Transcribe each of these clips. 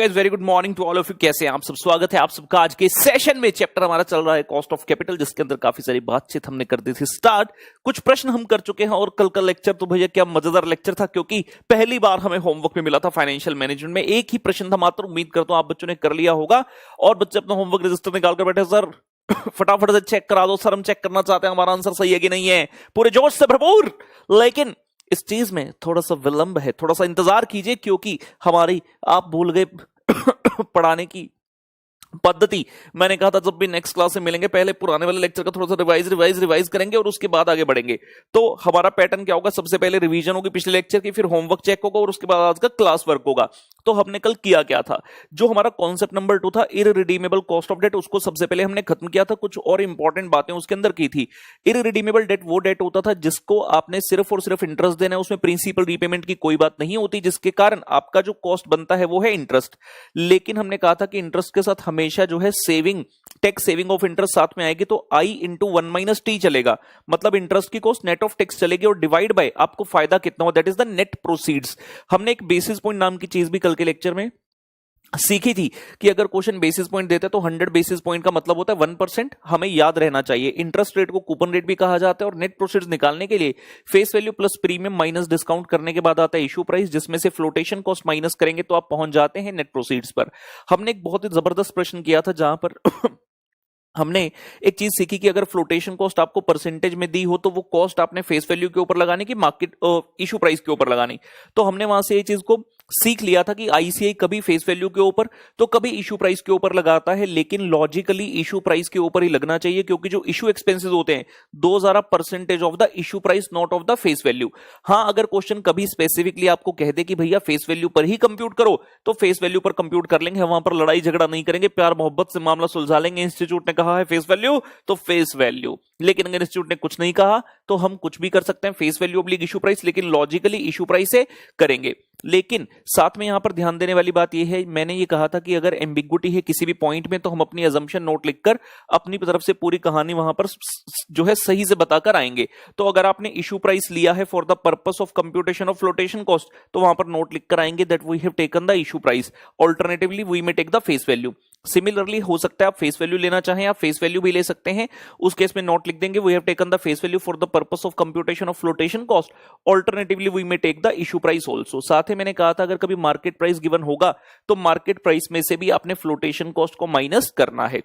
Guys, very good morning to all of you. कैसे हैं आप सब? स्वागत है आप सबका आज के सेशन में। चैप्टर हमारा चल रहा है कॉस्ट ऑफ कैपिटल, जिसके अंदर काफी सारी बातचीत हमने कर दी थी स्टार्ट। कुछ प्रश्न हम कर चुके हैं और कल का लेक्चर तो भैया क्या मजेदार लेक्चर था, क्योंकि पहली बार हमें होमवर्क में मिला था फाइनेंशियल मैनेजमेंट में। एक ही प्रश्न था मात्र, उम्मीद करता हूं आप बच्चों ने कर लिया होगा और बच्चे अपना होमवर्क रजिस्टर निकाल कर बैठे। सर फटाफट से चेक करा दो सर, हम चेक करना चाहते हैं हमारा आंसर सही है कि नहीं है, पूरे जोश से भरपूर। लेकिन इस चीज में थोड़ा सा विलंब है, थोड़ा सा इंतजार कीजिए, क्योंकि हमारी आप भूल गए पढ़ाने की पद्धति। मैंने कहा था जब भी नेक्स्ट क्लास से मिलेंगे पहले पुराने वाले लेक्चर का थोड़ा सा रिवाइज करेंगे और उसके बाद आगे बढ़ेंगे। तो हमारा पैटर्न क्या होगा, सबसे पहले रिवीजन होगी पिछले लेक्चर की, फिर होमवर्क चेक होगा और उसके बाद आज का क्लास वर्क होगा। तो हमने कल किया क्या था, जो हमारा कॉन्सेप्ट नंबर 2 था इररिडीमेबल कॉस्ट ऑफ डेट, उसको सबसे पहले हमने खत्म किया था। कुछ और इंपॉर्टेंट बातें उसके अंदर की थी। इररिडीमेबल डेट वो डेट होता था जिसको आपने सिर्फ और सिर्फ इंटरेस्ट देना है, उसमें प्रिंसिपल रीपेमेंट की कोई बात नहीं होती, जिसके कारण आपका जो कॉस्ट बनता है वो है इंटरेस्ट। लेकिन हमने कहा था कि इंटरेस्ट के साथ हमेशा जो है टैक्स सेविंग ऑफ इंटरेस्ट साथ में आएगी, तो आई इंटू 1 - t चलेगा, मतलब इंटरेस्ट की कॉस्ट नेट ऑफ टैक्स चलेगी और डिवाइड बाय आपको फायदा कितना हो, that is the net proceeds. हमने एक बेसिस पॉइंट नाम की चीज भी कल के लेक्चर में सीखी थी कि अगर क्वेश्चन बेसिस पॉइंट देते हैं तो 100 बेसिस पॉइंट का मतलब होता है 1%। हमें याद रहना चाहिए। इंटरेस्ट रेट को कूपन रेट भी कहा जाता है और नेट प्रोसीड्स निकालने के लिए face value plus premium minus discount करने के बाद आता है इशू प्राइस, जिसमें से फ्लोटेशन कॉस्ट माइनस करेंगे तो आप पहुंच जाते हैं नेट प्रोसीड्स पर। हमने एक बहुत ही जबरदस्त प्रश्न किया था जहां पर हमने एक चीज सीखी कि अगर फ्लोटेशन कॉस्ट आपको परसेंटेज में दी हो तो वो कॉस्ट आपने फेस वैल्यू के ऊपर लगाने की, मार्केट इशू प्राइस के ऊपर लगानी। तो हमने वहां से ये चीज को सीख लिया था कि आईसीआई कभी फेस वैल्यू के ऊपर तो कभी इशू प्राइस के ऊपर लगाता है, लेकिन लॉजिकली इशू प्राइस के ऊपर ही लगना चाहिए, क्योंकि जो इशू एक्सपेंसेस होते हैं those are a percentage of the issue price, not of the face value. हाँ, अगर क्वेश्चन कभी स्पेसिफिकली आपको कह दे कि भैया फेस वैल्यू पर ही कंप्यूट करो, तो फेस वैल्यू पर कंप्यूट कर लेंगे, वहां पर लड़ाई झगड़ा नहीं करेंगे, प्यार मोहब्बत से मामला सुलझा लेंगे। इंस्टीट्यूट ने कहा है फेस वैल्यू तो फेस वैल्यू, लेकिन अगर इंस्टीट्यूट ने कुछ नहीं कहा तो हम कुछ भी कर सकते हैं, face value oblique issue price, लेकिन लॉजिकली इशू प्राइस से करेंगे। लेकिन साथ में यहां पर ध्यान देने वाली बात यह है, मैंने ये कहा था कि अगर एम्बिग्विटी है किसी भी पॉइंट में तो हम अपनी अजम्पशन नोट लिखकर अपनी तरफ से पूरी कहानी वहां पर जो है सही से बताकर आएंगे। तो अगर आपने इशू प्राइस लिया है for the purpose of computation of flotation cost, तो वहां पर नोट लिखकर आएंगे that we have taken the issue price, alternatively we may take the face value. Similarly हो सकता है आप फेस वैल्यू लेना चाहें, आप फेस वैल्यू भी ले सकते हैं, उस केस में नोट लिख देंगे we have taken the face value for the purpose of computation of flotation cost, alternatively we may take the issue price also. साथ ही मैंने कहा था अगर कभी मार्केट प्राइस गिवन होगा तो मार्केट प्राइस में से भी आपने फ्लोटेशन कॉस्ट को माइनस करना है,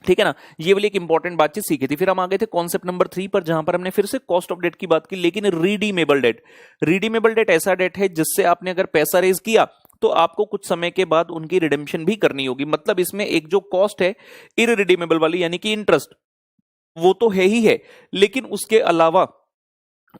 ठीक है ना। ये वाली एक इंपॉर्टेंट बातचीत सीखी थी। फिर हम आ गए थे कॉन्सेप्ट नंबर 3 पर, जहां पर हमने फिर से कॉस्ट ऑफ डेट की बात की, लेकिन रिडीमेबल डेट। रिडीमेबल डेट ऐसा डेट है जिससे आपने अगर पैसा रेज किया तो आपको कुछ समय के बाद उनकी रिडेम्पशन भी करनी होगी। मतलब इसमें एक जो कॉस्ट है इररिडीमेबल वाली, यानी कि इंटरेस्ट, वो तो है ही है, लेकिन उसके अलावा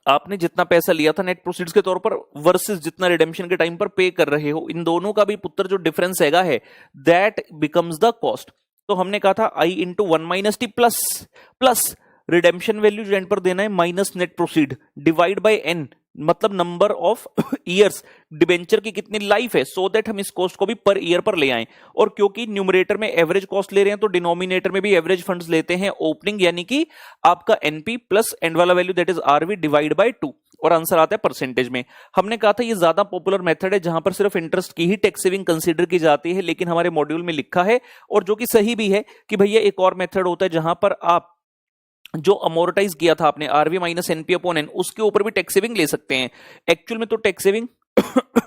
आपने जितना पैसा लिया था नेट प्रोसीड्स के तौर पर वर्सेस जितना रिडेम्पशन के टाइम पर पे कर रहे हो, इन दोनों का भी पुत्र जो डिफरेंस है दैट बिकम्स द कॉस्ट। तो हमने कहा था I into 1 - t plus redemption value जो एंड पर देना है minus net proceed divide by N, मतलब नंबर ऑफ ईयर्स डिबेंचर की कितनी लाइफ है, सो दैट हम इस कॉस्ट को भी पर ईयर पर ले आए। और क्योंकि न्यूमरेटर में एवरेज कॉस्ट ले रहे हैं तो डिनोमिनेटर में भी एवरेज फंड्स लेते हैं ओपनिंग, यानी कि आपका एनपी प्लस एंड वाला value that is RV divide by 2, और आंसर आता है परसेंटेज में। हमने कहा था ये ज्यादा पॉपुलर मेथड है जहां पर सिर्फ इंटरेस्ट की ही टैक्स सेविंग कंसीडर की जाती है, लेकिन हमारे मॉड्यूल में लिखा है और जो कि सही भी है कि भैया एक और मेथड होता है जहां पर आप जो अमोर्टाइज किया था आपने RV minus NP upon N, उसके ऊपर भी टैक्स सेविंग ले सकते हैं। एक्चुअल में तो टैक्स सेविंग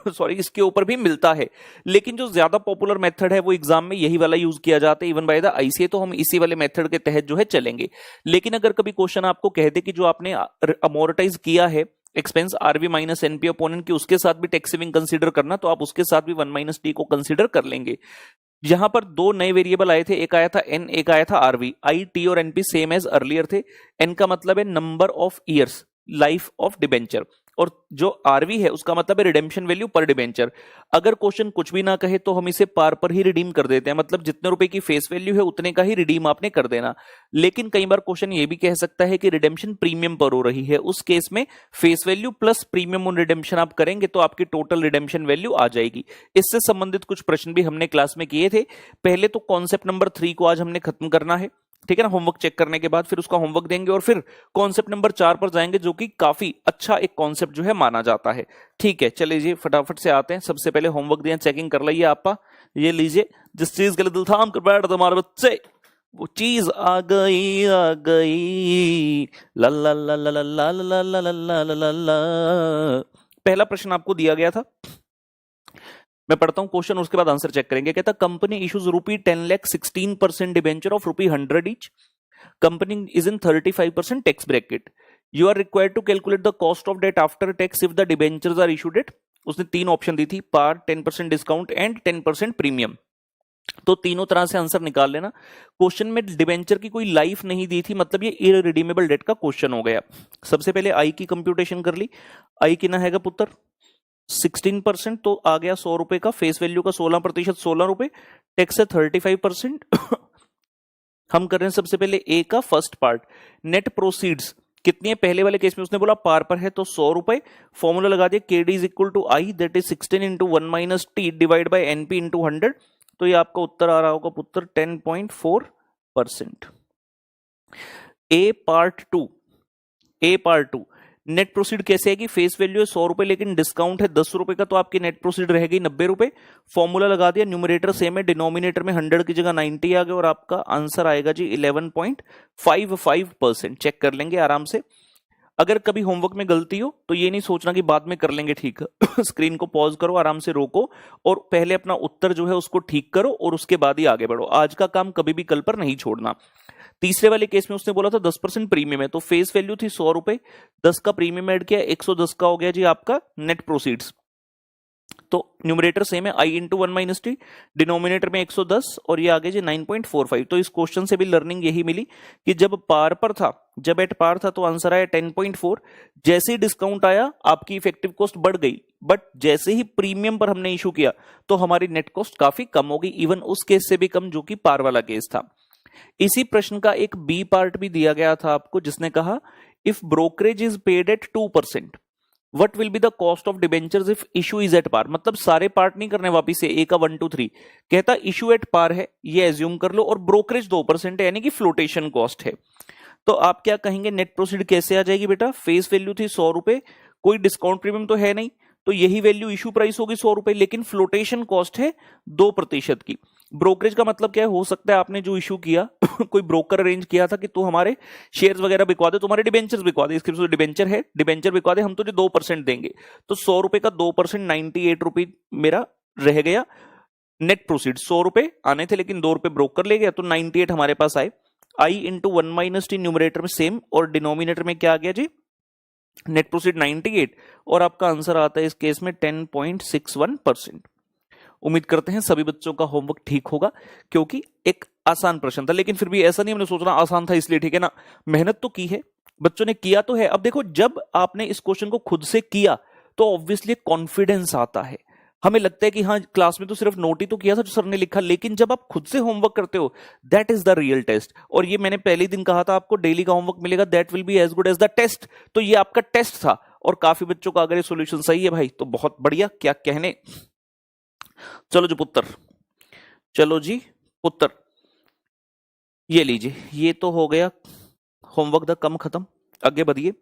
सॉरी इसके ऊपर भी मिलता है, लेकिन जो ज्यादा पॉपुलर मेथड है वो एग्जाम में यही वाला यूज किया जाता है इवन बाय द आईसीए, तो हम इसी वाले मेथड के तहत जो है चलेंगे। लेकिन अगर कभी क्वेश्चन आपको कह दे कि जो आपने अमोर्टाइज किया है expense RV minus NP upon N की, उसके साथ भी टैक्स सेविंग कंसीडर करना, तो आप उसके साथ भी 1 - t को कंसीडर कर लेंगे। यहां पर दो नए वेरिएबल आए थे, एक आया था एन, एक आया था आरवी। आई, टी और एनपी सेम एज अर्लियर थे। एन का मतलब है number of years, life of debenture, और जो आरवी है उसका मतलब है रिडेम्पशन वैल्यू पर डिबेंचर। अगर क्वेश्चन कुछ भी ना कहे तो हम इसे पार पर ही रिडीम कर देते हैं, मतलब जितने रुपए की फेस वैल्यू है उतने का ही रिडीम आपने कर देना। लेकिन कई बार क्वेश्चन ये भी कह सकता है कि रिडेम्पशन प्रीमियम पर हो रही है, उस केस में face value plus premium on redemption आप करेंगे तो आपकी टोटल रिडेम्पशन वैल्यू आ जाएगी। इससे संबंधित कुछ प्रश्न भी हमने क्लास में किए थे। पहले तो कॉन्सेप्ट नंबर 3 को आज हमने खत्म करना है। ठीक है ना। होमवर्क चेक करने के बाद फिर उसका होमवर्क देंगे और फिर कॉन्सेप्ट नंबर 4 पर जाएंगे, जो कि काफी अच्छा एक कॉन्सेप्ट जो है माना जाता है। ठीक है, चलिए जी फटाफट से आते हैं। सबसे पहले होमवर्क दिया, चेकिंग कर लीजिए आपका। ये लीजिए, जिस चीज के लिए दिल थाम कर बैठ तुम्हारे बच्चे, वो चीज आ गई आ गई। ला ला ला ला ला ला ला ला ला ला ला ला। पहला प्रश्न आपको दिया गया था, मैं पढ़ता हूं क्वेश्चन, उसके बाद आंसर चेक करेंगे। कहता company issues rupee 10 lakh 16% debenture of rupee 100 each. Company is in 35% tax bracket. You are required to calculate the cost of debt after tax if the debentures are issued at. उसने 3 option दी थी, पार, 10% discount and 10% premium. तो तीनों तरह से answer निकाल लेना। Question में debenture की कोई लाइफ नहीं दी थी, मतलब ये इररिडीमेबल डेट का क्वेश्चन हो गया। सबसे पहले आई की कंप्यूटेशन कर ली। आई कितना हैगा पुत्र, 16%, तो आ गया 100 रुपए का। फेस वैल्यू का 16%, 16 रुपए। टैक्स है 35%। हम कर रहे हैं सबसे पहले ए का फर्स्ट पार्ट। नेट प्रोसीड्स कितनी है, पहले वाले केस में उसने बोला पार पर है तो 100 रुपए। फॉर्मूला लगा दिया, KD is equal to I, that is 16 into 1 minus T divide by NP into 100। तो ये आपका उत्तर आ रहा होगा पुत्र 10.4%। ए पार्ट टू, ए पार्ट टू, नेट प्रोसीड कैसे है कि फेस वैल्यू है 100 रुपए लेकिन डिस्काउंट है 10 रुपए का, तो आपकी नेट प्रोसीड रहेगी 90 रुपए। फॉर्मूला लगा दिया, न्यूमरेटर सेम है, डिनोमिनेटर में 100 की जगह 90 आ गया और आपका आंसर आएगा जी 11.55%। चेक कर लेंगे आराम से। अगर कभी होमवर्क में गलती हो तो ये नहीं सोचना कि बाद में कर लेंगे, ठीक है। स्क्रीन को पॉज करो, आराम से रोको और पहले अपना उत्तर जो है उसको ठीक करो और उसके बाद ही आगे बढ़ो। आज का काम कभी भी कल पर नहीं छोड़ना। तीसरे वाले केस में उसने बोला था 10% प्रीमियम है, तो फेस वैल्यू थी 100 रुपए, 10 का प्रीमियम ऐड किया, 110 का हो गया जी आपका नेट प्रोसीड्स। तो न्यूमरेटर सेम है, आई इंटू 1 माइनस टी, डिनोमिनेटर में 110 और ये आगे जी 9.45। तो इस क्वेश्चन से भी लर्निंग यही मिली कि जब पार पर था, जब एट पार था तो आंसर आया 10.4। जैसे ही डिस्काउंट आया आपकी इफेक्टिव कॉस्ट बढ़ गई, बट जैसे ही प्रीमियम पर हमने इशू किया तो हमारी नेट कॉस्ट काफी कम हो गई, इवन उस केस से भी कम जो कि पार वाला केस था। इसी प्रश्न का एक बी पार्ट भी दिया गया था आपको, जिसने कहा if brokerage is paid at 2%, what will be the cost of debentures if issue is at par. मतलब सारे पार्ट नहीं करने वापिस से, ए का 1 2 3 कहता इशू एट पार है, ये एज्यूम कर लो, और ब्रोकरेज 2% है, यानी कि फ्लोटेशन कॉस्ट है। तो आप क्या कहेंगे, नेट प्रोसीड कैसे आ जाएगी बेटा, फेस वैल्यू थी 100 रुपए, कोई डिस्काउंट प्रीमियम तो है नहीं, तो यही वैल्यू इशू प्राइस होगी 100 रुपए, लेकिन फ्लोटेशन कॉस्ट है 2% की। ब्रोकरेज का मतलब क्या है, हो सकता है आपने जो इशू किया कोई ब्रोकर अरेंज किया था कि तू हमारे शेयर्स वगैरह बिकवा दे, तुम्हारे डिबेंचर्स बिकवा दे, इसके डिबेंचर है, डिबेंचर बिकवा दे, हम तुझे 2% देंगे। तो 100 रुपए का 2% 98 रुपए मेरा रह गया। नेट प्रोसीड 100 रुपए आने थे लेकिन 2 रुपए ब्रोकर ले गया, तो 98 हमारे पास आए। आई इंटू 1 माइनस टी, न्यूमरेटर में सेम और डिनोमिनेटर में क्या आ गया जी नेट प्रोसीड 98, और आपका आंसर आता है इस केस में 10.61%। उम्मीद करते हैं सभी बच्चों का होमवर्क ठीक होगा, क्योंकि एक आसान प्रश्न था, लेकिन फिर भी ऐसा नहीं हमने सोचना आसान था इसलिए, ठीक है ना। मेहनत तो की है, बच्चों ने किया तो है। अब देखो, जब आपने इस क्वेश्चन को खुद से किया तो ऑब्वियसली कॉन्फिडेंस आता है, हमें लगता है कि हाँ क्लास में तो सिर्फ नोट ही तो किया था जो सर ने लिखा, लेकिन जब आप खुद से होमवर्क करते हो that is the real test. और ये मैंने पहले दिन कहा था आपको डेली का होमवर्क मिलेगा, that will be as good as the test. तो ये आपका टेस्ट था और काफी बच्चों का अगर ये सोल्यूशन सही है भाई तो बहुत बढ़िया, क्या कहने। चलो जी पुत्र, चलो जी पुत्र, ये लीजिए, ये तो हो गया होमवर्क द कम खत्म। आगे बढ़िए,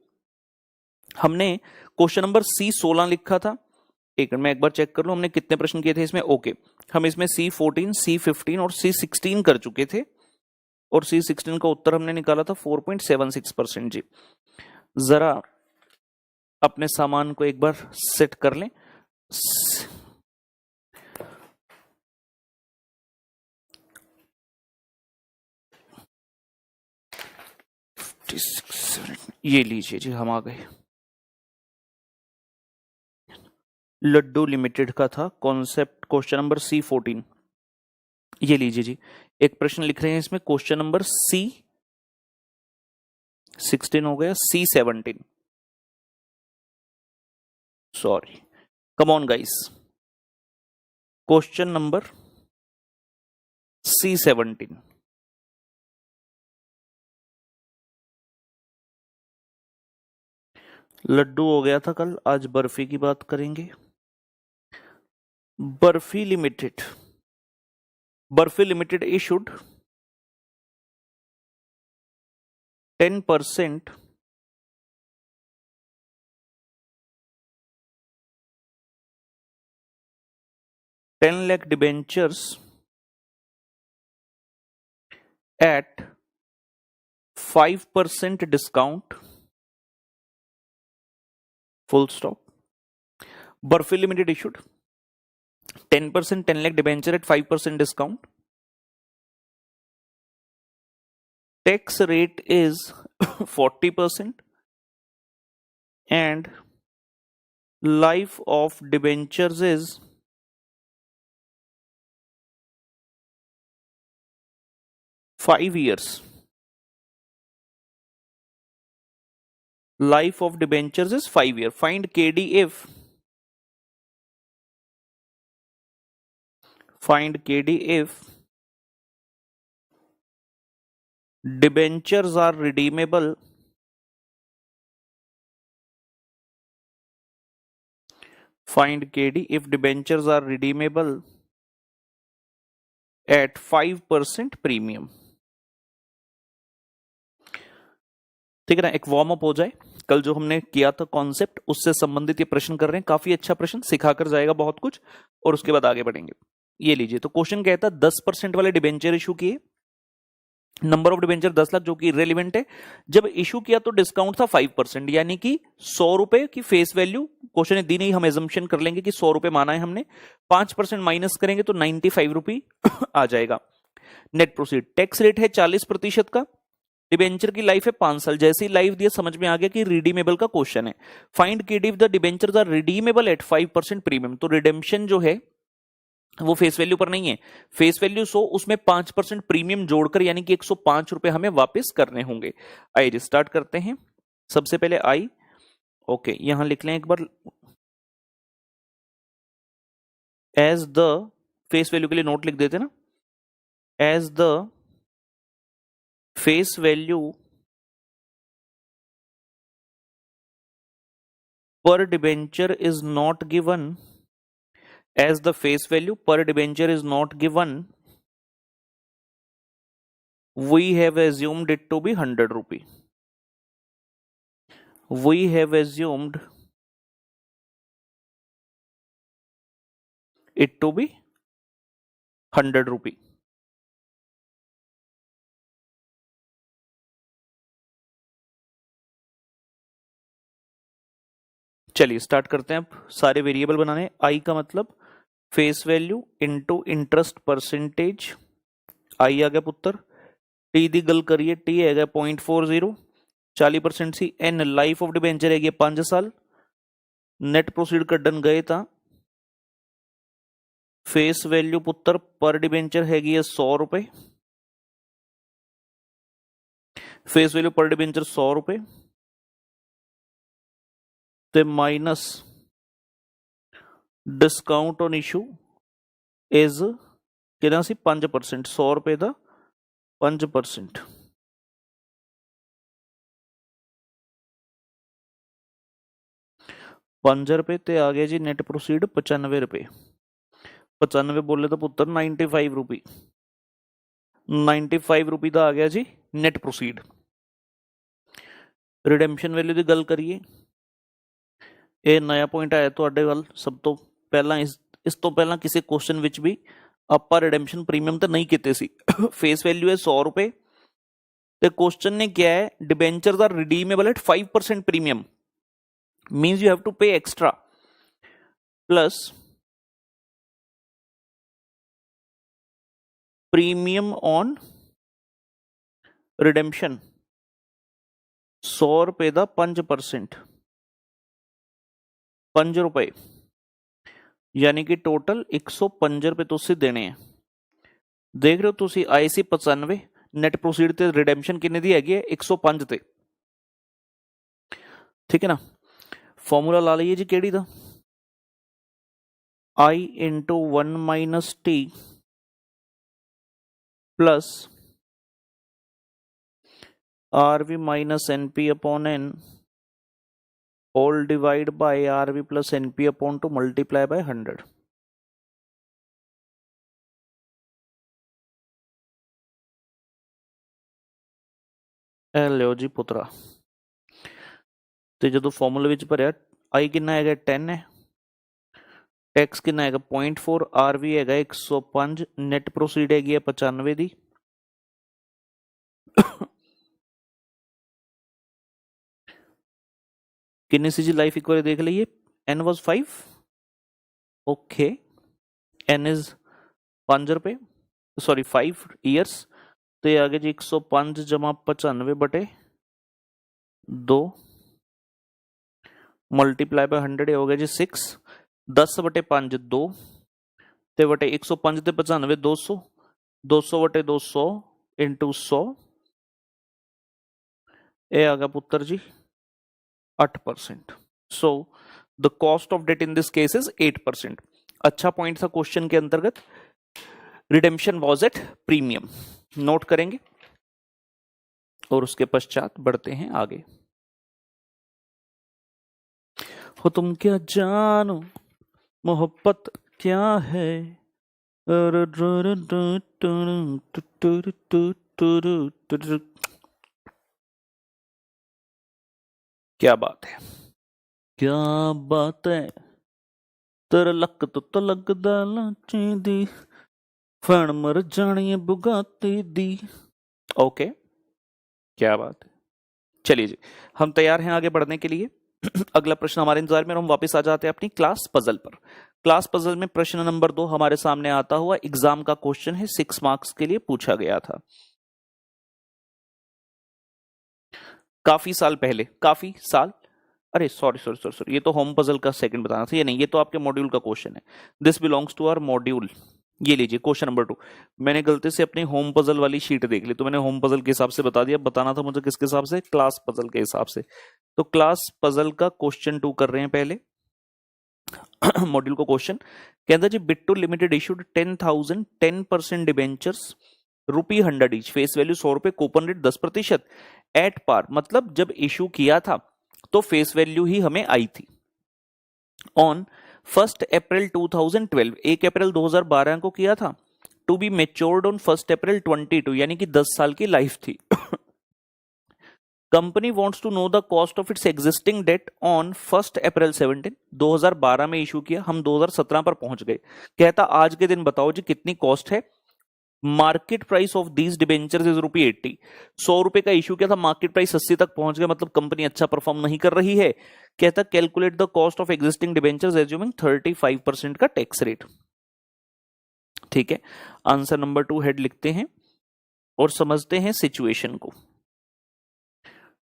हमने क्वेश्चन नंबर C16 लिखा था। एक मैं एक बार चेक कर लूं हमने कितने प्रश्न किए थे इसमें। ओके, हम इसमें C14, C15 और C16 कर चुके थे, और C16 का उत्तर हमने निकाला था 4.76% जी। जरा अपने सामान को एक बार सेट कर लें। ये लीजिए जी, हम आ गए। लड्डू लिमिटेड का था कॉन्सेप्ट, क्वेश्चन नंबर C14। ये लीजिए जी, एक प्रश्न लिख रहे हैं इसमें, क्वेश्चन नंबर C16 हो गया, C17 sorry, come on guys, question number C17। Laddoo हो गया था कल, आज बर्फी की बात करेंगे। Barfi limited, Barfi limited issued 10% ₹10 lakh debentures at 5% discount, full stop. Burfield Limited issued 10% 10 lakh debenture at 5% discount. Tax rate is 40% and life of debentures is 5 years. Life of debentures is 5 years. Find KD if debentures are redeemable at 5% premium. ठीक है ना, एक warm up हो जाए। कल जो हमने किया था कॉन्सेप्ट, उससे संबंधित ये प्रश्न कर रहे हैं, काफी अच्छा प्रश्न, सिखाकर जाएगा बहुत कुछ, और उसके बाद आगे बढ़ेंगे। ये लीजिए, तो क्वेश्चन कहता है 10% वाले डिबेंचर इशू किए, नंबर ऑफ डिबेंचर 10 लाख, जो कि इररिलेवेंट है। जब इशू किया तो डिस्काउंट था 5%, यानी कि 100 रुपए की फेस वैल्यू क्वेश्चन ने दी नहीं, हम एजम्पशन कर लेंगे कि 100 रुपए माना है हमने, 5% माइनस करेंगे तो 95 रुपी आ जाएगा। नेट प्रोसीड, टैक्स रेट है 40% का, डिबेंचर की लाइफ है 5 साल। जैसे ही लाइफ दिया समझ में आ गया कि रिडीमेबल का क्वेश्चन है। Find KD if the debentures are redeemable at 5% premium. तो रिडेम्पशन जो है वो फेस वैल्यू पर नहीं है, फेस वैल्यू 100, उसमें 5% प्रीमियम जोड़कर यानी कि 105 रुपए हमें वापस करने होंगे। आइए स्टार्ट करते हैं। सबसे पहले आई, ओके, यहां लिख लें एक बार, एज द, फेस वैल्यू के लिए नोट लिख देते ना, as the face value per debenture is not given, as the face value per debenture is not given, we have assumed it to be 100 rupee. We have assumed it to be 100 rupee. चलिए start करते हैं अब सारे variable बनाने। I का मतलब face value into interest percentage, I आ गया पुत्र, टी दी गल करिए, टी है 0.40, 40% सी, एन लाइफ ऑफ डिबेंचर है 5 साल, नेट प्रोसीड कड्डन गए था, फेस वैल्यू पुत्र पर डिबेंचर हैगी 100 रुपए, फेस वैल्यू पर डिबेंचर 100 रुपए, ਤੇ minus discount on issue is ਕਿੰਨਾ ਸੀ 5%, 100 ਰੁਪਏ ਦਾ 5%, 5 रुपए ਤੇ ਆ ਗਿਆ ਜੀ ਨੈਟ ਪ੍ਰੋਸੀਡ 95 रुपए, 95 बोले तो पुत्र 95 रुपी, 95 रुपी ਦਾ ਆ ਗਿਆ ਜੀ ਨੈਟ ਪ੍ਰੋਸੀਡ। ਰਿਡੈਂਪਸ਼ਨ ਵੈਲਿਊ ਦੀ ਗੱਲ ਕਰੀਏ, ਇਹ ਨया ਪੁਆਇੰਟ ਆਇਆ ਤੁਹਾਡੇ ਵੱਲ। ਸਭ ਤੋਂ ਪਹਿਲਾਂ ਇਸ ਤੋਂ ਪਹਿਲਾਂ ਕਿਸੇ ਕੁਐਸਚਨ ਵਿੱਚ ਵੀ ਆਪਾਂ ਰਿਡੈਂਪਸ਼ਨ ਪ੍ਰੀਮੀਅਮ ਤਾਂ ਨਹੀਂ ਕੀਤੇ ਸੀ। ਫੇਸ ਵੈਲਿਊ ਹੈ 100 ਰੁਪਏ ਤੇ ਕੁਐਸਚਨ ਨੇ ਕਿਹਾ ਹੈ debentures are redeemable at 5% premium, means you have to pay extra plus premium on redemption, 100 रुपए ਦਾ 5%, 5 रुपए, यानी कि टोटल 105 रुपए ਤੁਸੀਂ ਦੇਣੇ ਆ। ਦੇਖ ਰਹੇ ਹੋ ਤੁਸੀਂ, ਆਏ ਸੀ 95, ਨੈਟ ਪ੍ਰੋਸੀਡ ਤੇ ਰਿਡੈਂਪਸ਼ਨ ਕਿੰਨੇ ਦੀ ਹੈਗੀ ਹੈ 105 ਤੇ, ਠੀਕ ਹੈ ਨਾ। ਫਾਰਮੂਲਾ ਲਾ ਲਈਏ ਜੀ ਕਿਹੜੀ ਦਾ, I into 1 minus t plus RV minus NP upon N all divide by RV plus NP upon 2 multiply by 100. ਇਹ ਲਿਓ ਜੀ ਪੁੱਤਰਾ, ਤੇ ਜਦੋਂ ਫਾਰਮੂਲੇ ਵਿੱਚ ਭਰਿਆ i ਕਿੰਨਾ ਹੈਗਾ 10 ਹੈ, ਟੈਕਸ ਕਿੰਨਾ ਹੈਗਾ 0.4, RV ਹੈਗਾ 105, ਨੈਟ ਪ੍ਰੋਸੀਡ ਹੈਗੀ ਹੈ 95 ਦੀ। कितनी सी जी लाइफ एक बार देख लीजिए, n was 5, okay, n is 5 रुपए, सॉरी 5 ईयर्स, तो ये आगे जी 105 जमा 95 बटे 2 मल्टीप्लाई बाय 100 हो गया जी 6, 10 बटे 5 2 ते बटे 105 ते 95 200, 200 बटे 200 इंटू 100, ये आ गया पुत्र जी 8%। So the cost of debt in this case is 8%। अच्छा पॉइंट था क्वेश्चन के अंतर्गत, redemption was at premium, note करेंगे और उसके पश्चात बढ़ते हैं आगे। हो तुम क्या जानो मोहब्बत क्या है, क्या बात है, क्या बात है, तेरा लक तो लगदा लाची दी, फण मर जानी है बुगाती दी। ओके, क्या बात है। चलिए जी, हम तैयार हैं आगे बढ़ने के लिए। अगला प्रश्न हमारे इंतजार में, हम वापस आ जाते हैं अपनी क्लास पजल पर। क्लास पजल में प्रश्न नंबर 2 हमारे सामने आता हुआ एग्जाम का क्वेश्चन है, 6 मार्क्स के लिए पूछा गया था काफी साल पहले, काफी साल, अरे सॉरी, ये तो होम पजल का सेकंड बताना था, ये नहीं, ये तो आपके मॉड्यूल का क्वेश्चन है। This belongs to our module. ये लीजिए क्वेश्चन नंबर 2, मैंने गलती से अपनी होम पजल वाली शीट देख ली, तो मैंने होम पजल के हिसाब से बता दिया, बताना था मुझे किसके हिसाब से, क्लास पजल के हिसाब से। तो क्लास पजल का क्वेश्चन 2 कर रहे हैं पहले मॉड्यूल को क्वेश्चन, कहता जी Bittu limited issued 10,000 10% debentures ₹100 each, face value 100 रुपए, कूपन रेट 10% एट पार, मतलब जब इशू किया था तो फेस वैल्यू ही हमें आई थी। ऑन 1 अप्रैल 2012, 1 अप्रैल 2012 को किया था, to be matured on 1 April 22, यानी कि 10 साल की लाइफ थी। Company wants to know the cost of its existing debt on 1 April 17, 2012 में इशू किया, हम 2017 पर पहुंच गए। कहता आज के दिन बताओ जी कितनी कॉस्ट है। Market price of these debentures is ₹80, 100 रुपए का इशू किया था, मार्केट प्राइस 80 तक पहुंच गया, मतलब कंपनी अच्छा परफॉर्म नहीं कर रही है। कहता calculate the cost of existing debentures assuming 35% का टैक्स रेट। ठीक है, आंसर नंबर 2 हेड लिखते हैं और समझते हैं सिचुएशन को।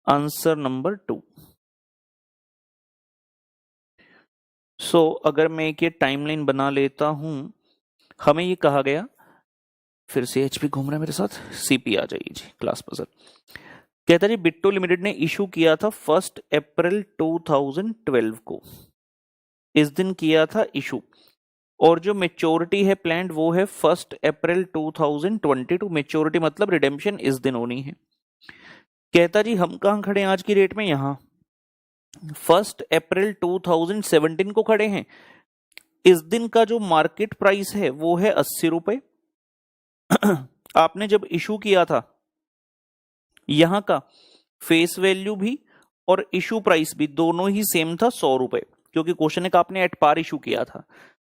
आंसर नंबर 2, सो अगर मैं एक ये टाइमलाइन बना लेता हूं, हमें ये कहा गया, फिर से एचपी घूम रहा है मेरे साथ, सीपी आ जाइए जी, क्लास पजल। कहता जी बिट्टो लिमिटेड ने इशू किया था 1 अप्रैल 2012 को, इस दिन किया था इशू, और जो मेच्योरिटी है प्लान्ड वो है 1 अप्रैल 2022, मेच्योरिटी मतलब रिडेम्पशन इस दिन होनी है। कहता जी हम कहां खड़े हैं आज की डेट में, यहां 1 अप्रैल 2017 को खड़े हैं। इस दिन का जो मार्केट प्राइस है वो है 80 रुपए। आपने जब इशू किया था, यहां का फेस वैल्यू भी और इशू प्राइस भी दोनों ही सेम था 100 रुपए, क्योंकि क्वेश्चन ने कहा आपने एट पार इशू किया था।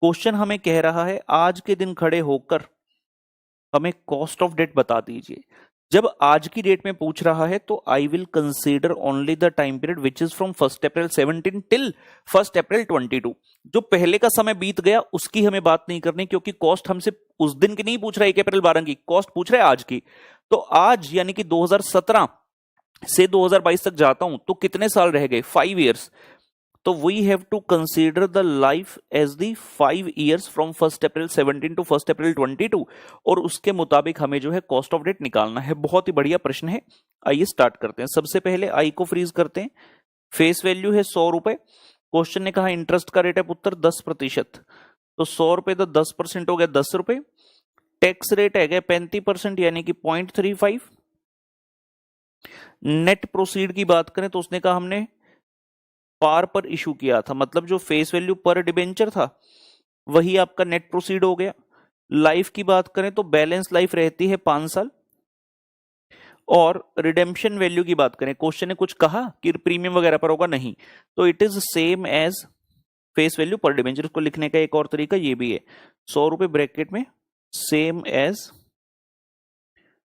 क्वेश्चन हमें कह रहा है आज के दिन खड़े होकर हमें कॉस्ट ऑफ डेट बता दीजिए। जब आज की डेट में पूछ रहा है तो I will consider only the time period which is from 1 April 17 till 1 April 22। जो पहले का समय बीत गया उसकी हमें बात नहीं करनी, क्योंकि कॉस्ट हमसे उस दिन की नहीं पूछ रहा है, 1 अप्रैल 12 की कॉस्ट पूछ रहा है आज की। तो आज यानी कि 2017 से 2022 तक जाता हूं तो कितने साल रह गए, 5 ईयर्स। तो we have to consider the life as the 5 years from 1 April 17 to 1 April 22, और उसके मुताबिक हमें जो है कॉस्ट ऑफ डेट निकालना है। बहुत ही बढ़िया प्रश्न है, आइए स्टार्ट करते हैं। सबसे पहले आई को फ्रीज करते हैं, फेस वैल्यू है 100 रुपए, क्वेश्चन ने कहा इंटरेस्ट का रेट है पुत्र 10%, तो 100 रुपए तो 10% हो गया 10 रुपए, टैक्स रेट है गया 35% यानी कि 0.35। नेट प्रोसीड की बात करें तो उसने कहा हमने पार पर इशू किया था, मतलब जो फेस वैल्यू पर डिबेंचर था वही आपका नेट प्रोसीड हो गया। लाइफ की बात करें तो बैलेंस लाइफ रहती है 5 साल, और रिडेम्पशन वैल्यू की बात करें, क्वेश्चन ने कुछ कहा कि प्रीमियम वगैरह पर होगा, नहीं, तो it is same as face value par debenture. को लिखने का एक और तरीका ये भी है, 100 रुपए ब्रैकेट में same as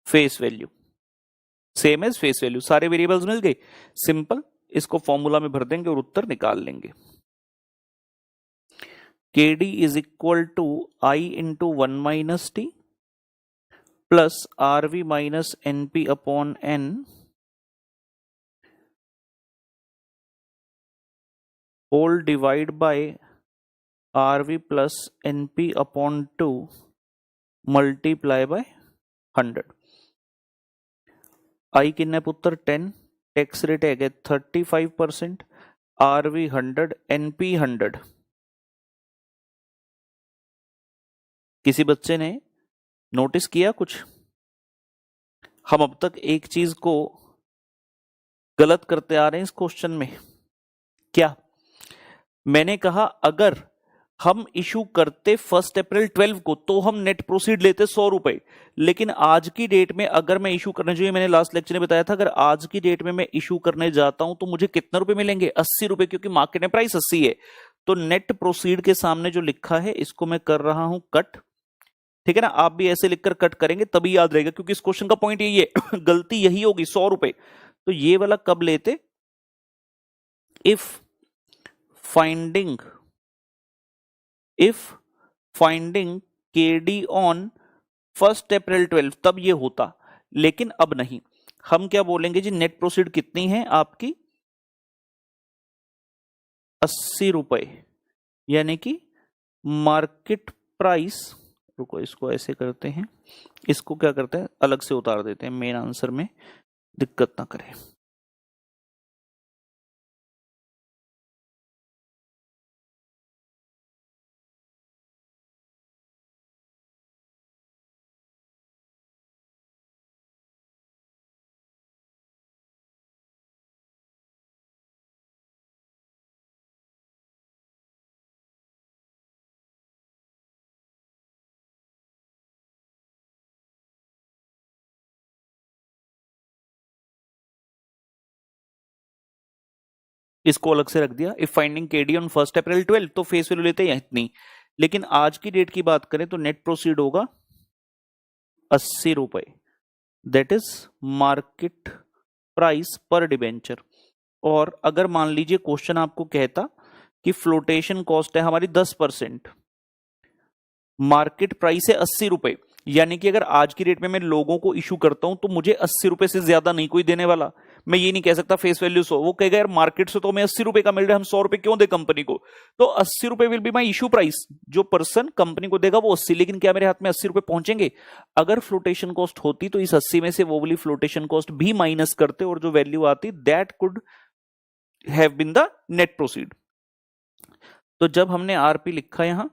face value, same as face value, सारे वेरिएबल्स मिल गए, सिंपल, इसको फॉर्मूला में भर देंगे और उत्तर निकाल लेंगे। KD is equal to I into 1 - t plus RV minus NP upon N whole divide by RV plus NP upon 2 multiply by 100। आई किन्ने पुत्र 10, टैक्स रेट है 35%, RV 100, NP 100। किसी बच्चे ने नोटिस किया कुछ? हम अब तक एक चीज को गलत करते आ रहे हैं इस क्वेश्चन में। क्या? मैंने कहा अगर हम इशू करते 1 अप्रैल 12 को तो हम नेट प्रोसीड लेते 100 रुपए, लेकिन आज की डेट में अगर मैं इशू करने, जो मैंने लास्ट लेक्चर में बताया था, अगर आज की डेट में मैं इशू करने जाता हूं तो मुझे कितने रुपए मिलेंगे? 80 रुपए, क्योंकि मार्केट में प्राइस 80 है। तो नेट प्रोसीड के सामने जो लिखा है इसको मैं कर रहा हूं कट, ठीक है ना? आप भी ऐसे लिखकर कट करेंगे तभी याद रहेगा, क्योंकि इस क्वेश्चन का पॉइंट यही है गलती यही होगी, 100 रुपए। तो ये वाला कब लेते? इफ फाइंडिंग KD ऑन 1 अप्रैल 12, तब ये होता, लेकिन अब नहीं। हम क्या बोलेंगे जी, नेट प्रोसीड कितनी है आपकी? 80 रुपए, यानी कि मार्केट प्राइस, रुको इसको ऐसे करते हैं, इसको क्या करते हैं अलग से उतार देते हैं, मेन आंसर में दिक्कत ना करे। इसको अलग से रख दिया। इफ फाइंडिंग KD ऑन 1 अप्रैल 12, तो फेस वैल्यू लेते हैं इतनी, लेकिन आज की डेट की बात करें तो नेट प्रोसीड होगा 80 रुपए, दैट इज मार्केट प्राइस पर डिबेंचर। और अगर मान लीजिए क्वेश्चन आपको कहता कि फ्लोटेशन कॉस्ट है हमारी 10%, मार्केट प्राइस है 80 रुपए, यानी कि अगर आज की डेट में मैं लोगों को इशू करता हूं तो मुझे 80 रुपए से ज्यादा नहीं कोई देने वाला। मैं ये नहीं कह सकता फेस वैल्यू 100, वो कहेगा यार मार्केट से तो हमें 80 रुपए का मिल रहा है, हम 100 रुपए क्यों दे कंपनी को? तो 80 रुपए will be my issue price, जो पर्सन कंपनी को देगा वो 80, लेकिन क्या मेरे हाथ में 80 रुपए पहुंचेंगे? अगर फ्लोटेशन कॉस्ट होती तो इस 80 में से वो वाली फ्लोटेशन कॉस्ट भी माइनस करते और जो वैल्यू आती that could have been the net proceed. तो जब हमने आरपी लिखा, यहां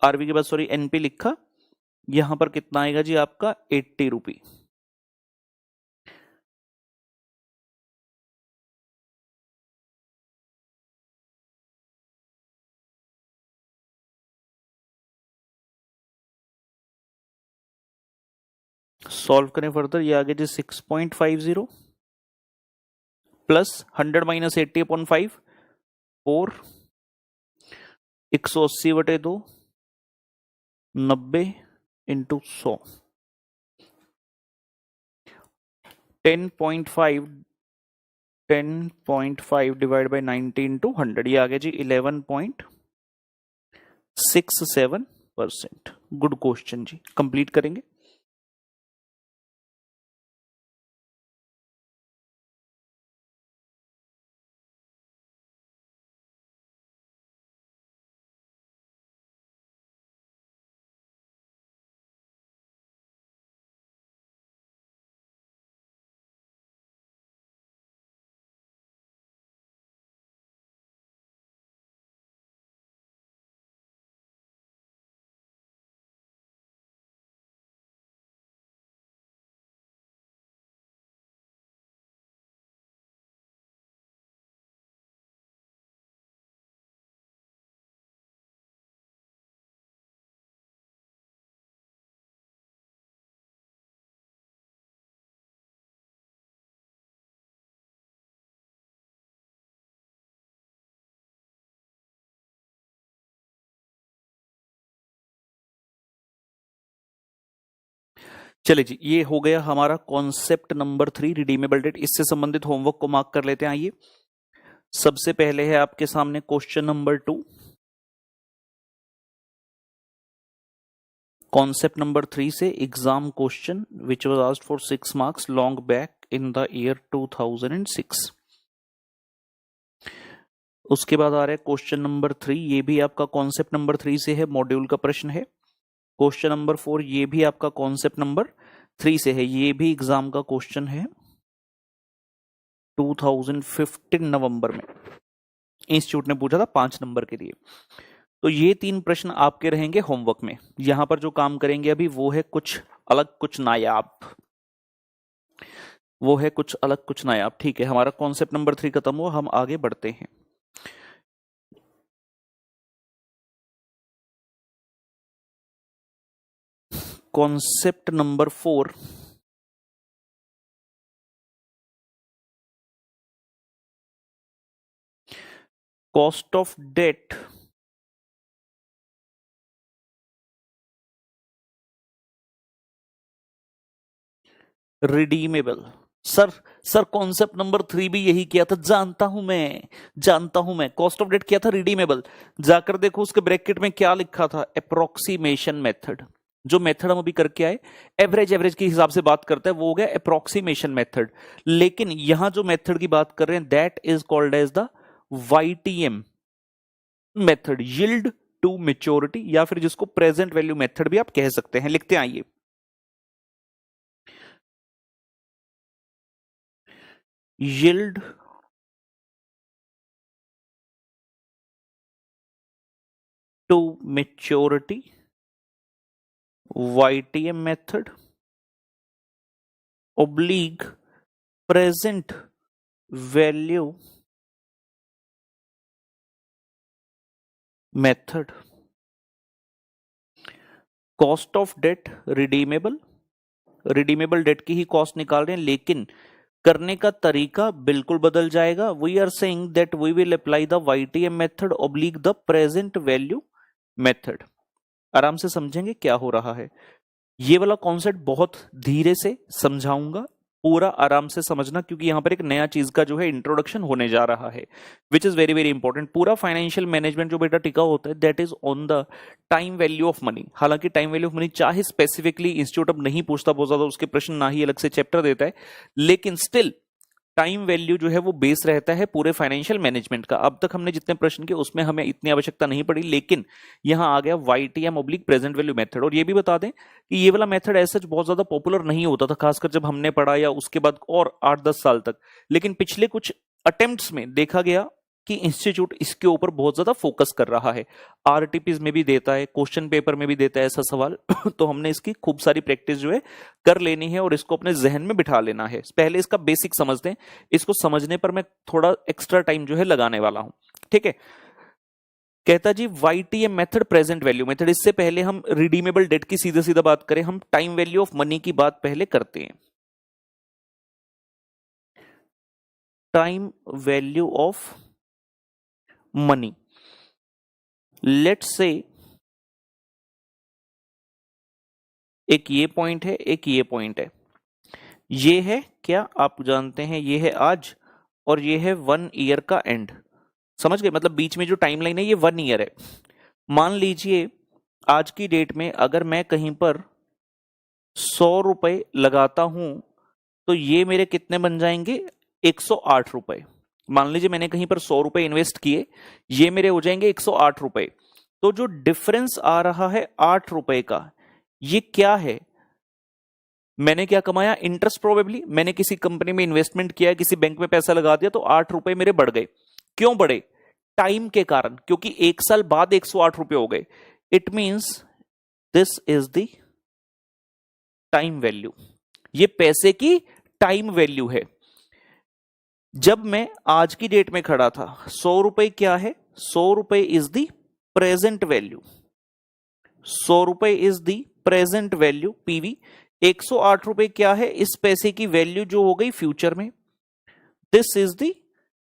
आरवी के बाद सॉरी एनपी लिखा, यहां पर कितना आएगा जी आपका 80 रुपी। सॉल्व करें फर्दर, ये आगे जी 6.50 plus 100 minus 80/5, 4, 180/2, 90 into 100, 10.5, 10.5 divide by 90 into 100, ये आ गया जी 11.67%। गुड क्वेश्चन जी, कंप्लीट करेंगे। चलिए जी, ये हो गया हमारा कॉन्सेप्ट नंबर 3 रिडीमेबल डेट। इससे संबंधित होमवर्क को मार्क कर लेते हैं। आइए, सबसे पहले है आपके सामने क्वेश्चन नंबर 2, कॉन्सेप्ट नंबर 3 से exam question which was asked for 6 marks long back in the year 2006। उसके बाद आ रहा है क्वेश्चन नंबर 3, ये भी आपका कॉन्सेप्ट नंबर 3 से है, मॉड्यूल का प्रश्न है। क्वेश्चन नंबर 4 ये भी आपका कॉन्सेप्ट नंबर 3 से है, ये भी एग्जाम का क्वेश्चन है 2015 नवंबर में इंस्टीट्यूट ने पूछा था 5 नंबर के लिए। तो ये 3 प्रश्न आपके रहेंगे होमवर्क में। यहां पर जो काम करेंगे अभी वो है कुछ अलग कुछ नायाब, वो है कुछ अलग कुछ नायाब। ठीक है, हमारा कॉन्सेप्ट नंबर 3 खत्म हुआ, हम आगे बढ़ते हैं। Concept number 4, cost of debt redeemable. Sir concept number 3 भी यही किया था, जानता हूं मैं। कॉस्ट ऑफ डेट किया था रिडीमेबल। जाकर देखो उसके ब्रैकेट में क्या लिखा था, अप्रोक्सीमेशन मेथड। जो मेथड हम अभी करके आए, एवरेज के हिसाब से बात करता है, वो हो गया अप्रोक्सीमेशन मेथड। लेकिन यहां जो मेथड की बात कर रहे हैं that is called as the YTM method, yield to maturity, या फिर जिसको प्रेजेंट वैल्यू मेथड भी आप कह सकते हैं। लिखते आइए, yield to maturity, YTM method oblique present value method, cost of debt redeemable debt की ही कॉस्ट निकाल रहे हैं, लेकिन करने का तरीका बिल्कुल बदल जाएगा। We are saying that we will apply the YTM method oblique the present value method. आराम से समझेंगे क्या हो रहा है। ये वाला कॉन्सेप्ट बहुत धीरे से समझाऊंगा, पूरा आराम से समझना, क्योंकि यहां पर एक नया चीज का जो है इंट्रोडक्शन होने जा रहा है, which is very very important. पूरा फाइनेंशियल मैनेजमेंट जो बेटा टिका होता है that is on the time value of money. हालांकि टाइम वैल्यू ऑफ मनी चाहे स्पेसिफिकली इंस्टीट्यूट अब नहीं पूछता, बहुत ज्यादा उसके प्रश्न ना ही अलग से चैप्टर देता है, लेकिन स्टिल टाइम वैल्यू जो है वो बेस रहता है पूरे फाइनेंशियल मैनेजमेंट का। अब तक हमने जितने प्रश्न किए उसमें हमें इतनी आवश्यकता नहीं पड़ी, लेकिन यहां आ गया YTM oblique present value method. और ये भी बता दें कि ये वाला मेथड ऐसा बहुत ज्यादा पॉपुलर नहीं होता था, खासकर जब हमने पढ़ा या उसके बाद और 8-10 साल तक। लेकिन पिछले कुछ अटेम्प्ट्स में देखा गया कि इंस्टीट्यूट इसके ऊपर बहुत ज्यादा फोकस कर रहा है। RTPs में भी देता है, क्वेश्चन पेपर में भी देता है ऐसा सवाल तो हमने इसकी खूब सारी प्रैक्टिस जो है कर लेनी है और इसको अपने जहन में बिठा लेना है। पहले इसका बेसिक समझते हैं, इसको समझने पर मैं थोड़ा एक्स्ट्रा टाइम जो है लगाने वाला हूं। ठीक है, कहता जी YTM method present value method. इससे पहले हम रिडीमेबल डेट की सीधा सीधा बात करें, हम टाइम वैल्यू ऑफ मनी की बात पहले करते हैं। Time value of money, let's say एक ये पॉइंट है, एक ये पॉइंट है। ये है क्या आप जानते हैं, ये है आज और ये है 1 ईयर का एंड। समझ गए, मतलब बीच में जो टाइमलाइन है ये 1 ईयर है। मान लीजिए आज की डेट में अगर मैं कहीं पर 100 रुपए लगाता हूं तो ये मेरे कितने बन जाएंगे, 108 रुपए। मान लीजिए मैंने कहीं पर 100 रुपए इन्वेस्ट किए, ये मेरे हो जाएंगे 108 रुपए। तो जो डिफरेंस आ रहा है 8 रुपए का, ये क्या है, मैंने क्या कमाया, इंटरेस्ट। प्रोबेबली मैंने किसी कंपनी में इन्वेस्टमेंट किया, किसी बैंक में पैसा लगा दिया, तो 8 रुपए मेरे बढ़ गए। क्यों बढ़े, टाइम के कारण, क्योंकि 1 साल बाद 108 रुपए हो गए। It means this is the time value, ये पैसे की टाइम वैल्यू है। जब मैं आज की डेट में खड़ा था, 100 रुपए क्या है, 100 रुपए इज द प्रेजेंट वैल्यू, 100 रुपए is the present value PV। 108 रुपए क्या है, इस पैसे की वैल्यू जो हो गई फ्यूचर में, this is the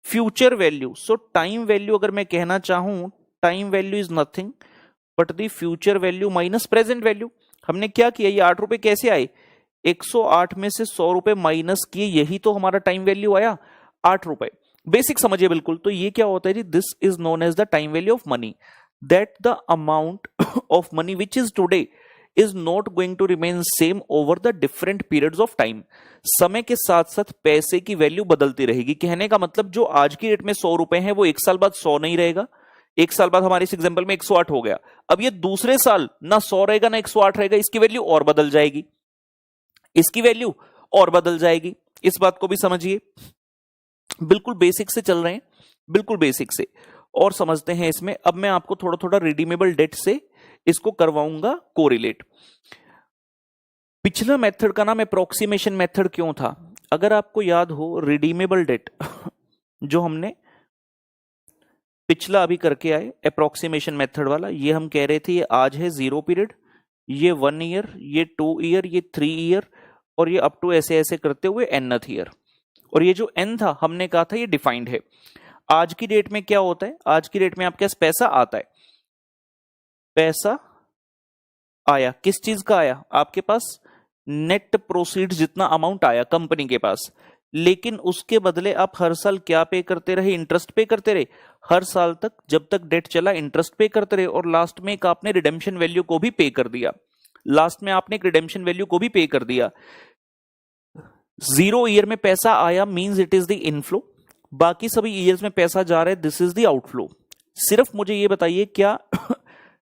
future value. So time value अगर मैं कहना चाहूं, time value is nothing but the future value minus present value. हमने क्या किया, ये 8 रुपए कैसे आए, 108 में से 100 रुपए माइनस किए, यही तो हमारा टाइम वैल्यू आया 8 रुपए। बेसिक समझिए बिल्कुल। तो ये क्या होता है जी, this is known as the time value of money, that the amount of money which is today is not going to remain same over the different periods of time। समय के साथ साथ पैसे की वैल्यू बदलती रहेगी। कहने का मतलब जो आज की डेट में 100 रुपए हैं वो एक साल बाद 100 नहीं रहेगा, एक साल बाद हमारे इस एग्जांपल में 108 हो गया, अब ये दूसरे साल ना 100 रहेगा ना 108 रहेगा, इसकी वैल्यू और बदल जाएगी, इसकी वैल्यू और बदल जाएगी। इस बात को भी समझिए, बिल्कुल बेसिक से चल रहे हैं, बिल्कुल बेसिक से। और समझते हैं इसमें। अब मैं आपको थोड़ा थोड़ा रिडीमेबल डेट से इसको करवाऊंगा कोरिलेट। पिछला मेथड का नाम अप्रोक्सीमेशन मेथड क्यों था? अगर आपको याद हो, रिडीमेबल डेट जो हमने पिछला अभी करके आए अप्रोक्सीमेशन मेथड वाला, ये हम कह रहे थे ये आज है 0 पीरियड, ये 1 ईयर, ये 2 ईयर, ये 3 ईयर, और ये अप टू ऐसे ऐसे करते हुए nth ईयर। और ये जो n था हमने कहा था ये डिफाइंड है। आज की डेट में क्या होता है, आज की डेट में आपके पास पैसा आता है, पैसा आया, किस चीज का आया, आपके पास नेट प्रोसीड जितना अमाउंट आया कंपनी के पास, लेकिन उसके बदले आप हर साल क्या पे करते रहे, इंटरेस्ट पे करते रहे। हर साल तक जब तक डेट चला इंटरेस्ट पे करते रहे, और लास्ट में एक आपने रिडेम्पशन वैल्यू को भी पे कर दिया, लास्ट में आपने एक रिडेम्पशन वैल्यू को भी पे कर दिया। 0 ईयर में पैसा आया means it is the inflow, बाकी सभी ईयर्स में पैसा जा रहा है, दिस इज द आउटफ्लो। सिर्फ मुझे ये बताइए क्या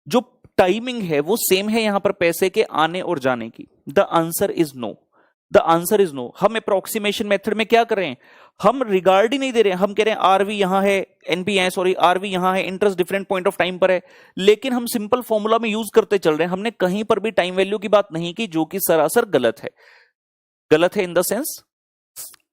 जो टाइमिंग है वो सेम है यहां पर पैसे के आने और जाने की? The answer is no, the answer is no. हम अप्रोक्सीमेशन मेथड में क्या कर रहे हैं, हम रिगार्ड ही नहीं दे रहे हैं, हम कह रहे हैं आरवी यहां है, एनपी सॉरी आरवी यहां है, interest different point of time पर है, लेकिन हम सिंपल फॉर्मूला में यूज करते चल रहे हैं। हमने कहीं पर भी टाइम वैल्यू की बात नहीं की, जो कि सरासर गलत है। गलत है इन द सेंस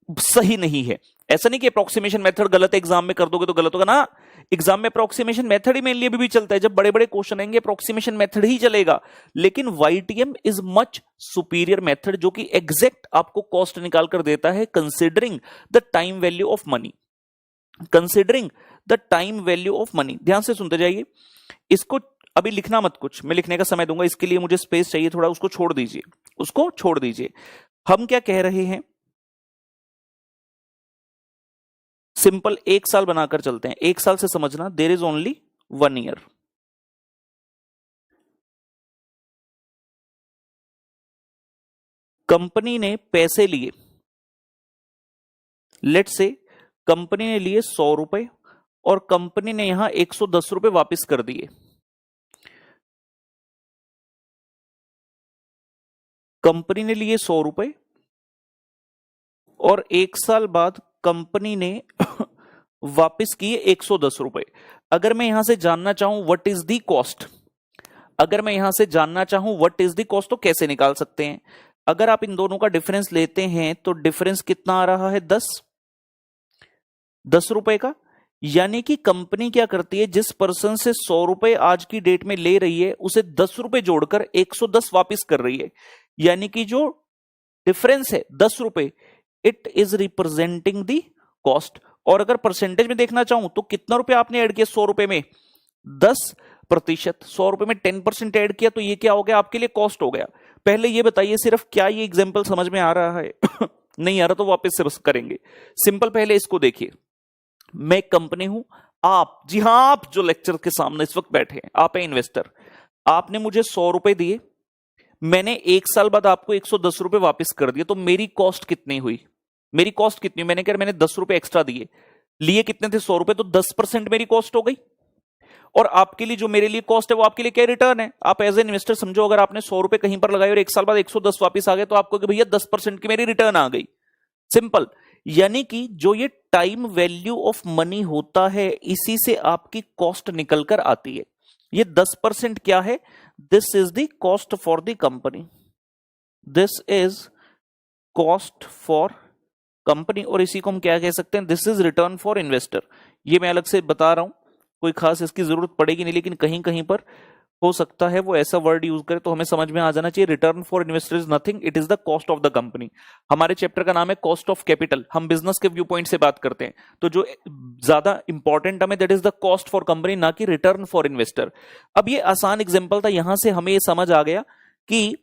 सही नहीं है। ऐसा नहीं कि अप्रोक्सीमेशन मेथड गलत है, एग्जाम में कर दोगे तो गलत होगा ना। एग्जाम में अप्रोक्सीमेशन मेथड ही मेनली अभी भी चलता है, जब बड़े बड़े क्वेश्चन आएंगे अप्रोक्सीमेशन मेथड ही चलेगा। लेकिन YTM is much superior method, जो कि एग्जैक्ट आपको कॉस्ट निकाल कर देता है, considering the time value of money, considering the time value of money. ध्यान से सुनते जाइए, इसको अभी लिखना मत कुछ, मैं लिखने का समय दूंगा, इसके लिए मुझे स्पेस चाहिए थोड़ा, उसको छोड़ दीजिए, उसको छोड़ दीजिए। हम क्या कह रहे हैं, सिंपल एक साल बनाकर चलते हैं। एक साल से समझना, there is only 1 year. Company ने पैसे लिए, लेट्स से कंपनी ने लिए 100 रुपए और कंपनी ने यहां 110 रुपए वापस कर दिए। कंपनी ने लिए 100 रुपए और एक साल बाद कंपनी ने वापस किए 110 रुपए। अगर मैं यहां से जानना चाहूं व्हाट इज द कॉस्ट, अगर मैं यहां से जानना चाहूं व्हाट इज द कॉस्ट, तो कैसे निकाल सकते हैं? अगर आप इन दोनों का डिफरेंस लेते हैं तो डिफरेंस कितना आ रहा है, 10 रुपए का। यानी कि कंपनी क्या करती है, जिस पर्सन से 100 रुपए आज की डेट में ले रही है उसे 10 रुपए जोड़कर 110 वापस कर रही है। यानी कि जो डिफरेंस है 10 रुपए, it is representing the cost. और अगर परसेंटेज में देखना चाहूं तो कितना रुपए आपने ऐड किया 100 रुपए में, 10%। 100 रुपए में 10% ऐड किया तो ये क्या हो गया, आपके लिए कॉस्ट हो गया। पहले ये बताइए सिर्फ, क्या ये एग्जांपल समझ में आ रहा है? नहीं आ रहा तो वापस से बस करेंगे सिंपल। पहले इसको देखिए, मैं एक कंपनी हूं, आप, जी हां आप जो लेक्चर के सामने इस वक्त बैठे हैं, आप है इन्वेस्टर। आपने मुझे 100 रुपए दिए, मैंने एक साल बाद आपको 110 रुपए वापस कर दिया, तो मेरी कॉस्ट कितनी हुई? मेरी कॉस्ट कितनी? मैंने कहा मैंने 10 रुपए एक्स्ट्रा दिए, लिए कितने थे 100 रुपए, तो 10% मेरी कॉस्ट हो गई। और आपके लिए जो मेरे लिए कॉस्ट है वो आपके लिए क्या रिटर्न है? आप एज ए इन्वेस्टर समझो, अगर आपने 100 रुपए कहीं पर लगाए और एक साल बाद 110 वापस आ गए तो आपको कि भैया 10% की मेरी रिटर्न आ गई, सिंपल। यानी कि जो ये टाइम वैल्यू ऑफ मनी होता है, इसी से आपकी कॉस्ट निकल कर आती है। ये 10% क्या है? This is the cost for the company, this is cost for company. और इसी को हम क्या कह सकते हैं, this is return for investor. ये मैं अलग से बता रहा हूं, कोई खास इसकी जरूरत पड़ेगी नहीं, लेकिन कहीं कहीं पर हो सकता है वो ऐसा वर्ड यूज करे तो हमें समझ में आ जाना चाहिए। Return for investor is nothing, it is the cost of the company. हमारे चैप्टर का नाम है कॉस्ट ऑफ कैपिटल, हम बिजनेस के व्यू पॉइंट से बात करते हैं, तो जो ज्यादा इंपॉर्टेंट हमें that is the cost for company, ना कि रिटर्न फॉर इन्वेस्टर। अब ये आसान एग्जांपल था, यहां से हमें ये समझ आ गया कि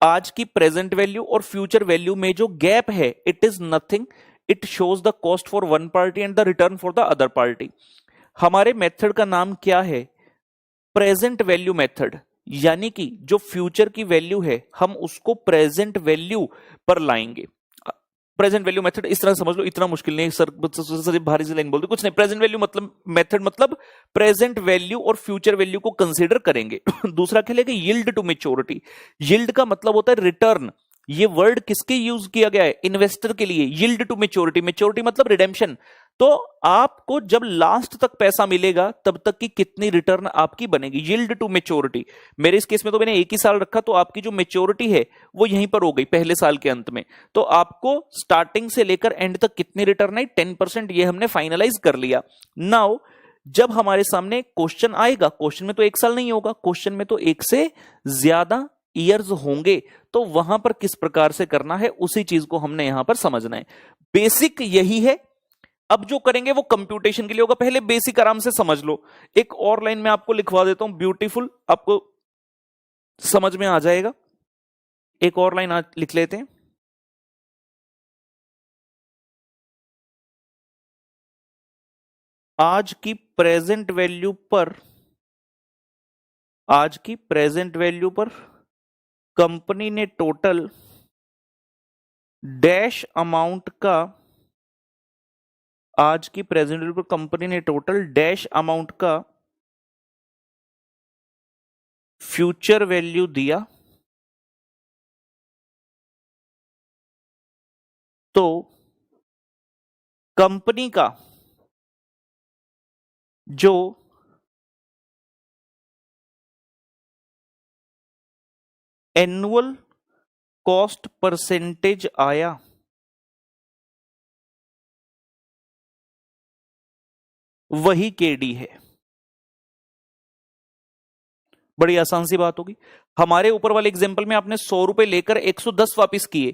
आज की प्रेजेंट वैल्यू और फ्यूचर वैल्यू में जो गैप है, it is nothing, it shows the cost for one party and the return for the other party. हमारे मेथड का नाम क्या है? Present value method. यानी कि जो फ्यूचर की वैल्यू है हम उसको प्रेजेंट वैल्यू पर लाएंगे। प्रेजेंट वैल्यू मेथड इस तरह समझ लो, इतना मुश्किल नहीं सर, भारी सी लाइन बोल दी, कुछ नहीं। प्रेजेंट वैल्यू मतलब मेथड मतलब प्रेजेंट वैल्यू और फ्यूचर वैल्यू को कंसीडर करेंगे। दूसरा क्या लेगा? Yield to maturity. यील्ड का मतलब होता है रिटर्न। ये वर्ड किसके यूज किया गया है? इन्वेस्टर के लिए। यील्ड टू मैच्योरिटी, मैच्योरिटी मतलब रिडेम्पशन। तो आपको जब लास्ट तक पैसा मिलेगा तब तक की कितनी रिटर्न आपकी बनेगी, यील्ड टू मैच्योरिटी। मेरे इस केस में तो मैंने एक ही साल रखा, तो आपकी जो मैच्योरिटी है वो यहीं पर हो गई पहले साल के अंत में। तो आपको स्टार्टिंग से लेकर एंड तक कितनी रिटर्न आई? 10%। ये हमने फाइनलाइज कर लिया। नाउ जब हमारे सामने क्वेश्चन आएगा, क्वेश्चन में तो एक साल नहीं होगा, क्वेश्चन में तो एक से ज्यादा ईयर्स होंगे, तो वहां पर किस प्रकार से करना है उसी चीज को हमने यहां पर समझना है। बेसिक यही है। अब जो करेंगे वो कंप्यूटेशन के लिए होगा, पहले बेसिक आराम से समझ लो। एक और लाइन में आपको लिखवा देता हूं, ब्यूटीफुल, आपको समझ में आ जाएगा। एक और लाइन आज लिख लेते हैं। आज की प्रेजेंट वैल्यू पर, आज की प्रेजेंट वैल्यू पर कंपनी ने टोटल डैश अमाउंट का, आज की प्रेजेंट वैल्यू पर कंपनी ने टोटल डैश अमाउंट का फ्यूचर वैल्यू दिया, तो कंपनी का जो एनुअल कॉस्ट परसेंटेज आया वही केडी है। बड़ी आसान सी बात होगी। हमारे ऊपर वाले एग्जांपल में आपने 100 रुपए लेकर 110 वापस किए,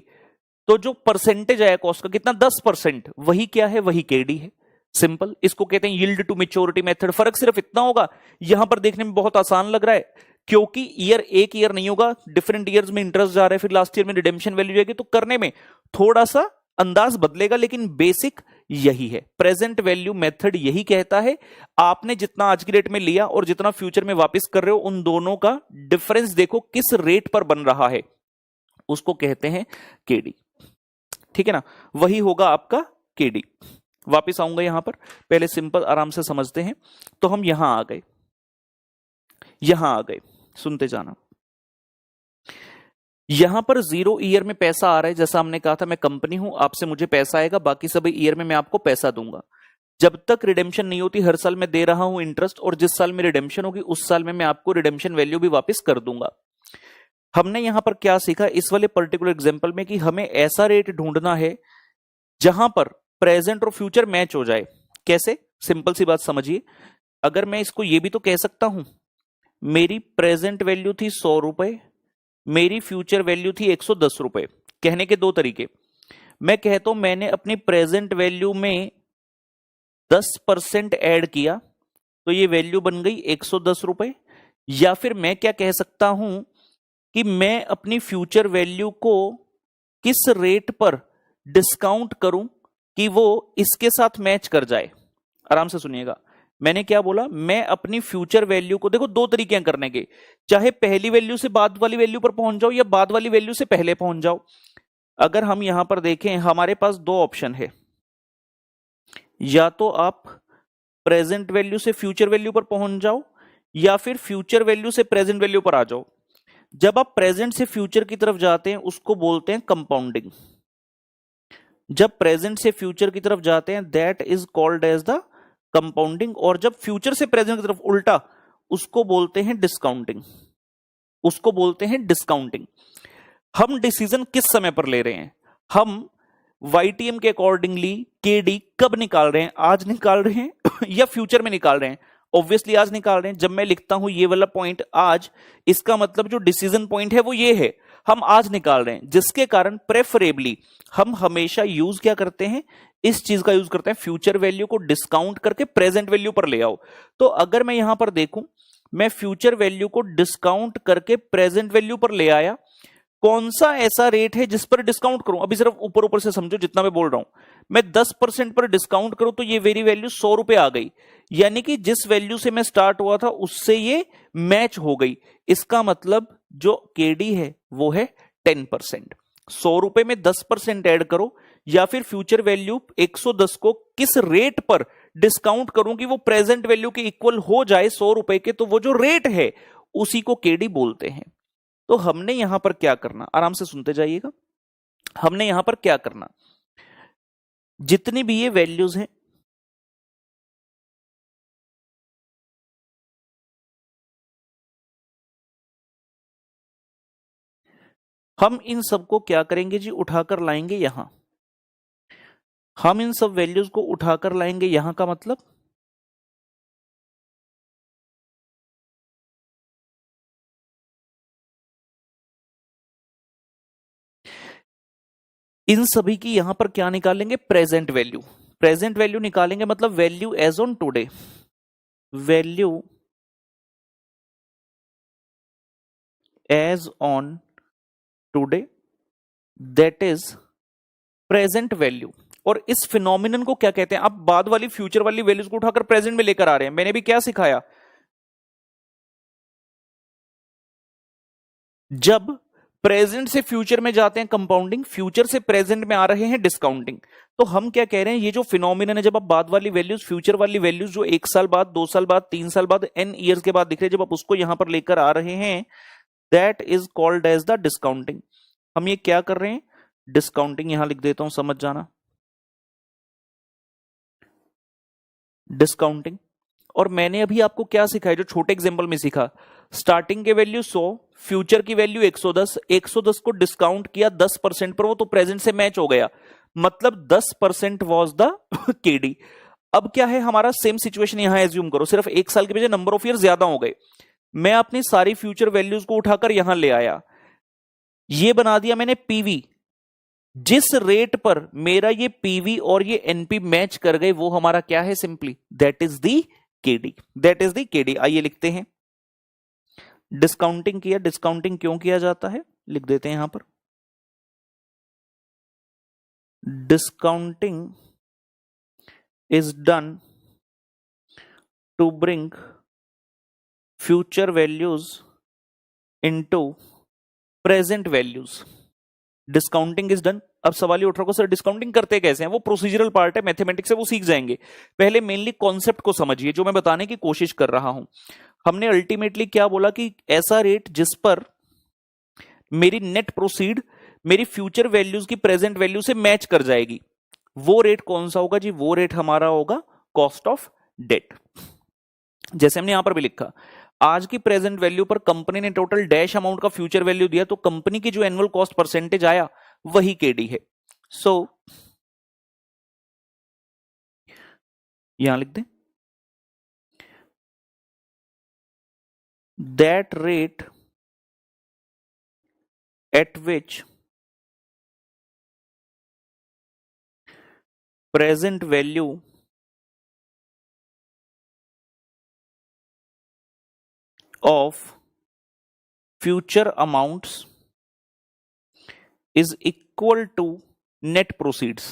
तो जो परसेंटेज आया कॉस्ट का कितना? 10%। वही क्या है? वही केडी है। सिंपल, इसको कहते हैं यील्ड टू मैच्योरिटी मेथड। फर्क सिर्फ इतना होगा, यहां पर देखने में बहुत आसान लग रहा है क्योंकि ईयर एक ईयर नहीं होगा, डिफरेंट ईयर्स में इंटरेस्ट जा रहा है, फिर लास्ट ईयर में रिडेम्पशन वैल्यू जाएगी, तो करने में थोड़ा सा अंदाज बदलेगा, लेकिन बेसिक यही है। प्रेजेंट वैल्यू मेथड यही कहता है आपने जितना आज की डेट में लिया और जितना फ्यूचर में वापस कर रहे हो, उन दोनों का डिफरेंस देखो किस रेट पर बन रहा है, उसको कहते हैं केडी। ठीक है ना? वही होगा आपका केडी। वापस आऊंगा यहां पर, पहले सिंपल आराम से समझते हैं। तो हम यहां आ गए, यहां आ गए, सुनते जाना। यहां पर 0 ईयर में पैसा आ रहा है, जैसा हमने कहा था मैं कंपनी हूं, आपसे मुझे पैसा आएगा, बाकी सभी ईयर में मैं आपको पैसा दूंगा। जब तक रिडेम्पशन नहीं होती हर साल मैं दे रहा हूं इंटरेस्ट, और जिस साल में रिडेम्पशन होगी उस साल में मैं आपको रिडेम्पशन वैल्यू भी वापस कर दूंगा। हमने यहां पर क्या सीखा इस वाले पर्टिकुलर एग्जांपल में, कि हमें ऐसा रेट ढूंढना है जहां पर प्रेजेंट और फ्यूचर मैच हो जाए। कैसे? सिंपल सी बात समझिए। अगर मैं इसको ये भी तो कह सकता हूं, मेरी प्रेजेंट वैल्यू थी 100 रुपए, मेरी फ्यूचर वैल्यू थी 110 रुपए। कहने के दो तरीके। मैं कहता हूं मैंने अपनी प्रेजेंट वैल्यू में 10% ऐड किया, तो ये वैल्यू बन गई 110 रुपए। या फिर मैं क्या कह सकता हूं कि मैं अपनी फ्यूचर वैल्यू को किस रेट पर डिस्काउंट करूं कि वो इसके साथ मैच कर जाए। आराम से सुनिएगा, मैंने क्या बोला? मैं अपनी फ्यूचर वैल्यू को, देखो दो तरीके हैं करने के, चाहे पहली वैल्यू से बाद वाली वैल्यू पर पहुंच जाओ या बाद वाली वैल्यू से पहले पहुंच जाओ। अगर हम यहां पर देखें, हमारे पास दो ऑप्शन है, या तो आप प्रेजेंट वैल्यू से फ्यूचर वैल्यू पर पहुंच जाओ या फिर फ्यूचर वैल्यू से प्रेजेंट वैल्यू पर आ जाओ। जब आप प्रेजेंट से फ्यूचर की तरफ जाते हैं उसको बोलते हैं कंपाउंडिंग। जब प्रेजेंट से फ्यूचर की तरफ जाते हैं that is called as the compounding, और जब फ्यूचर से प्रेजेंट की तरफ उल्टा उसको बोलते हैं डिस्काउंटिंग, उसको बोलते हैं डिस्काउंटिंग। हम डिसीजन किस समय पर ले रहे हैं? हम YTM के अकॉर्डिंगली केडी कब निकाल रहे हैं? आज निकाल रहे हैं या फ्यूचर में निकाल रहे हैं? ऑब्वियसली आज निकाल रहे हैं। जब मैं लिखता हूं ये वाला पॉइंट आज, इसका मतलब जो डिसीजन पॉइंट है वो ये है, हम आज निकाल रहे हैं, जिसके कारण प्रेफरेबली हम हमेशा यूज क्या करते हैं? इस चीज का यूज करते हैं, फ्यूचर वैल्यू को डिस्काउंट करके प्रेजेंट वैल्यू पर ले आओ। तो अगर मैं यहां पर देखूं, मैं फ्यूचर वैल्यू को डिस्काउंट करके प्रेजेंट वैल्यू पर ले आया, कौन सा ऐसा रेट है जिस पर डिस्काउंट करूं? अभी सिर्फ ऊपर ऊपर से समझो जितना मैं बोल रहा हूं। मैं 10% पर डिस्काउंट करूं तो ये वेरी वैल्यू 100 रुपए आ गई, यानी कि जिस वैल्यू से मैं स्टार्ट हुआ था उससे ये मैच हो गई। इसका मतलब जो केडी है वो है 10%। 100 रुपए में 10% ऐड करो, या फिर फ्यूचर वैल्यू 110 को किस रेट पर डिस्काउंट करूं कि वो प्रेजेंट वैल्यू के इक्वल हो जाए 100 रुपए के, तो वो जो रेट है उसी को केडी बोलते हैं। तो हमने यहां पर क्या करना, आराम से सुनते जाइएगा। हमने यहां पर क्या करना, जितनी भी ये वैल्यूज हैं, हम इन सबको क्या करेंगे जी, उठाकर लाएंगे यहां। हम इन सब वैल्यूज को उठाकर लाएंगे यहां का मतलब, इन सभी की यहां पर क्या निकालेंगे, प्रेजेंट वैल्यू। प्रेजेंट वैल्यू निकालेंगे मतलब value as on today, value as on today, that is present value. और इस फिनोमिनन को क्या कहते हैं? आप बाद वाली फ्यूचर वाली वैल्यूज को उठाकर प्रेजेंट में लेकर आ रहे हैं। मैंने भी क्या सिखाया, जब प्रेजेंट से फ्यूचर में जाते हैं कंपाउंडिंग, फ्यूचर से प्रेजेंट में आ रहे हैं डिस्काउंटिंग। तो हम क्या कह रहे हैं, ये जो फिनोमिनन है, जब आप बाद वाली वैल्यूज, फ्यूचर वाली वैल्यूज जो 1 साल बाद, 2 साल बाद, 3 साल बाद, n ईयर्स के बाद दिख रहे हैं, जब आप उसको यहां पर लेकर आ रहे हैं, that is called as the discounting. हम ये क्या कर रहे हैं, डिस्काउंटिंग। यहां लिख देता हूं, समझ जाना, डिस्काउंटिंग। और मैंने अभी आपको क्या सिखाया, जो छोटे एग्जांपल में सीखा, स्टार्टिंग के वैल्यू 100, फ्यूचर की वैल्यू 110, 110 को डिस्काउंट किया 10% पर, वो तो प्रेजेंट से मैच हो गया, मतलब 10% वॉज द केडी। अब क्या है हमारा, सेम सिचुएशन यहां एज्यूम करो, सिर्फ 1 साल के बजाय नंबर ऑफ ईयर ज्यादा हो गए। मैं अपनी सारी फ्यूचर वैल्यूज को उठाकर यहां ले आया, ये बना दिया मैंने पीवी। जिस रेट पर मेरा ये पीवी और ये एनपी मैच कर गए वो हमारा क्या है, simply that is the KD, that is the KD. आइए लिखते हैं, डिस्काउंटिंग किया। डिस्काउंटिंग क्यों किया जाता है, लिख देते हैं यहां पर, discounting is done to bring future values into present values. Discounting is done. अब सवाल ये उठ रहा है, सर डिस्काउंटिंग करते कैसे हैं? वो प्रोसीजरल पार्ट है, मैथमेटिक्स से वो सीख जाएंगे। पहले मेनली कॉन्सेप्ट को समझिए जो मैं बताने की कोशिश कर रहा हूं। हमने अल्टीमेटली क्या बोला कि ऐसा रेट जिस पर मेरी नेट प्रोसीड मेरी फ्यूचर वैल्यूज की प्रेजेंट वैल्यू से मैच कर जाएगी, वो रेट कौन सा होगा जी, वो रेट हमारा होगा कॉस्ट ऑफ डेट। जैसे हमने यहां पर भी लिखा, आज की प्रेजेंट वैल्यू पर कंपनी ने टोटल डैश अमाउंट का फ्यूचर वैल्यू दिया, तो कंपनी की जो एनुअल कॉस्ट परसेंटेज आया वही केडी है। सो यहां लिख दें, that rate at which present value of future amounts is equal to net proceeds,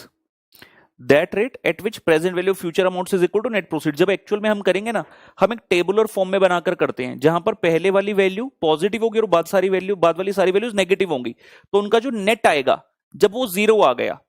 that rate at which present value future amounts is equal to net proceed. जब actual में हम करेंगे ना, हम एक टेबुलर फॉर्म में बनाकर करते हैं, जहां पर पहले वाली वैल्यू पॉजिटिव होगी और बाद वाली सारी वैल्यूज नेगेटिव होंगी, तो उनका जो नेट आएगा जब वो जीरो आ गया,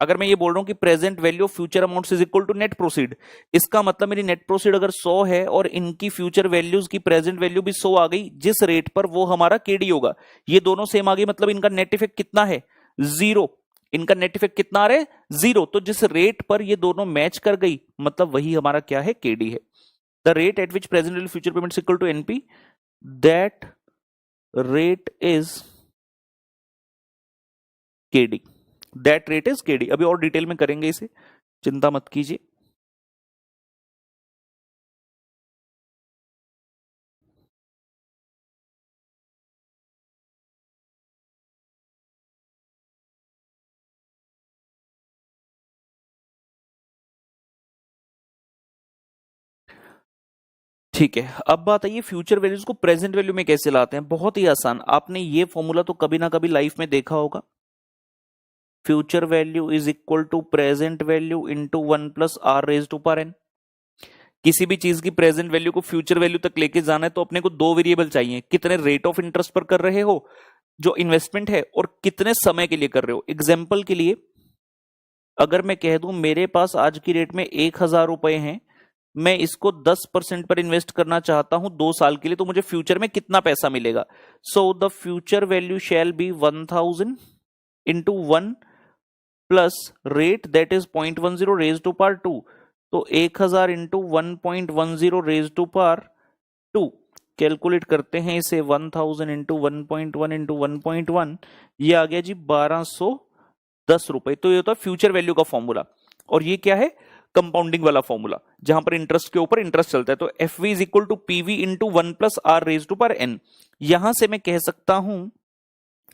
अगर मैं ये बोल रहा हूं कि present value of future amounts is equal to net proceed, इसका मतलब मेरी नेट प्रोसीड अगर 100 है और इनकी फ्यूचर वैल्यूज की प्रेजेंट वैल्यू भी 100 आ गई, जिस रेट पर वो हमारा केडी होगा, ये दोनों सेम आ गई, मतलब इनका नेट इफेक्ट कितना है, जीरो। इनका नेट इफेक्ट कितना आ रहा है, जीरो। तो जिस रेट पर ये दोनों मैच कर गई, मतलब वही हमारा क्या है, केडी है। The rate at which present value future payment equal to NP, that rate is KD, that rate is KD. अभी और डिटेल में करेंगे इसे, चिंता मत कीजिए। ठीक है, अब बात आई फ्यूचर वैल्यूज को प्रेजेंट वैल्यू में कैसे लाते हैं। बहुत ही आसान, आपने ये फॉर्मूला तो कभी ना कभी लाइफ में देखा होगा। Future value is equal to present value into 1 plus R raise to power N. किसी भी चीज की प्रेजेंट वैल्यू को फ्यूचर वैल्यू तक लेके जाना है तो अपने को दो वेरिएबल चाहिए, कितने रेट ऑफ इंटरेस्ट पर कर रहे हो जो इन्वेस्टमेंट है, और कितने समय के लिए कर रहे हो। एग्जाम्पल के लिए अगर मैं कह दूं मेरे पास आज की डेट में 1,000 रुपए हैं, मैं इसको 10% पर इन्वेस्ट करना चाहता हूं 2 साल के लिए, तो मुझे फ्यूचर में कितना पैसा मिलेगा। So the future value shall be 1000 into 1 plus rate that is 0.10 raise to power 2। तो 1000 into 1.10 raise to power 2, calculate करते हैं इसे 1000 इंटू 1.1 इंटू 1.1, ये आ गया जी 1210 रुपए। तो ये होता है फ्यूचर वैल्यू का फॉर्मूला, और ये क्या है, कंपाउंडिंग वाला फॉर्मूला जहां पर इंटरेस्ट के ऊपर इंटरेस्ट चलता है। तो F V is equal to PV into 1 plus R raise to power N. यहां से मैं कह सकता हूं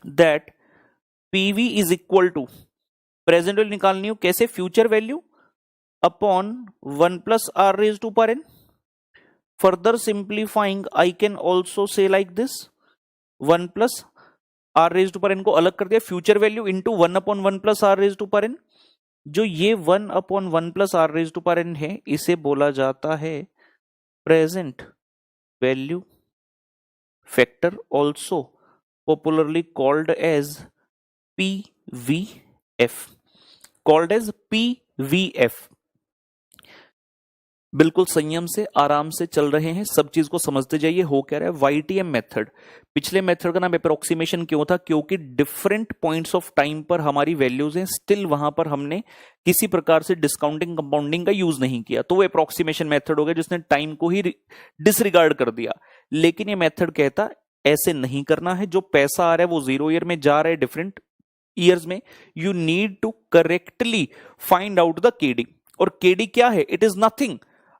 that PV is equal to, present value निकालनी हो कैसे, future value upon 1 plus R raise to power N. Further simplifying, I can also say like this, 1 plus r raised to power n को अलग कर दिया, future value into 1 upon 1 plus R raise to power n। जो ये 1 upon 1 plus R raise to power n है, इसे बोला जाता है present value factor, also popularly called as PVF, called as PVF। बिल्कुल संयम से आराम से चल रहे हैं, सब चीज को समझते जाइए। हो क्या रहा है, YTM मेथड। पिछले मेथड का नाम अप्रोक्सीमेशन क्यों था, क्योंकि डिफरेंट पॉइंट्स ऑफ टाइम पर हमारी वैल्यूज हैं, स्टिल वहां पर हमने किसी प्रकार से डिस्काउंटिंग कंपाउंडिंग का यूज नहीं किया, तो वो अप्रोक्सीमेशन मेथड हो गया जिसने टाइम को ही डिसरिगार्ड कर दिया। लेकिन ये मेथड कहता ऐसे नहीं करना है, जो पैसा आ रहा है वो 0 ईयर में जा रहा है डिफरेंट ईयर्स में, you need to correctly find out the KD. और केडी क्या है, इट इज नथिंग।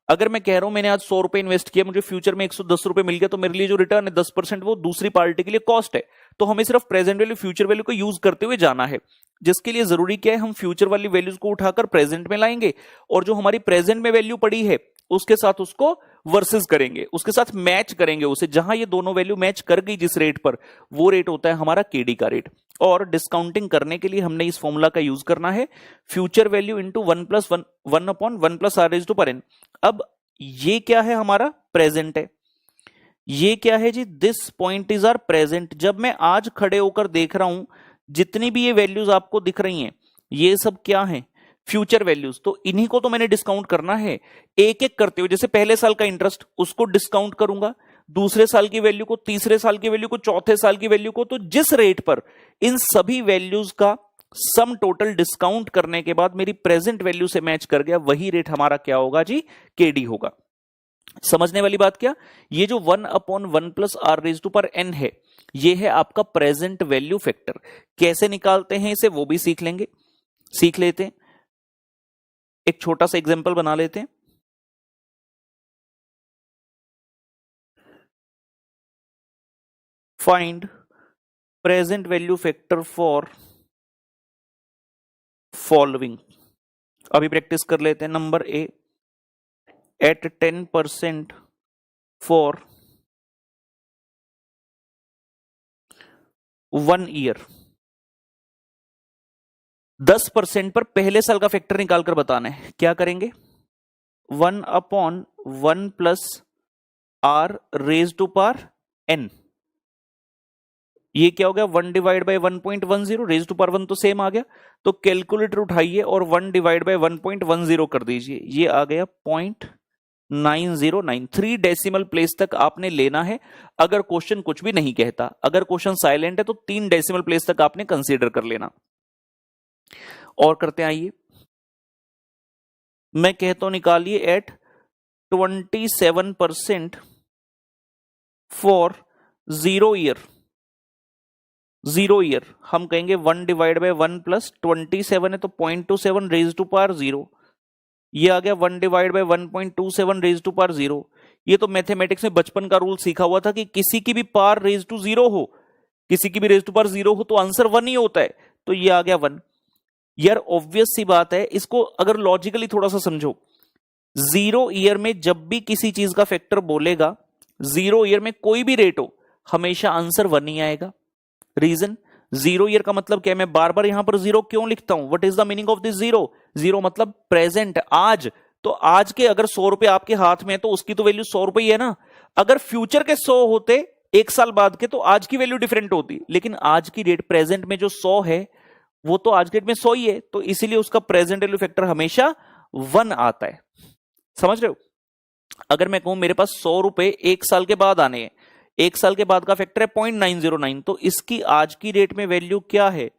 अगर मैं कह रहा हूं मैंने आज 100 रुपए इन्वेस्ट किया, मुझे फ्यूचर में 110 रुपए मिल गया, तो मेरे लिए जो रिटर्न है 10% वो दूसरी पार्टी के लिए कॉस्ट है। तो हमें सिर्फ प्रेजेंट वैल्यू फ्यूचर वैल्यू को यूज करते हुए जाना है, जिसके लिए जरूरी क्या है, हम फ्यूचर वाली वैल्यूज को उठाकर प्रेजेंट में लाएंगे, और जो हमारी प्रेजेंट में वैल्यू पड़ी है उसके साथ उसको वर्सेस करेंगे, उसके साथ मैच करेंगे उसे। जहां ये दोनों वैल्यू मैच कर गई जिस रेट पर, वो रेट होता है हमारा केडी का रेट। और डिस्काउंटिंग करने के लिए हमने इस फॉर्मूला का यूज करना है, future value into 1 plus 1 upon 1 plus R raise to power N. अब ये क्या है, हमारा प्रेजेंट है। ये क्या है जी, this point is our present. जब मैं आज खड़े होकर देख रहा हूं, जितनी भी ये वैल्यूज आपको दिख रही हैं, ये सब क्या है, फ्यूचर वैल्यूज। तो इन्हीं को तो मैंने डिस्काउंट करना है एक एक करते हुए। जैसे पहले साल का इंटरेस्ट, उसको डिस्काउंट करूंगा, दूसरे साल की वैल्यू को, तीसरे साल की वैल्यू को, चौथे साल की वैल्यू को। तो जिस रेट पर इन सभी वैल्यूज का सम टोटल डिस्काउंट करने के बाद मेरी प्रेजेंट वैल्यू से मैच कर गया, वही रेट हमारा क्या होगा जी, केडी होगा। समझने वाली बात क्या, ये जो 1 upon 1 plus R raise to power N है, ये है आपका प्रेजेंट वैल्यू फैक्टर। कैसे निकालते हैं इसे वो भी सीख लेते हैं। एक छोटा सा एग्जांपल बना लेते हैं। Find present value factor for following. अभी प्रैक्टिस कर लेते हैं। Number A, at 10% for 1 year. 10% पर पहले साल का फैक्टर निकालकर बताना है। क्या करेंगे, 1 upon 1 plus R raise to power N. ये क्या हो गया, 1 divide by 1.10, raise to power 1 तो सेम आ गया। तो कैलकुलेटर उठाइए और 1 डिवाइड बाई 1.10 कर दीजिए, ये आ गया 0.909। 3 डेसिमल प्लेस तक आपने लेना है अगर क्वेश्चन कुछ भी नहीं कहता। अगर क्वेश्चन साइलेंट है तो 3 डेसिमल प्लेस तक आपने कंसीडर कर लेना। और करते आइए, मैं कहता हूं निकालिए एट 27% फॉर 0 ईयर। 0 ईयर हम कहेंगे 1 डिवाइड बाई 1 प्लस 27 है तो 0.27 रेज टू पावर 0। ये आ गया 1 divide by 1.27 raise to power 0। ये तो मैथमेटिक्स में बचपन का रूल सीखा हुआ था कि किसी की भी पावर रेज टू 0 हो, किसी की भी रेज टू पावर 0 हो तो आंसर 1 ही होता है। तो ये आ गया 1। यार ऑब्वियस सी बात है, इसको अगर लॉजिकली थोड़ा सा समझो, जीरो ईयर में जब भी किसी चीज का फैक्टर बोलेगा, जीरो ईयर में कोई भी रेट हो, हमेशा आंसर 1 ही आएगा। रीजन, जीरो ईयर का मतलब क्या है, मैं बार बार यहां पर जीरो क्यों लिखता हूं, what is the meaning of this zero? Zero मतलब प्रेजेंट, आज। तो आज के अगर 100 रुपए आपके हाथ में है तो उसकी तो वैल्यू 100 रुपए ही है ना। अगर फ्यूचर के 100 होते एक साल बाद के, तो आज की वैल्यू डिफरेंट होती, लेकिन आज की डेट प्रेजेंट में जो 100 है वो तो आज की डेट में 100 ही है, तो इसीलिए उसका प्रेजेंट वैल्यू फैक्टर हमेशा 1 आता है। समझ रहे हो? अगर मैं कहूं मेरे पास 100 रुपए एक साल के बाद आने हैं, एक साल के बाद का फैक्टर है 0.909, तो इसकी आज की डेट में वैल्यू क्या है,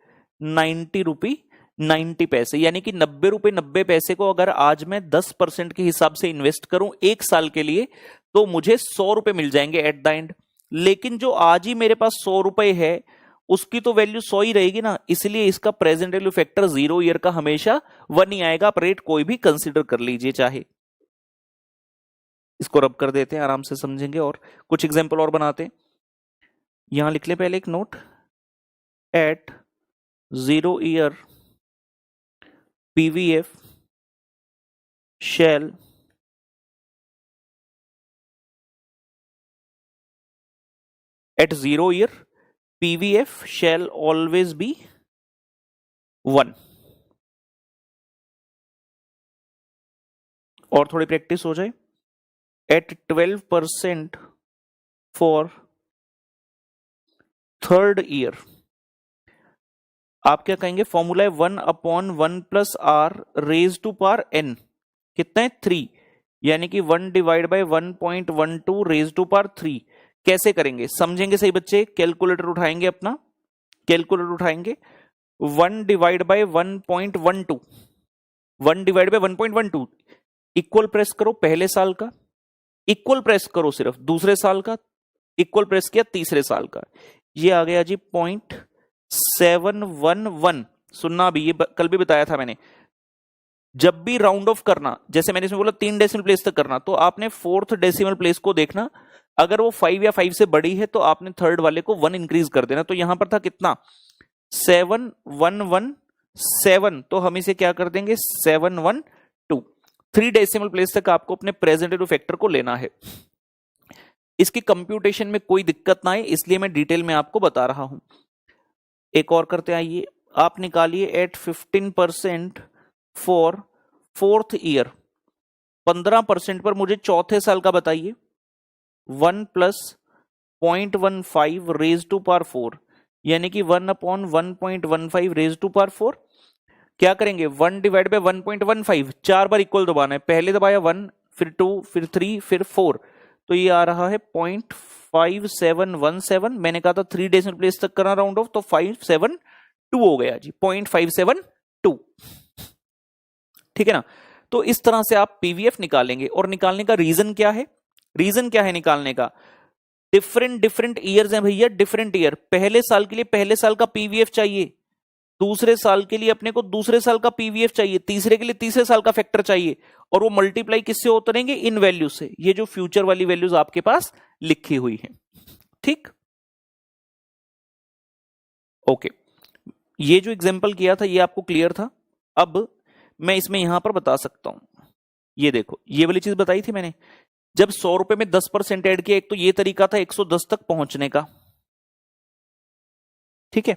90 रुपी 90 पैसे, यानी कि 90 रुपए 90 पैसे को अगर आज मैं 10% के हिसाब से इन्वेस्ट करूं एक साल के लिए, तो मुझे 100 रुपए मिल जाएंगे एट द एंड। लेकिन जो आज ही मेरे पास 100 रुपए है उसकी तो वैल्यू 100 ही रहेगी ना, इसलिए इसका present value factor zero year का हमेशा 1 ही आएगा। आप रेट कोई भी कंसिडर कर लीजिए चाहे। इसको रब कर देते हैं, आराम से समझेंगे और कुछ एग्जांपल और बनाते हैं। यहां लिख ले पहले एक note, at zero year PVF shall at 0 year PVF shall always be 1। और थोड़ी प्रैक्टिस हो जाए, at 12% for थर्ड ईयर, आप क्या कहेंगे, फॉर्मूला है 1/1 plus R raise to power n, कितना है 3, यानी कि 1 divide by 1.12 raise to power 3। कैसे करेंगे समझेंगे सही बच्चे, कैलकुलेटर उठाएंगे अपना, कैलकुलेटर उठाएंगे, 1 divide by 1.12, 1 divide by 1.12 equal press करो पहले साल का, इक्वल प्रेस करो सिर्फ दूसरे साल का, इक्वल प्रेस किया तीसरे साल का, ये आ गया जी 0.711। सुनना भी, ये कल भी बताया था मैंने, जब भी राउंड ऑफ करना, जैसे मैंने इसमें बोला 3 डेसिमल प्लेस तक करना, तो आपने 4th डेसिमल प्लेस को देखना, अगर वो 5 या 5 से बड़ी है तो आपने थर्ड वाले को 1 इंक्रीज कर देना। तो यहां पर था कितना 7117, तो हम इसे क्या कर देंगे 712। 3 डेसिमल प्लेस तक आपको अपने प्रेजेंट वैल्यू फैक्टर को लेना है। इसकी कंप्यूटेशन में कोई दिक्कत ना आए इसलिए मैं डिटेल में आपको बता रहा हूं। एक और करते आइए, आप निकालिए एट 15% फॉर फोर्थ ईयर, 15% पर मुझे चौथे साल का बताइए, 1 प्लस 0.15 रेज टू पावर 4, यानी कि 1/1.15 रेज टू पावर 4। क्या करेंगे 1 डिवाइड बाय 1.15, 4 बार इक्वल दबाना है, पहले दबाया 1 फिर 2 फिर 3 फिर 4, तो ये आ रहा है 0.5717। मैंने कहा था 3 डेसिमल प्लेस तक करना राउंड ऑफ, तो 572 हो गया जी, 0.572। ठीक है ना। तो इस तरह से आप पीवीएफ निकालेंगे, और निकालने का रीजन क्या है, रीजन क्या है निकालने का, डिफरेंट ईयर्स हैं भैया, डिफरेंट ईयर। पहले साल के लिए पहले साल का पीवीएफ चाहिए, दूसरे साल के लिए अपने को दूसरे साल का पीवीएफ चाहिए, तीसरे के लिए तीसरे साल का फैक्टर चाहिए, और वो मल्टीप्लाई किससे होते रहेंगे, इन वैल्यू से, ये जो फ्यूचर वाली वैल्यूज आपके पास लिखी हुई है। ठीक, ओके, ये जो एग्जांपल किया था ये आपको क्लियर था। अब मैं इसमें यहां पर बता सकता हूं, ये देखो ये वाली चीज बताई थी मैंने, जब 100 रुपए में 10% ऐड किया, एक तो ये तरीका था 110 तक पहुंचने का, ठीक है।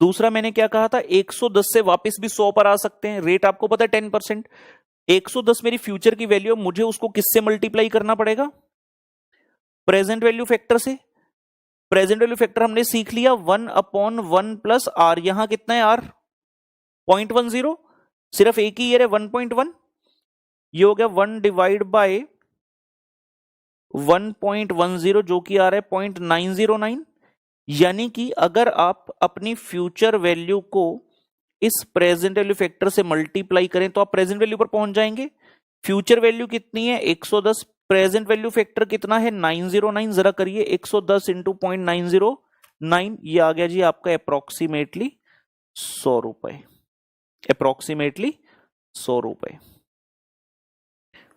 दूसरा मैंने क्या कहा था, 110 से वापस भी 100 पर आ सकते हैं, रेट आपको पता है 10%। 110 मेरी फ्यूचर की वैल्यू, मुझे उसको किससे मल्टीप्लाई करना पड़ेगा, प्रेजेंट वैल्यू फैक्टर से। प्रेजेंट वैल्यू फैक्टर हमने सीख लिया 1/1 प्लस आर, यहां कितना है आर 0.10, सिर्फ एक ही ईयर है 1.1, ये हो गया 1 डिवाइड बाय 1.10 जो कि आ रहा है 0.909। यानी कि अगर आप अपनी फ्यूचर वैल्यू को इस प्रेजेंट वैल्यू फैक्टर से मल्टीप्लाई करें तो आप प्रेजेंट वैल्यू पर पहुंच जाएंगे। फ्यूचर वैल्यू कितनी है 110, प्रेजेंट वैल्यू फैक्टर कितना है 909, जरा करिए 110 इंटू 0.909, ये आ गया जी आपका अप्रोक्सीमेटली 100 रुपए, अप्रोक्सीमेटली 100 रुपए।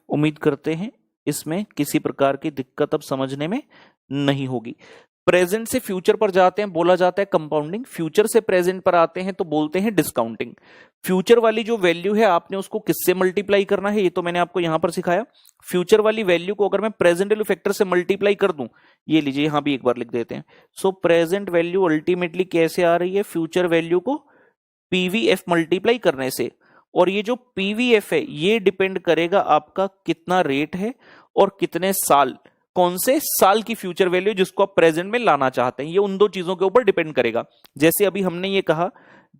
उम्मीद करते हैं इसमें किसी प्रकार की दिक्कत अब समझने में नहीं होगी। प्रेजेंट से फ्यूचर पर जाते हैं बोला जाता है कंपाउंडिंग, फ्यूचर से प्रेजेंट पर आते हैं तो बोलते हैं डिस्काउंटिंग। फ्यूचर वाली जो वैल्यू है आपने उसको किससे मल्टीप्लाई करना है, ये तो मैंने आपको यहां पर सिखाया। फ्यूचर वाली वैल्यू को अगर मैं प्रेजेंट वैल्यू फैक्टर से मल्टीप्लाई कर दूं, ये लीजिए यहां भी एक बार लिख देते हैं। सो प्रेजेंट वैल्यू अल्टीमेटली कैसे आ रही है, फ्यूचर वैल्यू को पीवीएफ मल्टीप्लाई करने से। और ये जो पीवीएफ है ये डिपेंड करेगा आपका कितना रेट है और कितने साल, कौन से साल की फ्यूचर वैल्यू जिसको आप प्रेजेंट में लाना चाहते हैं, ये उन दो चीजों के ऊपर डिपेंड करेगा। जैसे अभी हमने ये कहा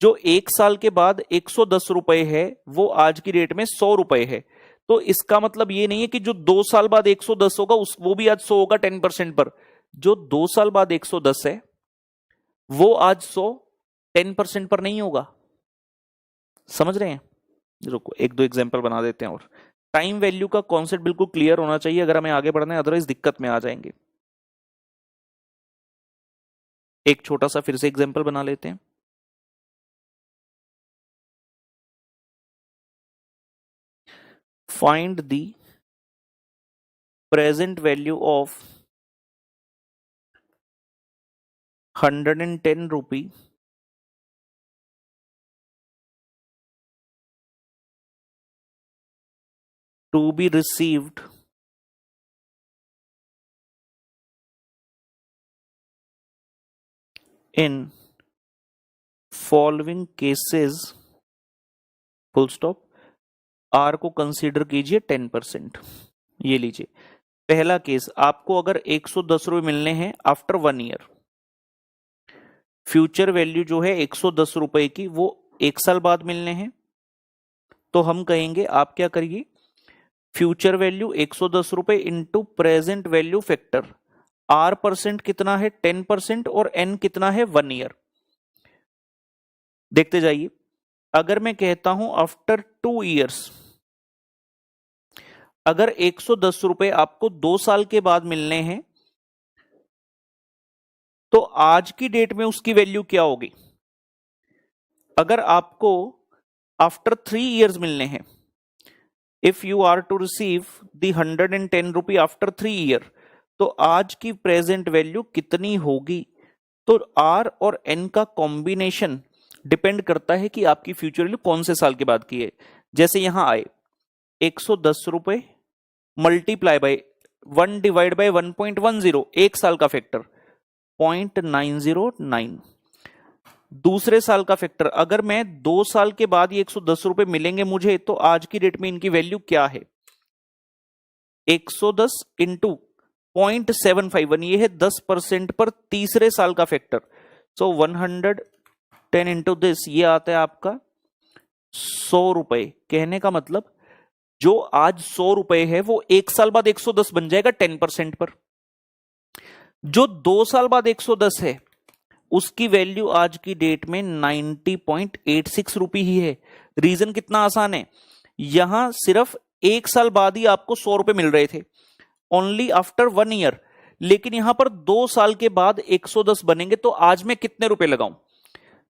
जो एक साल के बाद 110 रुपए है वो आज की रेट में 100 रुपए है, तो इसका मतलब ये नहीं है कि जो 2 साल बाद 110 होगा वो भी आज 100 होगा 10% पर। जो 2 साल बाद 110 है वो आज 100 10% पर नहीं होगा। समझ रहे हैं? रुको एक दो एग्जांपल बना देते हैं। और टाइम वैल्यू का कॉन्सेप्ट बिल्कुल क्लियर होना चाहिए अगर हमें आगे बढ़ना है, अदरवाइज दिक्कत में आ जाएंगे। एक छोटा सा फिर से एग्जांपल बना लेते हैं। Find the present value of 110 rupee to be received in following cases, full stop. R को कंसीडर कीजिए 10%। ये लीजिए पहला केस, आपको अगर 110 रुपए मिलने हैं आफ्टर 1 ईयर, फ्यूचर वैल्यू जो है 110 रुपए की वो 1 साल बाद मिलने हैं, तो हम कहेंगे आप क्या करिए, फ्यूचर वैल्यू 110 रुपए into present value factor. Are percent कितना है 10% और एन कितना है 1 ईयर। देखते जाइए, अगर मैं कहता हूं आफ्टर 2 ईयर्स, अगर 110 रुपए आपको 2 साल के बाद मिलने हैं तो आज की डेट में उसकी वैल्यू क्या होगी। अगर आपको आफ्टर 3 ईयर्स मिलने हैं, if you are to receive the 110 rupee after 3 year, तो आज की प्रेजेंट वैल्यू कितनी होगी। तो आर और एन का कॉम्बिनेशन डिपेंड करता है कि आपकी फ्यूचर वैल्यू कौन से साल के बाद की है। जैसे यहां आए 110 रुपए मल्टीप्लाई बाय 1 डिवाइड बाय 1.10, 1 साल का फैक्टर 0.909। दूसरे साल का फैक्टर, अगर मैं 2 साल के बाद ये 110 रुपए मिलेंगे मुझे, तो आज की डेट में इनकी वैल्यू क्या है, 110 इंटू 0.751, ये है 10% पर तीसरे साल का फैक्टर। सो 110 इंटू दिस, ये आता है आपका 100 रुपए। कहने का मतलब जो आज 100 रुपए है वो 1 साल बाद 110 बन जाएगा 10% पर। जो 2 साल बाद 110 है उसकी वैल्यू आज की डेट में 90.86 रुपी ही है। रीजन कितना आसान है, यहां सिर्फ 1 साल बाद ही आपको 100 रुपए मिल रहे थे, ओनली आफ्टर 1 ईयर, लेकिन यहां पर 2 साल के बाद 110 बनेंगे, तो आज मैं कितने रुपए लगाऊं।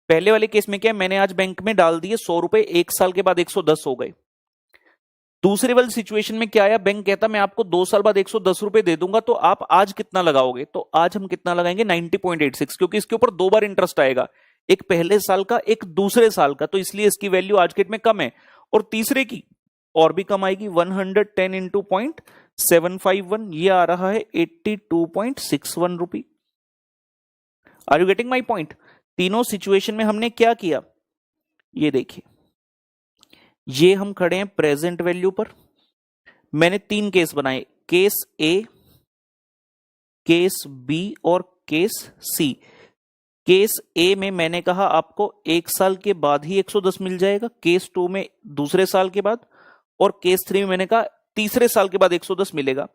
पहले वाले केस में क्या है, मैंने आज बैंक में डाल दिए 100 रुपए, 1 साल के बाद 110 हो गए। दूसरे वाली सिचुएशन में क्या आया, बैंक कहता मैं आपको 2 साल बाद 110 रुपए दे दूंगा, तो आप आज कितना लगाओगे। तो आज हम कितना लगाएंगे 90.86, क्योंकि इसके ऊपर 2 बार इंटरेस्ट आएगा, एक पहले साल का एक दूसरे साल का, तो इसलिए इसकी वैल्यू आज के डेट में कम है। और तीसरे की और भी कम आएगी, 110 इंटू 0.751, ये आ रहा है 82.61 rupee. Are you getting my point. तीनों सिचुएशन में हमने क्या किया, ये देखिए, ये हम खड़े हैं प्रेजेंट वैल्यू पर। मैंने 3 केस बनाए, केस ए, केस बी और केस सी। केस ए में मैंने कहा आपको 1 साल के बाद ही 110 मिल जाएगा, केस 2 में दूसरे साल के बाद, और केस 3 में मैंने कहा तीसरे साल के बाद 110 मिलेगा।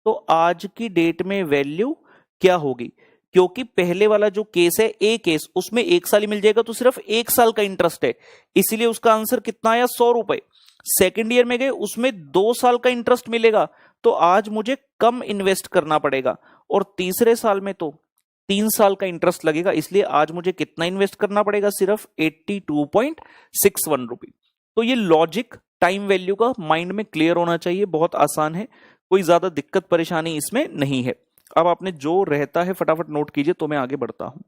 तो आज की डेट में वैल्यू क्या होगी, क्योंकि पहले वाला जो केस है ए केस, उसमें 1 साल ही मिल जाएगा, तो सिर्फ 1 साल का इंटरेस्ट है, इसीलिए उसका आंसर कितना आया 100 रुपए। सेकेंड ईयर में गए, उसमें 2 साल का इंटरेस्ट मिलेगा, तो आज मुझे कम इन्वेस्ट करना पड़ेगा। और तीसरे साल में तो 3 साल का इंटरेस्ट लगेगा, इसलिए आज मुझे कितना इन्वेस्ट करना पड़ेगा, सिर्फ 82.61 रुपी। तो ये लॉजिक टाइम वैल्यू का माइंड में क्लियर होना चाहिए, बहुत आसान है, कोई ज्यादा दिक्कत परेशानी इसमें नहीं है। अब आपने जो रहता है फटाफट नोट कीजिए, तो मैं आगे बढ़ता हूं।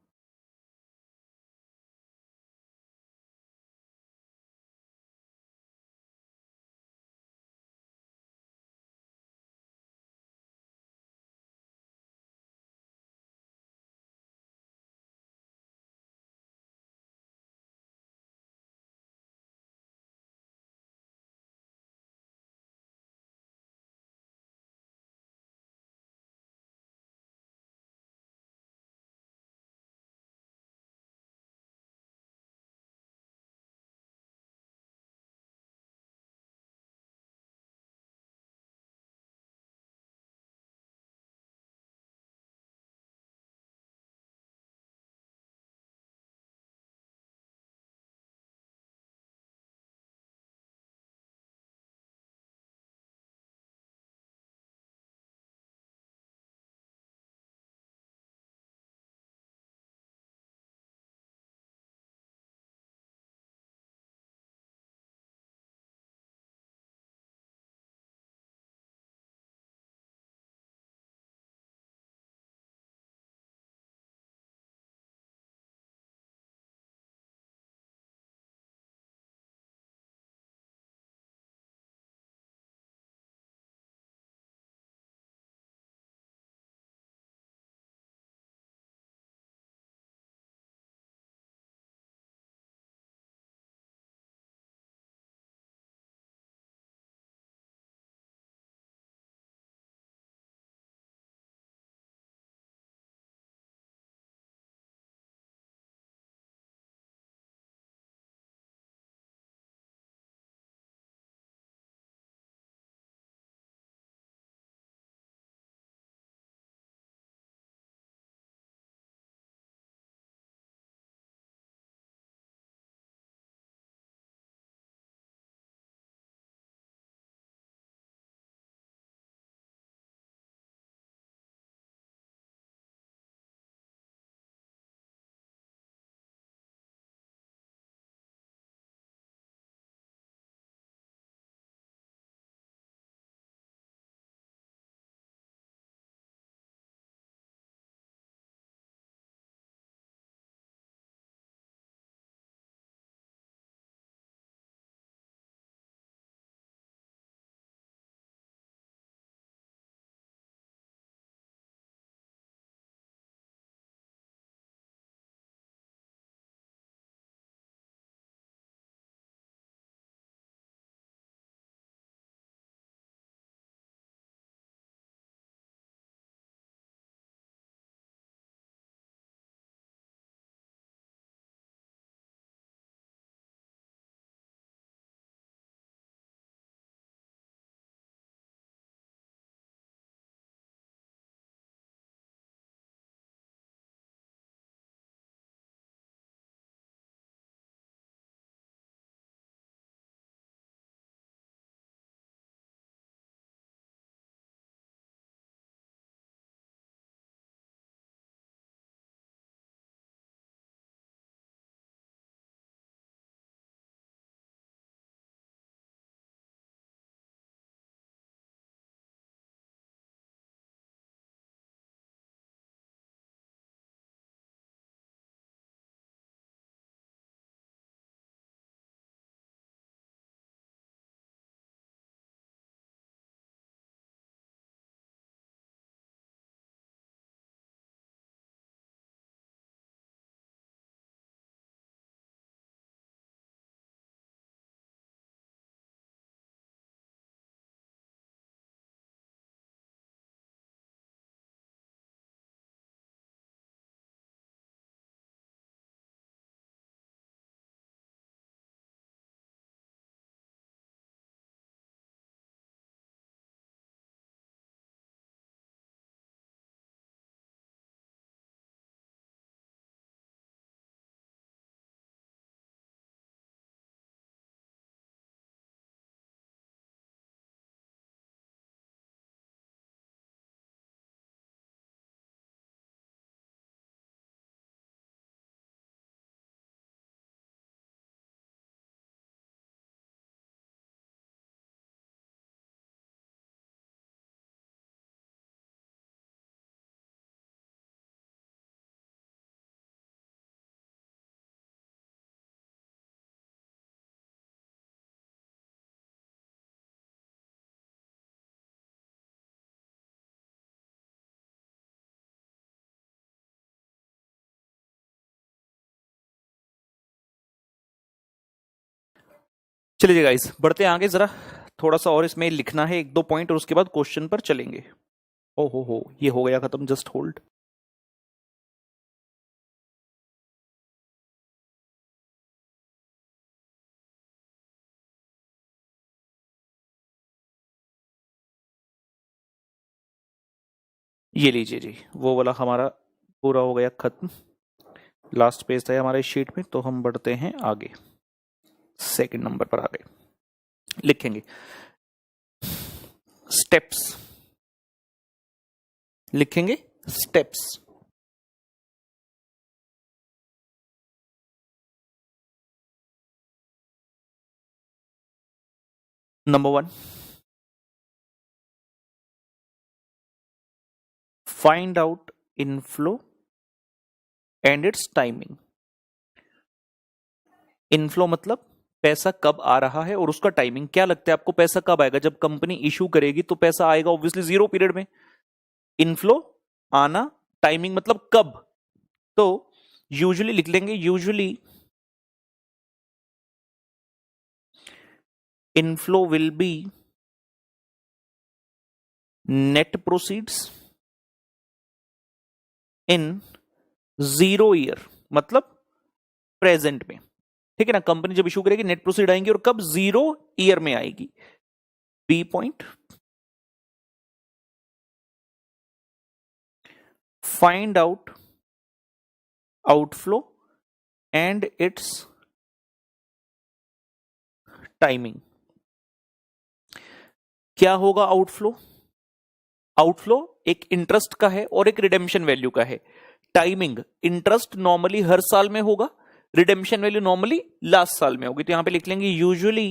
चलिए गाइस, बढ़ते हैं आगे। जरा थोड़ा सा और इसमें लिखना है, एक दो पॉइंट, और उसके बाद क्वेश्चन पर चलेंगे। ओ हो, ये हो गया खत्म, जस्ट होल्ड। ये लीजिए जी, वो वाला हमारा पूरा हो गया खत्म। लास्ट पेज था हमारे शीट में, तो हम बढ़ते हैं आगे। सेकंड नंबर पर आ गए, लिखेंगे स्टेप्स, लिखेंगे steps. Number 1, find out inflow and its timing. Inflow मतलब पैसा कब आ रहा है और उसका टाइमिंग। क्या लगता है आपको, पैसा कब आएगा? जब कंपनी इशू करेगी तो पैसा आएगा ऑब्वियसली 0 पीरियड में। इनफ्लो आना, टाइमिंग मतलब कब। तो यूजुअली लिख लेंगे, usually inflow will be net proceeds in 0 year, मतलब प्रेजेंट में। ठीक है ना, कंपनी जब इशू करेगी नेट प्रोसीड आएंगी, और कब? 0 ईयर में आएगी। B point, find out outflow and its timing. क्या होगा आउटफ्लो? आउटफ्लो एक इंटरेस्ट का है और एक रिडेम्पशन वैल्यू का है। टाइमिंग, इंटरेस्ट नॉर्मली हर साल में होगा, रिडेम्पशन वैल्यू नॉर्मली लास्ट साल में होगी। तो यहां पे लिख लेंगे usually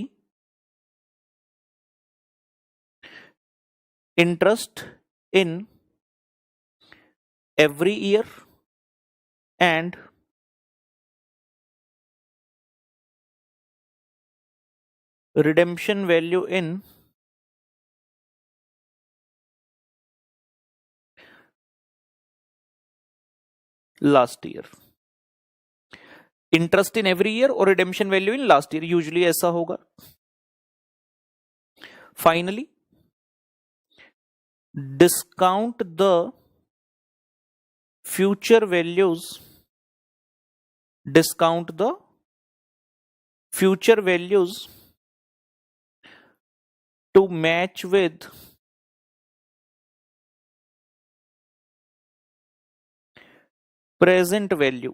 interest in every year and redemption value in last year। Interest in every year और redemption value in last year, usually ऐसा होगा। Finally discount the future values, discount the future values to match with present value।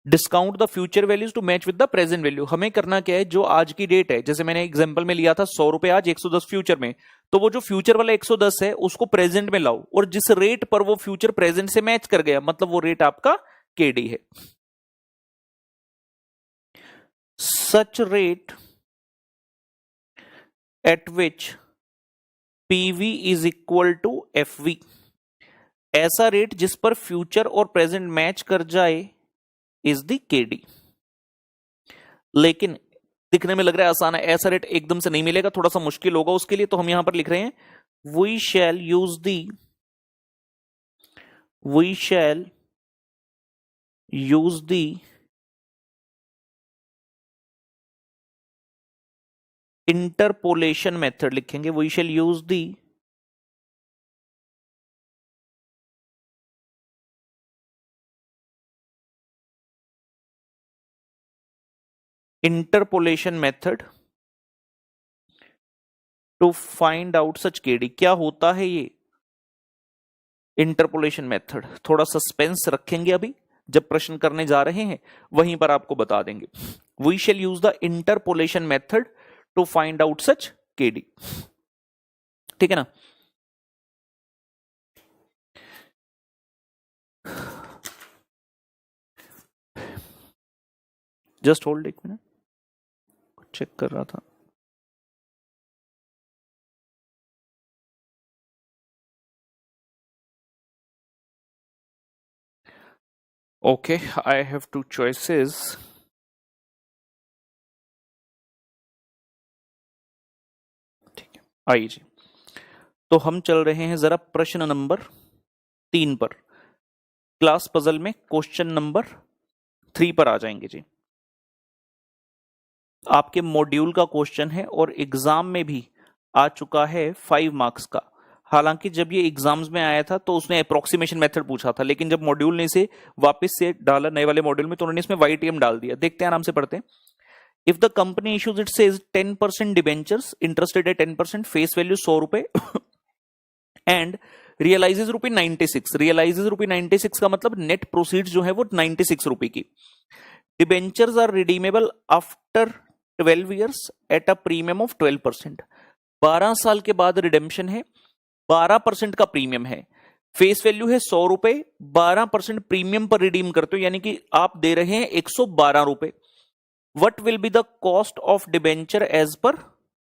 Discount the future values to match with the present value. हमें करना क्या है, जो आज की डेट है, जैसे मैंने एग्जांपल में लिया था 100 रुपए आज, 110 फ्यूचर में, तो वो जो फ्यूचर वाला 110 है उसको प्रेजेंट में लाओ, और जिस रेट पर वो फ्यूचर प्रेजेंट से मैच कर गया, मतलब वो रेट आपका केडी है। Such rate at which PV is equal to FV. ऐसा रेट जिस पर फ्यूचर और प्रेजेंट मैच कर जाए इज द केडी। लेकिन दिखने में लग रहा है आसान है, ऐसा रेट एकदम से नहीं मिलेगा, थोड़ा सा मुश्किल होगा उसके लिए। तो हम यहां पर लिख रहे हैं we shall use the interpolation method. लिखेंगे we shall use the interpolation method to find out such KD. क्या होता है ये इंटरपोलेशन मेथड? थोड़ा सस्पेंस रखेंगे, अभी जब प्रश्न करने जा रहे हैं वहीं पर आपको बता देंगे। We shall use the interpolation method to find out such KD. ठीक है ना। जस्ट होल्ड एक मिनट, चेक कर रहा था। Okay, I have two choices. ठीक है, आइए जी, तो हम चल रहे हैं जरा प्रश्न नंबर 3 पर। क्लास पजल में क्वेश्चन नंबर 3 पर आ जाएंगे जी। आपके मॉड्यूल का क्वेश्चन है और एग्जाम में भी आ चुका है 5 मार्क्स का। हालांकि जब ये एग्जाम्स में आया था तो उसने अप्रोक्सीमेशन मेथड पूछा था, लेकिन जब मॉड्यूल ने इसे वापस से डाला नए वाले मॉड्यूल में तो उन्होंने इसमें YTM डाल दिया। देखते हैं, आराम से पढ़ते हैं। If the company issues it says 10% debentures, interested है 10%, फेस वैल्यू 100 रुपए एंड रियलाइजेज रुपी 96। रियलाइजेज रुपी 96 का मतलब नेट प्रोसीड्स जो है वो 96 रुपए की। Debentures are redeemable after 12 years at a premium of 12%। 12 साल के बाद रिडेम्पशन है, 12% का प्रीमियम है। फेस वैल्यू है 100 रुपए, 12% प्रीमियम पर रिडीम करते हो, यानी कि आप दे रहे हैं 112 रुपए। What will be the cost of debenture as per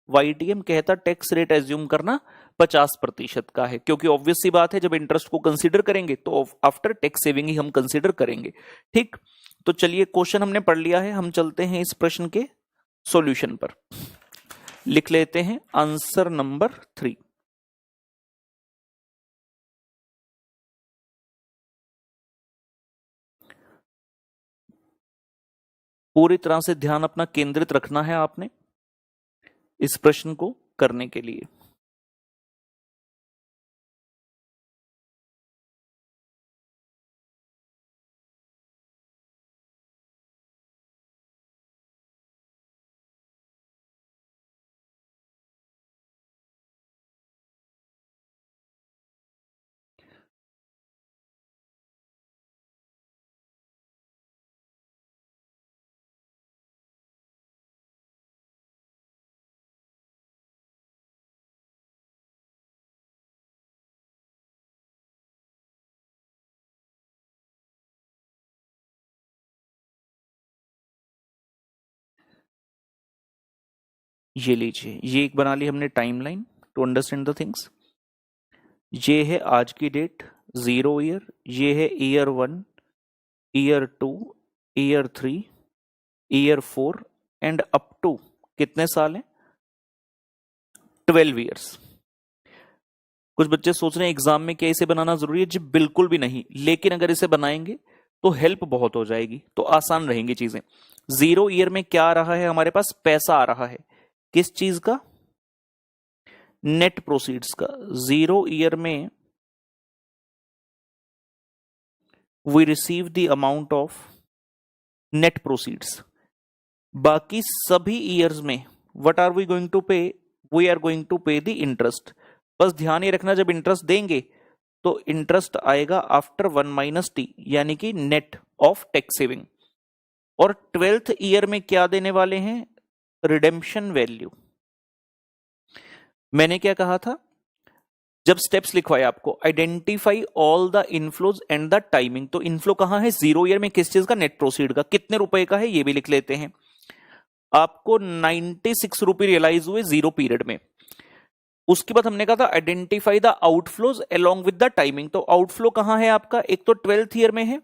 YTM कहता टैक्स रेट एज्यूम करना 50% का है, क्योंकि ऑब्वियस सी बात है जब इंटरेस्ट को कंसीडर करेंगे तो आफ्टर टैक्स सेविंग ही हम कंसीडर करेंगे। ठीक, तो चलिए क्वेश्चन हमने पढ़ लिया है, हम चलते हैं इस प्रश्न के सॉल्यूशन पर। लिख लेते हैं आंसर नंबर 3। पूरी तरह से ध्यान अपना केंद्रित रखना है आपने इस प्रश्न को करने के लिए। ये लीजिए, ये एक बना ली हमने timeline to understand the things. ये है आज की डेट 0 ईयर, ये है year 1, year 2, year 3, year 4 and up to कितने साल हैं? 12 ईयर्स। कुछ बच्चे सोच रहे हैं एग्जाम में क्या इसे बनाना जरूरी है? जी बिल्कुल भी नहीं, लेकिन अगर इसे बनाएंगे तो हेल्प बहुत हो जाएगी, तो आसान रहेंगी चीजें। 0 ईयर में क्या आ रहा है हमारे पास? पैसा आ रहा है, किस चीज का? नेट प्रोसीड्स का। 0 ईयर में we receive the amount of net proceeds. बाकी सभी ईयर्स में what are we going to pay? We are going to pay the interest. बस ध्यान ये रखना, जब इंटरेस्ट देंगे तो इंटरेस्ट आएगा आफ्टर 1 - T, यानी कि नेट ऑफ टैक्स सेविंग। और 12th ईयर में क्या देने वाले हैं? Redemption value. मैंने क्या कहा था जब स्टेप्स लिखवाए आपको? Identify all the inflows and the timing. तो इनफ्लो कहां है? 0 ईयर में किस चीज का? नेट प्रोसीड का। कितने रुपए का है ये भी लिख लेते हैं। आपको 96 रुपए रियलाइज हुए 0 पीरियड में। उसके बाद हमने कहा था identify the outflows along with the timing. तो आउटफ्लो कहां है आपका? एक तो 12th ईयर में है,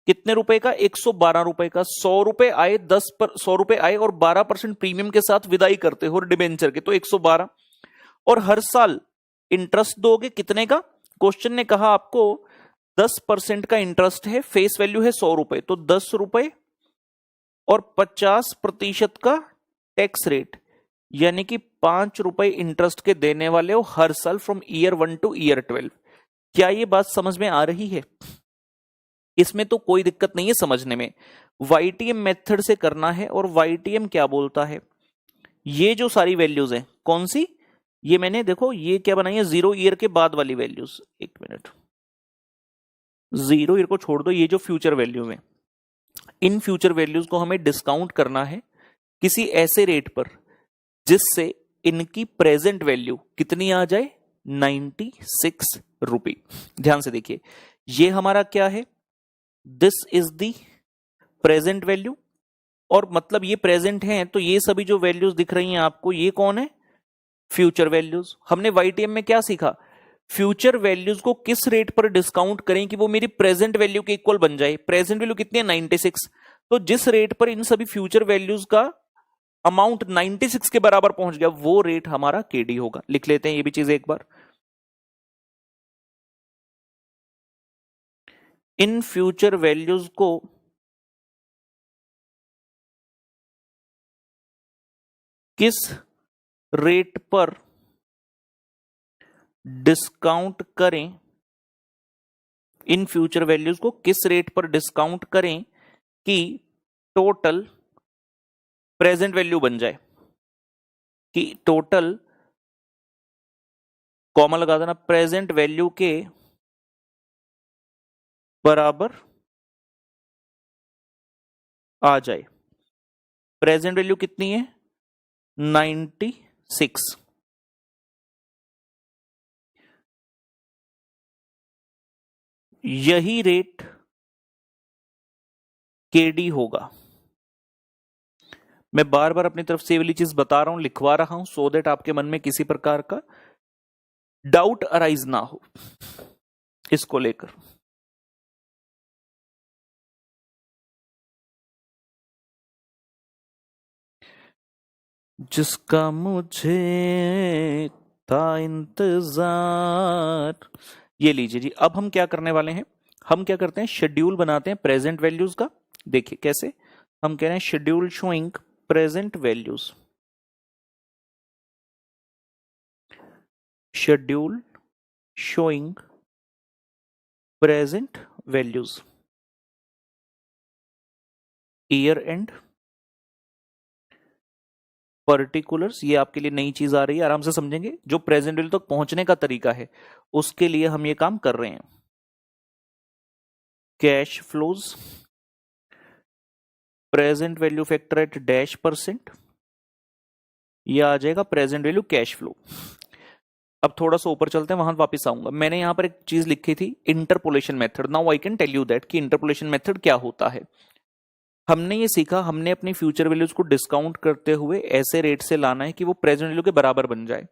कितने रुपए का? 112 रुपए का। 100 रुपए आए, 100 रुपए आए और 12% प्रीमियम के साथ विदाई करते हो डिबेंचर के, तो 112। और हर साल इंटरेस्ट दोगे कितने का? क्वेश्चन ने कहा आपको 10% का इंटरेस्ट है, फेस वैल्यू है 100 रुपए, तो 10 रुपए और 50% का टैक्स रेट, यानी कि 5 रुपए इंटरेस्ट के देने वाले हो हर साल फ्रॉम ईयर 1 टू ईयर 12। क्या ये बात समझ में आ रही है? इसमें तो कोई दिक्कत नहीं है समझने में। YTM मेथड से करना है। और YTM क्या बोलता है? ये जो सारी वैल्यूज हैं, कौन सी? ये मैंने देखो ये क्या बनाई है? 0 ईयर के बाद वाली वैल्यूज। एक मिनट, 0 ईयर को छोड़ दो, ये जो फ्यूचर वैल्यूज हैं, इन फ्यूचर वैल्यूज को हमें डिस्काउंट करना है किसी ऐसे रेट पर जिससे इनकी प्रेजेंट वैल्यू कितनी आ जाए? 96 रुपए। ध्यान से देखिए, ये हमारा क्या है? This is the present value. और मतलब ये प्रेजेंट है, तो ये सभी जो वैल्यूज दिख रही हैं आपको, ये कौन है? Future values. हमने YTM में क्या सीखा? फ्यूचर वैल्यूज को किस रेट पर डिस्काउंट करें कि वो मेरी प्रेजेंट वैल्यू के इक्वल बन जाए। प्रेजेंट वैल्यू कितनी है? 96। तो जिस रेट पर इन सभी फ्यूचर वैल्यूज का अमाउंट 96 के बराबर पहुंच गया, वो रेट हमारा KD होगा। लिख लेते हैं ये भी चीज एक बार। इन फ्यूचर वैल्यूज को किस रेट पर डिस्काउंट करें, इन फ्यूचर वैल्यूज को किस रेट पर डिस्काउंट करें कि टोटल प्रेजेंट वैल्यू बन जाए, कि टोटल कॉमा लगा देना प्रेजेंट वैल्यू के बराबर आ जाए। प्रेजेंट वैल्यू कितनी है? 96। यही रेट केडी होगा। मैं बार बार अपनी तरफ से ये वाली चीज बता रहा हूं, लिखवा रहा हूं, सो दैट आपके मन में किसी प्रकार का डाउट अराइज ना हो इसको लेकर। जिसका मुझे था इंतजार। ये लीजिए जी, अब हम क्या करने वाले हैं, हम क्या करते हैं, शेड्यूल बनाते हैं प्रेजेंट वैल्यूज का। देखिए कैसे, हम कह रहे हैं schedule showing present values, schedule showing present values, year and particulars. ये आपके लिए नई चीज आ रही है, आराम से समझेंगे। जो प्रेजेंट वैल्यू तक पहुंचने का तरीका है उसके लिए हम ये काम कर रहे हैं। Cash flows, present value factor at -%, यह आ जाएगा प्रेजेंट वैल्यू कैश फ्लो। अब थोड़ा सा ऊपर चलते हैं, वहां वापस आऊंगा। मैंने यहां पर एक चीज लिखी थी, interpolation method. Now I can tell you that कि इंटरपोलेशन मेथड क्या होता है। हमने ये सीखा, हमने अपनी फ्यूचर वैल्यूज को डिस्काउंट करते हुए ऐसे रेट से लाना है कि वो प्रेजेंट वैल्यू के बराबर बन जाए।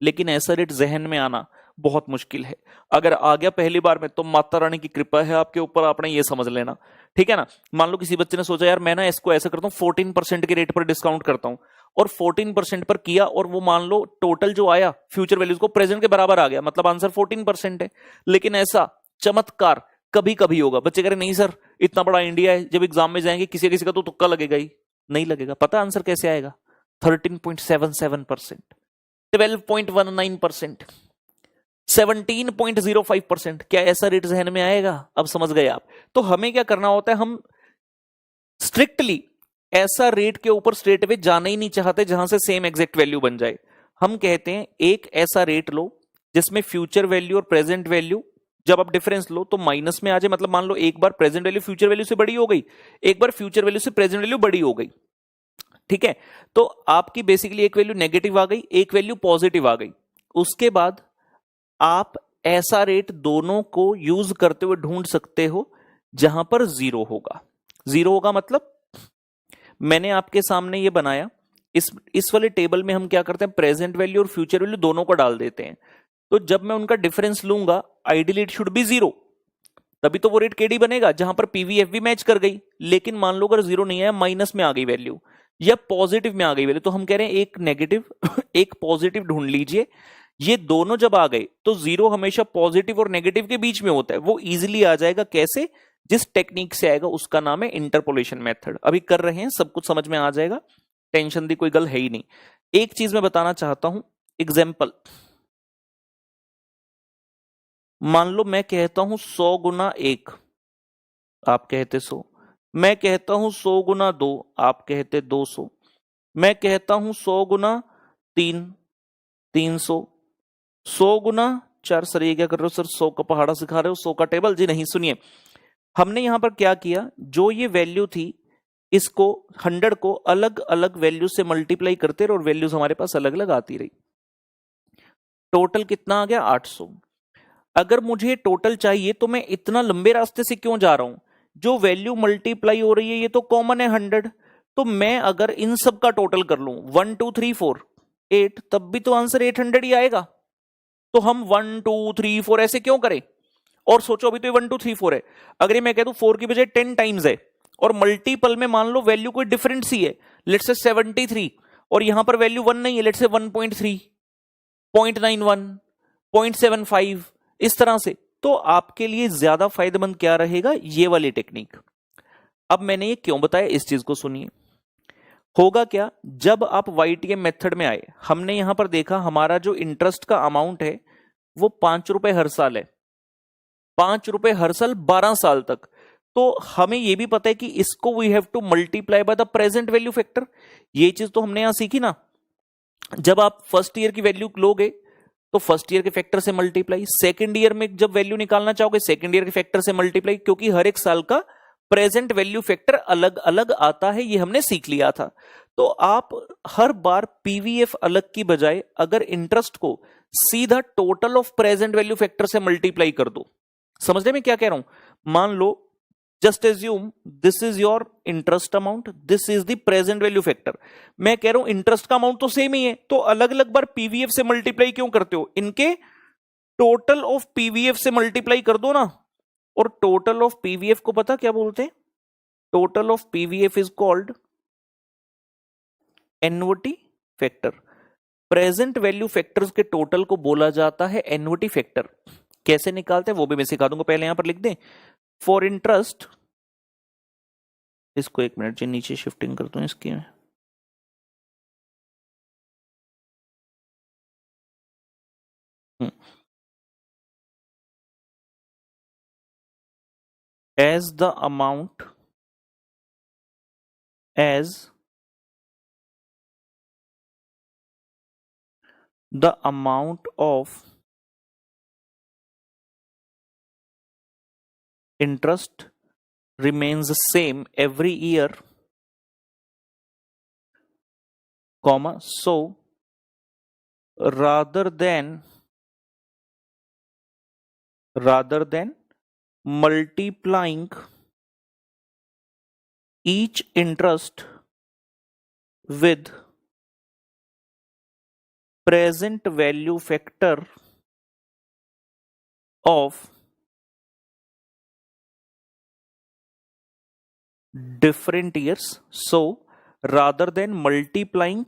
लेकिन ऐसा रेट जहन में आना बहुत मुश्किल है। अगर आ गया पहली बार में तो माता रानी की कृपा है आपके ऊपर, आपने ये समझ लेना, ठीक है ना। मान लो किसी बच्चे ने सोचा यार मैं ना इसको ऐसा करता हूँ 14% के रेट पर डिस्काउंट करता हूँ, और 14% पर किया, और वो मान लो टोटल जो आया फ्यूचर वैल्यूज को प्रेजेंट के बराबर आ गया, मतलब आंसर 14% है। लेकिन ऐसा चमत्कार कभी कभी होगा। बच्चे कह रहे नहीं सर इतना बड़ा इंडिया है, जब एग्जाम में जाएंगे किसी किसी का तो तुक्का लगेगा ही। नहीं लगेगा। पता आंसर कैसे आएगा? 13.77%, 12.19%, 17.05%। क्या ऐसा रेट जहन में आएगा? अब समझ गए आप। तो हमें क्या करना होता है, हम स्ट्रिक्टली ऐसा रेट के ऊपर स्ट्रेट अवे जाना ही नहीं चाहते जहां से सेम एग्जैक्ट वैल्यू बन जाए। हम कहते हैं एक ऐसा रेट लो जिसमें फ्यूचर वैल्यू और प्रेजेंट वैल्यू जब आप डिफरेंस लो तो माइनस में आ जाए। मतलब मान लो एक बार प्रेजेंट वैल्यू फ्यूचर वैल्यू से बड़ी हो गई, एक बार फ्यूचर वैल्यू से प्रेजेंट वैल्यू बड़ी हो गई, ठीक है। तो आपकी बेसिकली एक वैल्यू नेगेटिव आ गई, एक वैल्यू पॉजिटिव आ गई। उसके बाद आप ऐसा रेट दोनों को यूज करते हुए ढूंढ सकते हो जहां पर जीरो होगा। जीरो होगा मतलब मैंने आपके सामने ये बनाया, इस वाले टेबल में हम क्या करते हैं, प्रेजेंट वैल्यू और फ्यूचर वैल्यू दोनों को डाल देते हैं। तो जब मैं उनका डिफरेंस लूंगा ideally it should be zero, तभी तो वो रेट केडी बनेगा जहां पर पीवीएफ भी मैच कर गई। लेकिन मान लो अगर जीरो नहीं आया, माइनस में आ गई वैल्यू या पॉजिटिव में आ गई वैल्यू, तो हम कह रहे हैं एक नेगेटिव एक पॉजिटिव ढूंढ लीजिए। ये दोनों जब आ गए तो जीरो हमेशा पॉजिटिव और नेगेटिव के बीच में होता है, वो इजीली आ जाएगा। कैसे? जिस टेक्निक से आएगा उसका नाम है इंटरपोलेशन मेथड। अभी कर रहे हैं, सब कुछ समझ में आ जाएगा, टेंशन दी कोई गल है ही नहीं। एक चीज मैं बताना चाहता हूं, एग्जाम्पल। मान लो मैं कहता हूं 100 गुना 1, आप कहते 100। मैं कहता हूं 100 गुना 2, आप कहते 200। मैं कहता हूं 100 गुना 3, 300। 100 गुना 4, सर ये क्या कर रहे हो सर, 100 का पहाड़ा सिखा रहे हो, 100 का टेबल? जी नहीं, सुनिए। हमने यहां पर क्या किया, जो ये वैल्यू थी इसको 100 को अलग अलग वैल्यू से मल्टीप्लाई करते रहे और वैल्यूज हमारे पास अलग अलग आती रही। टोटल कितना आ गया? 800। अगर मुझे टोटल चाहिए तो मैं इतना लंबे रास्ते से क्यों जा रहा हूं? जो वैल्यू मल्टीप्लाई हो रही है ये तो कॉमन है 100। तो मैं अगर इन सब का टोटल कर लूं 1 2 3 4 8, तब भी तो आंसर 800 ही आएगा। तो हम 1 2 3 4 ऐसे क्यों करें? और सोचो अभी तो ये 1 2 3 4 है, अगर मैं कह दूं 4 की बजाय 10 टाइम्स है और मल्टीपल में मान लो वैल्यू कोई डिफरेंस ही है, लेट्स से 73, और यहां पर वैल्यू 1 नहीं है, लेट्स से 1.3, 0.91, 0.75, इस तरह से, तो आपके लिए ज्यादा फायदेमंद क्या रहेगा? ये वाली टेक्निक। अब मैंने ये क्यों बताया, इस चीज को सुनिए। होगा क्या, जब आप YTM मेथड में आए, हमने यहां पर देखा हमारा जो इंटरेस्ट का अमाउंट है वो 5 रुपए हर साल है, 5 रुपए हर साल 12 साल तक। तो हमें यह भी पता है कि इसको we have to multiply by the present value factor. ये चीज तो हमने यहां सीखी ना, जब आप फर्स्ट ईयर की वैल्यू लोगे तो फर्स्ट ईयर के फैक्टर से मल्टीप्लाई, सेकंड ईयर में जब वैल्यू निकालना चाहोगे सेकंड ईयर के फैक्टर से मल्टीप्लाई, क्योंकि हर एक साल का प्रेजेंट वैल्यू फैक्टर अलग अलग आता है, ये हमने सीख लिया था। तो आप हर बार पीवीएफ अलग की बजाय अगर इंटरेस्ट को सीधा total of present value factor से मल्टीप्लाई कर दो। समझने में क्या कह रहा हूं, मान लो just assume this is your interest amount, this is the present value factor. मैं कह रहा हूं इंटरेस्ट का अमाउंट तो सेम ही है, तो अलग अलग बार पीवीएफ से मल्टीप्लाई क्यों करते हो, इनके टोटल ऑफ पीवीएफ से मल्टीप्लाई कर दो ना। और टोटल ऑफ पीवीएफ को पता क्या बोलते हैं, total of PVF is called annuity factor. Present value factors के टोटल को बोला जाता है एन्युटी फैक्टर। कैसे निकालते हैं वो भी मैं सिखा दूंगा, पहले यहां पर लिख दें फॉर इंटरेस्ट, इसको एक मिनट नीचे शिफ्टिंग करता हूं इसकी में। as the amount as the amount of interest remains same every year, comma, so rather than multiplying each interest with present value factor of different years, so rather than multiplying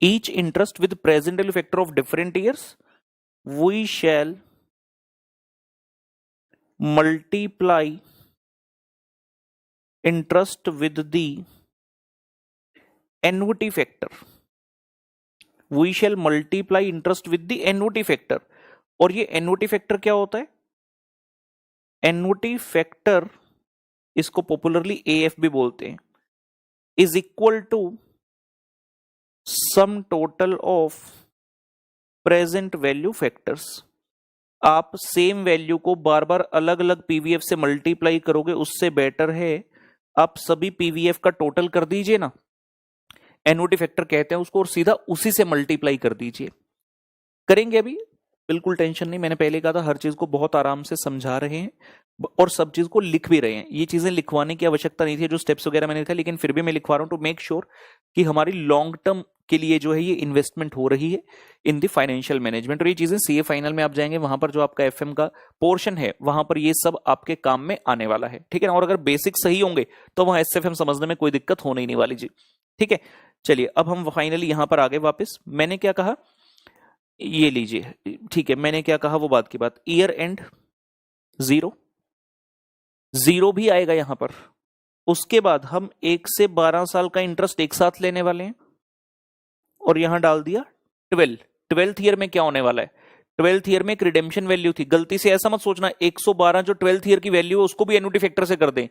each interest with present value factor of different years, we shall multiply interest with the annuity factor. We shall multiply interest with the annuity factor. और ये annuity factor क्या होता है, annuity factor इसको popularly AF भी बोलते हैं, is equal to sum total of present value factors. आप सेम वैल्यू को बार बार अलग अलग पीवीएफ से मल्टीप्लाई करोगे, उससे बेटर है आप सभी पीवीएफ का टोटल कर दीजिए ना, एन्युटी फैक्टर कहते हैं उसको, और सीधा उसी से मल्टीप्लाई कर दीजिए। करेंगे अभी, बिल्कुल टेंशन नहीं, मैंने पहले कहा था हर चीज को बहुत आराम से समझा रहे हैं और सब चीज को लिख भी रहे हैं। ये चीजें लिखवाने की आवश्यकता नहीं थी जो स्टेप्स वगैरह मैंने था, लेकिन फिर भी मैं लिखवा रहा हूं टू मेक श्योर कि हमारी लॉन्ग टर्म के लिए जो है ये इन्वेस्टमेंट हो रही है इन दी फाइनेंशियल मैनेजमेंट। और ये चीजें सीए फाइनल में आप जाएंगे, वहां पर जो आपका एफएम का पोर्शन है वहां पर ये सब आपके काम में आने वाला है, ठीक है ना। और अगर बेसिक सही होंगे तो वहां एसएफएम समझने में कोई दिक्कत होने ही नहीं वाली जी, ठीक है। चलिए अब हम फाइनली यहां पर आगे वापस, मैंने क्या कहा ये लीजिए, ठीक है, मैंने क्या कहा वो बात की बात, ईयर एंड जीरो भी आएगा यहां पर। उसके बाद हम 1 से 12 साल का इंटरेस्ट एक साथ लेने वाले हैं और यहां डाल दिया 12th ईयर में क्या होने वाला है, 12th ईयर में एक रिडेम्पशन वैल्यू थी, गलती से ऐसा मत सोचना 112 जो 12th ईयर की वैल्यू है उसको भी एन्युटी फैक्टर से कर दें।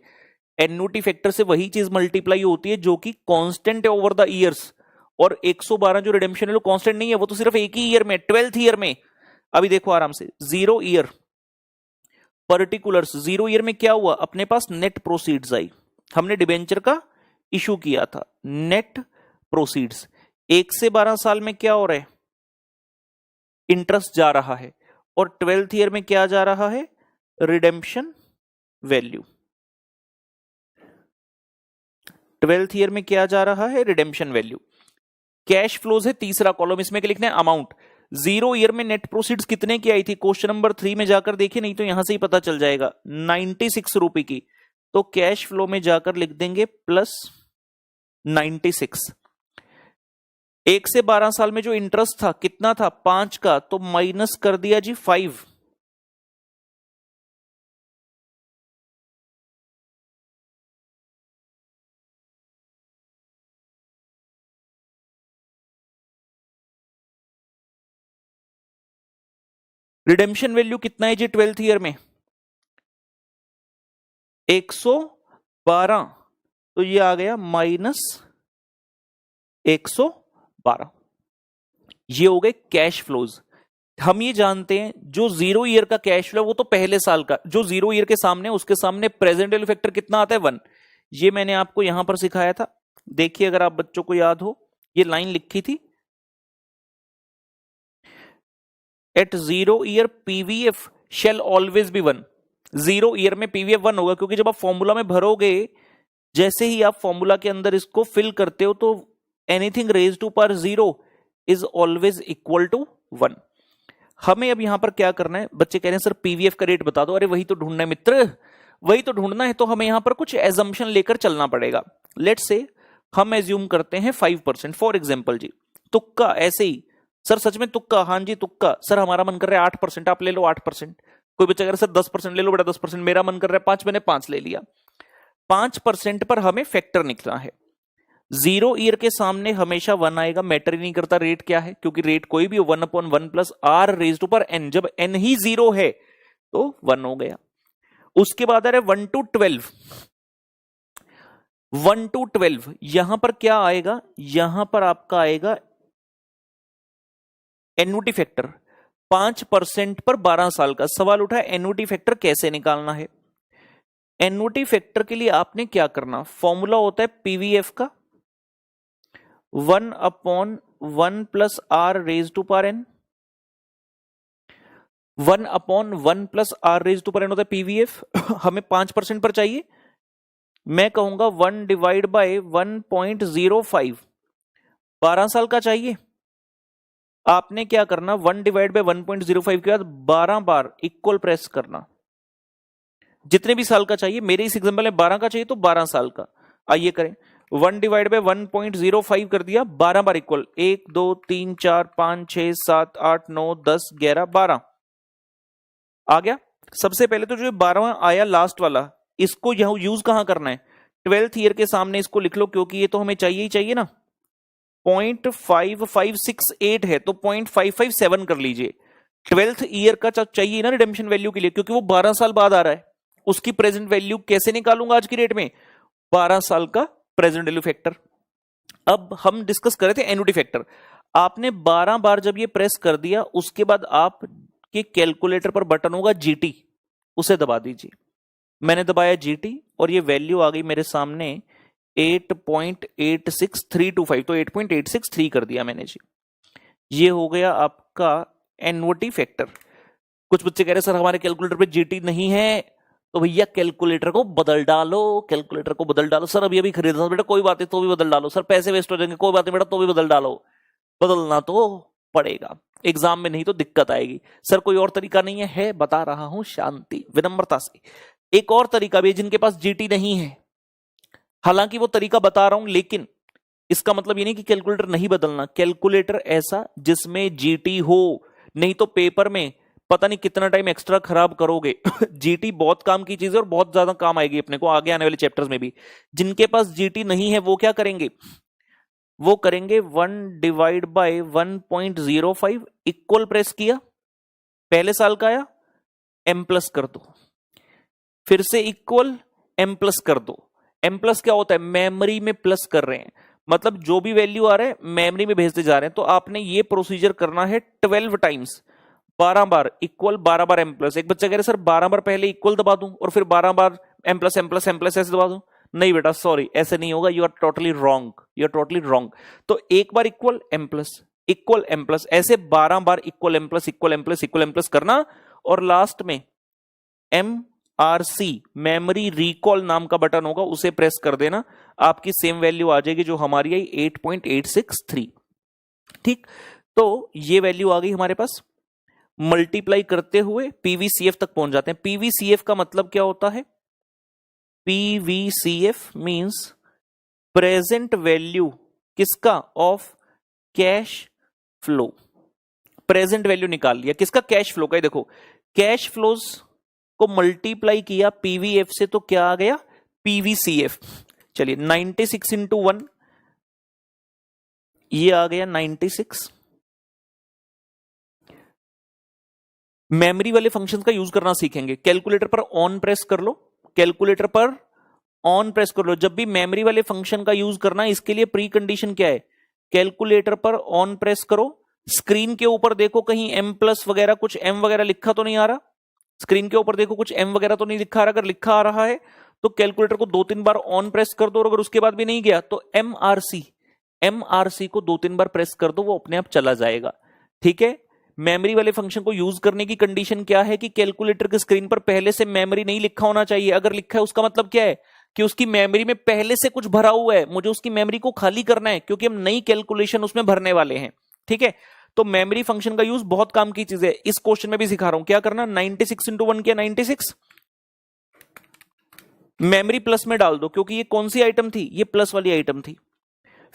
एन्युटी फैक्टर से वही चीज मल्टीप्लाई होती है जो कि कांस्टेंट है ओवर द ईयर्स, और 112 जो रिडेम्पशन है वो कांस्टेंट नहीं है, वो तो सिर्फ एक ही ईयर में, 12th ईयर में। अभी देखो आराम से, 0 ईयर पर्टिकुलर्स, 0 ईयर में क्या हुआ, अपने पास नेट प्रोसीड्स आई, हमने डिबेंचर का इशू किया था, नेट प्रोसीड्स। 1 से 12 साल में क्या हो रहा है, इंटरेस्ट जा रहा है, और 12th ईयर में क्या जा रहा है, रिडेम्पशन वैल्यू। 12th ईयर में क्या जा रहा है, रिडेम्पशन वैल्यू। कैश फ्लोज है तीसरा कॉलम, इसमें क्या लिखना है, अमाउंट। 0 ईयर में नेट प्रोसीड्स कितने की आई थी, क्वेश्चन नंबर 3 में जाकर देखिए, नहीं तो यहां से ही पता चल जाएगा, 96 रुपए की। तो कैश फ्लो में जाकर लिख देंगे प्लस 96। 1 से 12 साल में जो इंटरेस्ट था कितना था, 5 का, तो माइनस कर दिया जी 5। रिडेम्पशन वैल्यू कितना है जी 12th ईयर में? 112, तो ये आ गया -112। ये हो गए कैश फ्लोज। हम ये जानते हैं जो 0 ईयर का कैश फ्लो वो तो पहले साल का, जो 0 ईयर के सामने उसके सामने प्रेजेंट वैल्यू फैक्टर कितना आता है 1। ये मैंने आपको यहां पर सिखाया था, देखिए अगर आप बच्चों को याद हो, ये लाइन लिखी थी, at 0 year PVF shall always be 1। 0 year में पीवीएफ 1 होगा, क्योंकि जब आप फॉर्मूला में भरोगे, जैसे ही आप फॉर्मूला के अंदर इसको फिल करते हो तो anything raise to power 0 is always equal to 1। हमें अब यहां पर क्या करना है, बच्चे कह रहे हैं सर पीवीएफ का रेट बता दो। अरे वही तो ढूंढना है मित्र, वही तो ढूंढना है, तो हमें यहां पर कुछ एजम्पशन लेकर चलना पड़ेगा। लेट्स से हम एज्यूम करते हैं 5%, फॉर एग्जांपल जी, तुक्का ऐसे ही, सर सच में तुक्का? हाँ जी तुक्का। सर हमारा मन कर रहा है 8%, आप ले लो 8%। कोई बच्चा कह रहा है सर 10% ले लो बेटा 10%, मेरा मन कर रहा है 5, मैंने 5 ले लिया। 5% पर हमें फैक्टर निकला है। 0 ईयर के सामने हमेशा 1 आएगा, मैटर ही नहीं करता रेट क्या है, क्योंकि रेट कोई भी 1/1 प्लस आर रेज टू पर एन, जब एन ही 0 है तो 1 हो गया। उसके बाद आ रहा है 1 to 12। 1 to 12 यहां पर क्या आएगा, यहां पर आपका आएगा एन्युटी फैक्टर 5% पर 12 साल का। सवाल उठा है एन्युटी फैक्टर कैसे निकालना है। एन्युटी फैक्टर के लिए आपने क्या करना, फॉर्मूला होता है पीवीएफ का 1/1 plus R raise to power N. 1/1 plus R raise to power N होता है पीवीएफ। हमें 5% पर चाहिए, मैं कहूंगा 1 डिवाइड बाय 1.05, 12 साल का चाहिए। आपने क्या करना, 1 डिवाइड बाय 1.05 के बाद 12 बार इक्वल प्रेस करना, जितने भी साल का चाहिए। मेरे इस एग्जांपल में 12 का चाहिए तो 12 साल का। आइए करें, 1 डिवाइड बाय 1.05 कर दिया, 12 बार इक्वल, 1 2 3 4 5 6 7 8 9 10 11 12 आ गया। सबसे पहले तो जो 12वां आया लास्ट वाला, इसको यहां यूज कहां करना है, 12th ईयर के सामने इसको लिख लो, क्योंकि ये तो हमें चाहिए ही चाहिए ना। 0.5568 है तो 0.557 कर लीजिए। 12th ईयर का चाहिए ना रिडेम्पशन वैल्यू के लिए, क्योंकि वो 12 साल बाद आ रहा है। उसकी प्रेजेंट वैल्यू कैसे निकालूंगा आज की डेट में, 12 साल का प्रेजेंट वैल्यू फैक्टर। अब हम डिस्कस कर रहे थे एन्युटी फैक्टर। आपने 12 बार जब ये प्रेस कर दिया, उसके बाद आपके कैलकुलेटर पर बटन होगा जीटी, उसे दबा दीजिए। मैंने दबाया जीटी और ये वैल्यू आ गई मेरे सामने 8.86325, तो 8.863 कर दिया मैंने जी। ये हो गया आपका एन्युटी फैक्टर। कुछ बच्चे कह रहे सर हमारे कैलकुलेटर पे जीटी नहीं है, तो भैया कैलकुलेटर को बदल डालो, कैलकुलेटर को बदल डालो। सर अभी अभी खरीदा था बेटा, कोई बात नहीं तो भी बदल डालो। सर पैसे वेस्ट हो जाएंगे, कोई बात नहीं बेटा तो भी बदल डालो। बदलना तो पड़ेगा, एग्जाम में नहीं तो दिक्कत आएगी। सर कोई और तरीका नहीं है बता रहा हूं शांति विनम्रता से। एक और तरीका भी है जिनके पास जीटी नहीं है, हालांकि वो तरीका बता रहा हूं, लेकिन इसका मतलब ये नहीं कि कैलकुलेटर नहीं बदलना। कैलकुलेटर ऐसा जिसमें जीटी हो, नहीं तो पेपर में पता नहीं कितना टाइम एक्स्ट्रा खराब करोगे। जीटी बहुत काम की चीज है और बहुत ज्यादा काम आएगी अपने को आगे आने वाले चैप्टर्स में भी। जिनके पास जीटी नहीं है वो क्या करेंगे, वो करेंगे 1 डिवाइड बाय 1.05 इक्वल प्रेस किया, पहले साल का आया एम प्लस कर दो, फिर से इक्वल एम प्लस कर दो। एम प्लस क्या होता है, मेमोरी में प्लस कर रहे हैं, मतलब जो भी वैल्यू आ रहा है मेमोरी में भेजते जा रहे हैं। तो आपने ये प्रोसीजर करना है 12 टाइम्स, 12 बार इक्वल 12 बार एम प्लस। एक बच्चा कह रहे सर 12 बार पहले इक्वल दबा दूं और फिर 12 बार M plus M plus M plus ऐसे दबा दूं। नहीं बेटा सॉरी, ऐसे नहीं होगा, you are totally wrong, you are totally wrong. तो एक बार equal M plus equal M plus, ऐसे 12 बार equal M plus equal M plus equal M plus करना, और लास्ट में एम आरसी मेमोरी रिकॉल नाम का बटन होगा, उसे प्रेस कर देना, आपकी सेम वैल्यू आ जाएगी जो हमारी आई 8.863। ठीक, तो ये वैल्यू आ गई हमारे पास। मल्टीप्लाई करते हुए पीवीसीएफ तक पहुंच जाते हैं। पीवीसीएफ का मतलब क्या होता है, पीवीसीएफ मींस प्रेजेंट वैल्यू किसका, of cash flow. Present value निकाल लिया किसका, कैश फ्लो का। देखो कैश फ्लोज को मल्टीप्लाई किया पीवीएफ से तो क्या आ गया, पीवीसीएफ। चलिए 96 इंटू 1, ये आ गया 96। मेमोरी वाले फंक्शंस का यूज करना सीखेंगे। कैलकुलेटर पर ऑन प्रेस कर लो, कैलकुलेटर पर ऑन प्रेस कर लो। जब भी मेमोरी वाले फंक्शन का यूज करना, इसके लिए प्री कंडीशन क्या है, कैलकुलेटर पर ऑन प्रेस करो, स्क्रीन के ऊपर देखो कहीं m प्लस वगैरह कुछ m वगैरह लिखा तो नहीं आ रहा, स्क्रीन के ऊपर देखो कुछ m वगैरह तो नहीं लिखा आ रहा। अगर लिखा आ रहा है तो कैलकुलेटर को 2-3 बार ऑन प्रेस कर दो, और अगर उसके बाद भी नहीं गया तो MRC को 2-3 बार प्रेस कर दो, वो अपने आप चला जाएगा। ठीक है। मेमोरी वाले फंक्शन को यूज करने की कंडीशन क्या है कि कैलकुलेटर की स्क्रीन पर पहले से मेमोरी नहीं लिखा होना चाहिए। अगर लिखा है उसका मतलब क्या है कि उसकी मेमोरी में पहले से कुछ भरा हुआ है, मुझे उसकी मेमोरी को खाली करना है, क्योंकि हम नई कैलकुलेशन उसमें भरने वाले हैं। ठीक है। तो मेमोरी फंक्शन का यूज बहुत काम की चीज है। इस क्वेश्चन में भी सिखा रहा हूं क्या करना। 96 इंटू 1 किया 96, मेमोरी प्लस में डाल दो, क्योंकि ये कौन सी आइटम थी, ये प्लस वाली आइटम थी।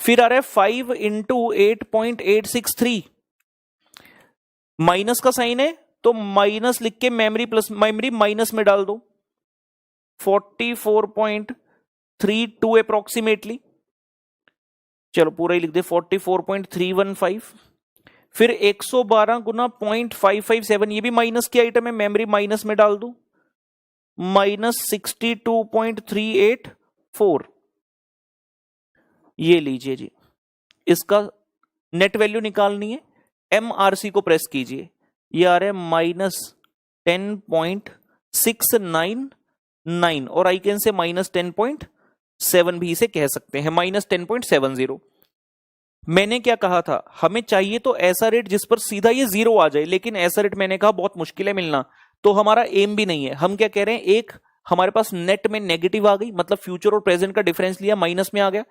फिर आ रहा है 5 इंटू 8.863, माइनस का साइन है तो माइनस लिख के मेमोरी माइनस में डाल दो, 44.32 अप्रोक्सीमेटली, चलो पूरा ही लिख दे 44.315। फिर 112 गुना 0.557, ये भी माइनस की आइटम है, मेमोरी माइनस में डाल दो, -62.384। ये लीजिए जी, इसका नेट वैल्यू निकालनी है। MRC को प्रेस कीजिए, ये आ रहा है -10.699, और आई कैन से -10.7 भी इसे कह सकते हैं, -10.70। मैंने क्या कहा था, हमें चाहिए तो ऐसा रेट जिस पर सीधा ये 0 आ जाए, लेकिन ऐसा रेट मैंने कहा बहुत मुश्किल है मिलना, तो हमारा एम भी नहीं है। हम क्या कह रहे हैं, एक हमारे पास नेट में नेगेटिव आ गई, मतलब फ्यूचर और प्रेजेंट का डिफरेंस लिया, माइनस में आ गया।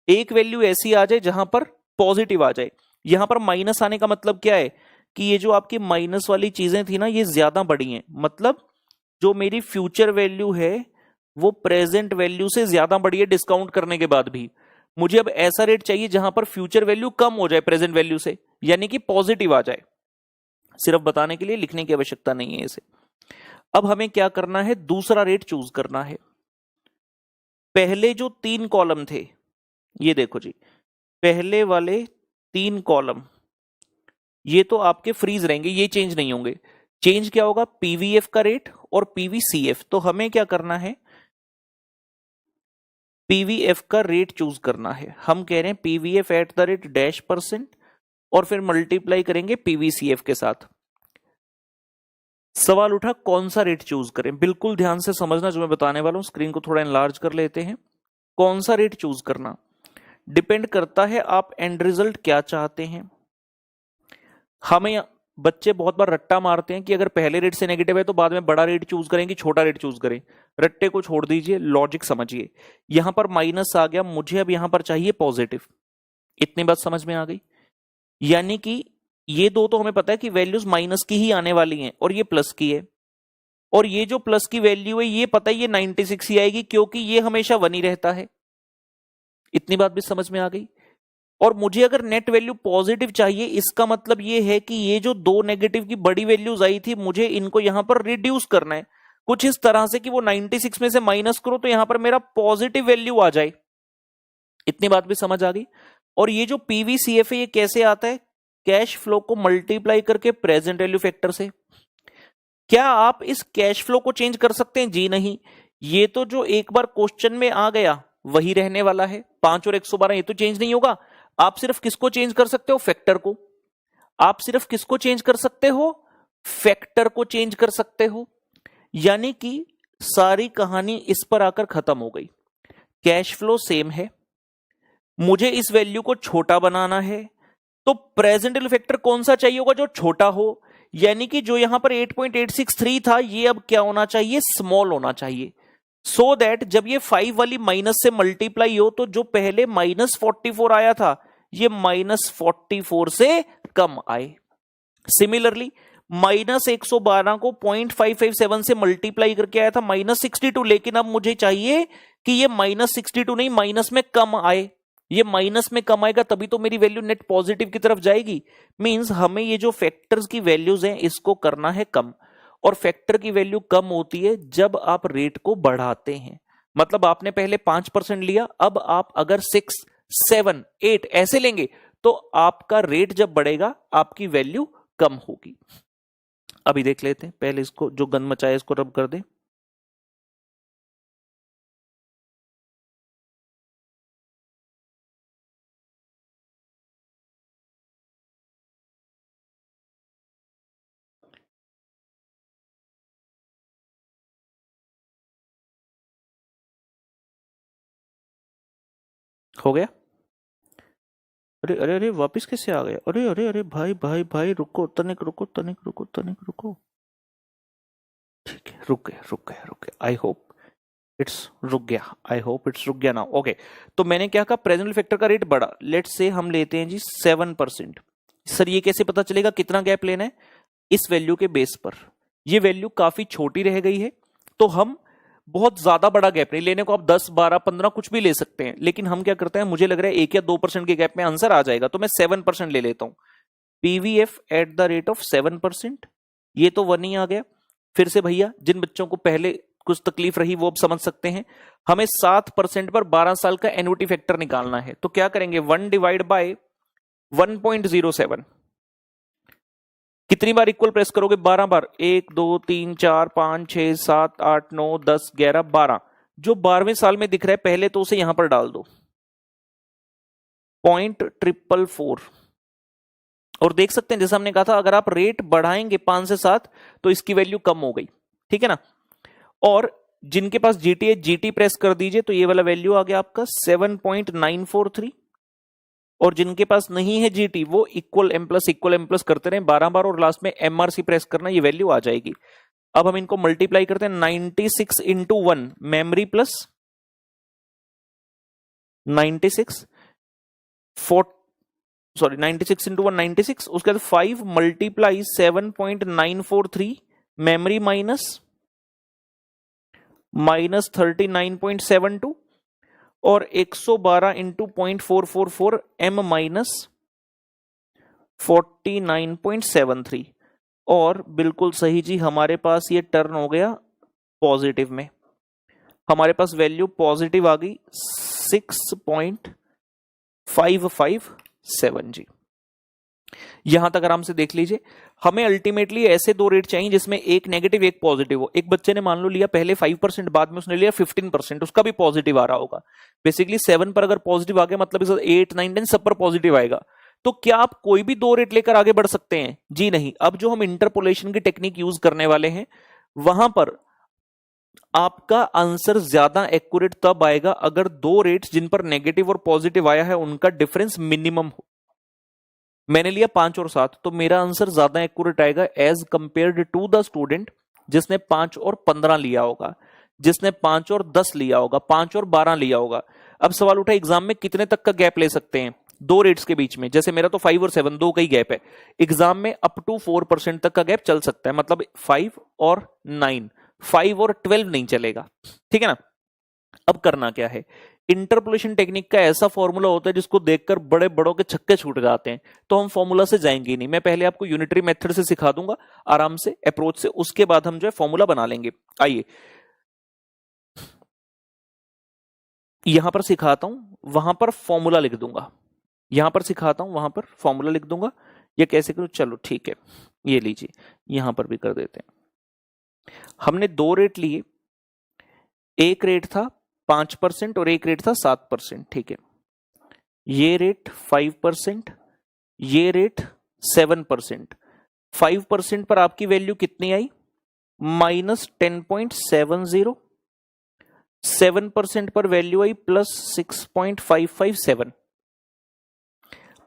एक वैल्यू ऐसी आ जाए जहां पर पॉजिटिव आ जाए। यहां पर माइनस आने का मतलब क्या है कि ये जो आपकी माइनस वाली चीजें थी ना, ये ज्यादा बड़ी हैं, मतलब जो मेरी फ्यूचर वैल्यू है वो प्रेजेंट वैल्यू से ज्यादा बड़ी है डिस्काउंट करने के बाद भी। मुझे अब ऐसा रेट चाहिए जहां पर फ्यूचर वैल्यू कम हो जाए प्रेजेंट वैल्यू से, यानी कि पॉजिटिव आ जाए। सिर्फ बताने के लिए, लिखने की आवश्यकता नहीं है इसे। अब हमें क्या करना है, दूसरा रेट चूज करना है। पहले जो 3 कॉलम थे, ये देखो जी, पहले वाले 3 कॉलम ये तो आपके फ्रीज रहेंगे, ये चेंज नहीं होंगे। चेंज क्या होगा, पीवीएफ का रेट और पीवीसीएफ। तो हमें क्या करना है, पीवीएफ का रेट चूज करना है। हम कह रहे हैं पीवीएफ एट द रेट %, और फिर मल्टीप्लाई करेंगे पीवीसीएफ के साथ। सवाल उठा कौन सा रेट चूज करें। बिल्कुल ध्यान से समझना जो मैं बताने वाला हूं। स्क्रीन को थोड़ा एनलार्ज कर लेते हैं। कौन सा रेट चूज करना डिपेंड करता है आप एंड रिजल्ट क्या चाहते हैं। हमें बच्चे बहुत बार रट्टा मारते हैं कि अगर पहले रेट से नेगेटिव है तो बाद में बड़ा रेट चूज करें कि छोटा रेट चूज करें। रट्टे को छोड़ दीजिए, लॉजिक समझिए। यहां पर माइनस आ गया, मुझे अब यहां पर चाहिए पॉजिटिव। इतनी बात समझ में आ गई। यानी कि ये दो तो हमें पता है कि वैल्यूज माइनस की ही आने वाली हैं, और ये प्लस की है, और ये जो प्लस की वैल्यू है ये पता है ये 96 ही आएगी, क्योंकि ये हमेशा 1 ही रहता है। इतनी बात भी समझ में आ गई। और मुझे अगर नेट वैल्यू पॉजिटिव चाहिए, इसका मतलब ये है कि ये जो 2 नेगेटिव की बड़ी वैल्यूज आई थी, मुझे इनको यहां पर रिड्यूस करना है कुछ इस तरह से कि वो 96 में से माइनस करो तो यहां पर मेरा पॉजिटिव वैल्यू आ जाए। इतनी बात भी समझ आ गई। और ये जो पीवीसीएफ है ये कैसे आता है, कैश फ्लो को मल्टीप्लाई करके प्रेजेंट वैल्यू फैक्टर से। क्या आप इस कैश फ्लो को चेंज कर सकते हैं? जी नहीं। ये तो जो एक बार क्वेश्चन में आ गया वही रहने वाला है। 5 और 112 ये तो चेंज नहीं होगा। आप सिर्फ किसको चेंज कर सकते हो, फैक्टर को। आप सिर्फ किसको चेंज कर सकते हो, फैक्टर को चेंज कर सकते हो। यानी कि सारी कहानी इस पर आकर खत्म हो गई। कैश फ्लो सेम है, मुझे इस वैल्यू को छोटा बनाना है, तो प्रेजेंट वैल्यू फैक्टर कौन सा चाहिए होगा, जो छोटा हो। यानी कि जो यहां पर 8.863 था ये अब क्या होना चाहिए, स्मॉल होना चाहिए। सो दैट जब ये 5 वाली माइनस से मल्टीप्लाई हो तो जो पहले -44 आया था ये -44 से कम आए। सिमिलरली -112 को 0.557 से मल्टीप्लाई करके आया था -62, लेकिन अब मुझे चाहिए कि ये -62 नहीं माइनस में कम आए। ये माइनस में कम आएगा तभी तो मेरी वैल्यू नेट पॉजिटिव की तरफ जाएगी। मींस हमें ये जो फैक्टर्स की वैल्यूज हैं इसको करना है कम। और फैक्टर की वैल्यू कम होती है जब आप रेट को बढ़ाते हैं। मतलब आपने पहले 5% लिया, अब आप अगर 6, 7, 8 ऐसे लेंगे तो आपका रेट जब बढ़ेगा आपकी वैल्यू कम होगी। अभी देख लेते हैं, पहले इसको जो गन मचाया इसको रब कर दे। हो गया? अरे अरे अरे वापिस कैसे आ गया? अरे अरे अरे भाई भाई भाई रुको, तनिक रुको, तनिक रुको, तनिक रुको। ठीक है, रुक गया रुक गया रुक गया। आई होप इट्स रुक गया, आई होप इट्स रुक गया ना। ओके, तो मैंने क्या कहा, प्रेजेंट फैक्टर का रेट बढ़ा। लेट्स से हम लेते हैं जी 7%। सर ये कैसे पता चलेगा कितना गैप लेना है? इस वैल्यू के बेस पर। ये वैल्यू काफी छोटी रह गई है, तो हम बहुत ज्यादा बड़ा गैप नहीं लेने को, आप 10 12 15 कुछ भी ले सकते हैं, लेकिन हम क्या करते हैं, मुझे लग रहा है 1 या 2% के गैप में आंसर आ जाएगा, तो मैं 7% ले लेता हूं। PVF at the rate of 7%, ये तो 1 ही आ गया। फिर से भैया, जिन बच्चों को पहले कुछ तकलीफ रही वो अब समझ सकते हैं। हमें 7% पर 12 साल का एन्युटी फैक्टर निकालना है, तो क्या करेंगे, 1 डिवाइड बाय 1.07। कितनी बार इक्वल प्रेस करोगे? 12 बार। 1 2 3 4 5 6 7 8 9 10 11 12। जो 12वें साल में दिख रहा है पहले तो उसे यहां पर डाल दो, 0.444। और देख सकते हैं जैसा हमने कहा था, अगर आप रेट बढ़ाएंगे 5 से 7 तो इसकी वैल्यू कम हो गई, ठीक है ना। और जिनके पास जीटी है, जीटी प्रेस कर दीजिए, तो ये वाला वैल्यू आ गया आपका 7.943। और जिनके पास नहीं है जीटी, वो इक्वल एम प्लस करते रहे 12 बार, और लास्ट में एमआरसी प्रेस करना, ये वैल्यू आ जाएगी। अब हम इनको मल्टीप्लाई करते हैं, 96 इंटू 1 मेमरी प्लस 96 96 इंटू 1 96, उसके बाद 5 मल्टीप्लाई 7.943 मेमरी माइनस 39.72, और 112 इंटू 0.444 एम माइनस 49.73। और बिल्कुल सही जी, हमारे पास ये टर्न हो गया पॉजिटिव में। हमारे पास वैल्यू पॉजिटिव आ गई 6.557 जी। यहां तक आराम से देख लीजिए। हमें अल्टीमेटली ऐसे दो रेट चाहिए जिसमें एक नेगेटिव एक पॉजिटिव हो। एक बच्चे ने मान लो लिया पहले 5%, बाद में उसने लिया 15%, उसका भी पॉजिटिव आ रहा होगा। बेसिकली 7 पर अगर पॉजिटिव आ गया, मतलब 8 9 10 सब पर पॉजिटिव आएगा। तो क्या आप कोई भी दो रेट लेकर आगे बढ़ सकते हैं? जी नहीं। अब जो हम इंटरपोलेशन की टेक्निक यूज करने वाले हैं, वहां पर आपका आंसर ज्यादा एक्यूरेट तब आएगा अगर दो रेट्स जिन पर नेगेटिव और पॉजिटिव आया है उनका डिफरेंस मिनिमम हो। मैंने लिया 5 और 7, तो मेरा आंसर ज्यादा एक्यूरेट आएगा as compared to the student जिसने 5 और 15 लिया होगा, जिसने 5 और 10 लिया होगा, 5 और 12 लिया होगा। अब सवाल उठा, एग्जाम में कितने तक का गैप ले सकते हैं दो रेट्स के बीच में? जैसे मेरा तो 5 और 7 दो का ही गैप है। एग्जाम में अप टू 4% तक का गैप चल सकता है, मतलब 5 और 9, 5 और 12 नहीं चलेगा, ठीक है ना। अब करना क्या है, इंटरपोलेशन टेक्निक का ऐसा फॉर्मूला होता है जिसको देखकर बड़े बड़ों के छक्के छूट जाते हैं, तो हम फॉर्मूला से जाएंगे नहीं। मैं पहले आपको यूनिटरी मेथड से सिखा दूंगा आराम से, अप्रोच से, उसके बाद हम जो है फॉर्मूला बना लेंगे। आइए यहां पर सिखाता हूं, वहां पर फॉर्मूला लिख दूंगा। यहां पर सिखाता हूं, वहां पर फॉर्मूला लिख दूंगा। ये कैसे करूं? चलो ठीक है, ये लीजिए, यहां पर भी कर देते हैं। हमने दो रेट लिए, एक रेट था 5% और एक रेट था 7%, ठीक है। ये रेट 5%, ये रेट 7%। 5% पर आपकी वैल्यू कितनी आई? -10.70। 7% पर वैल्यू आई +6.557।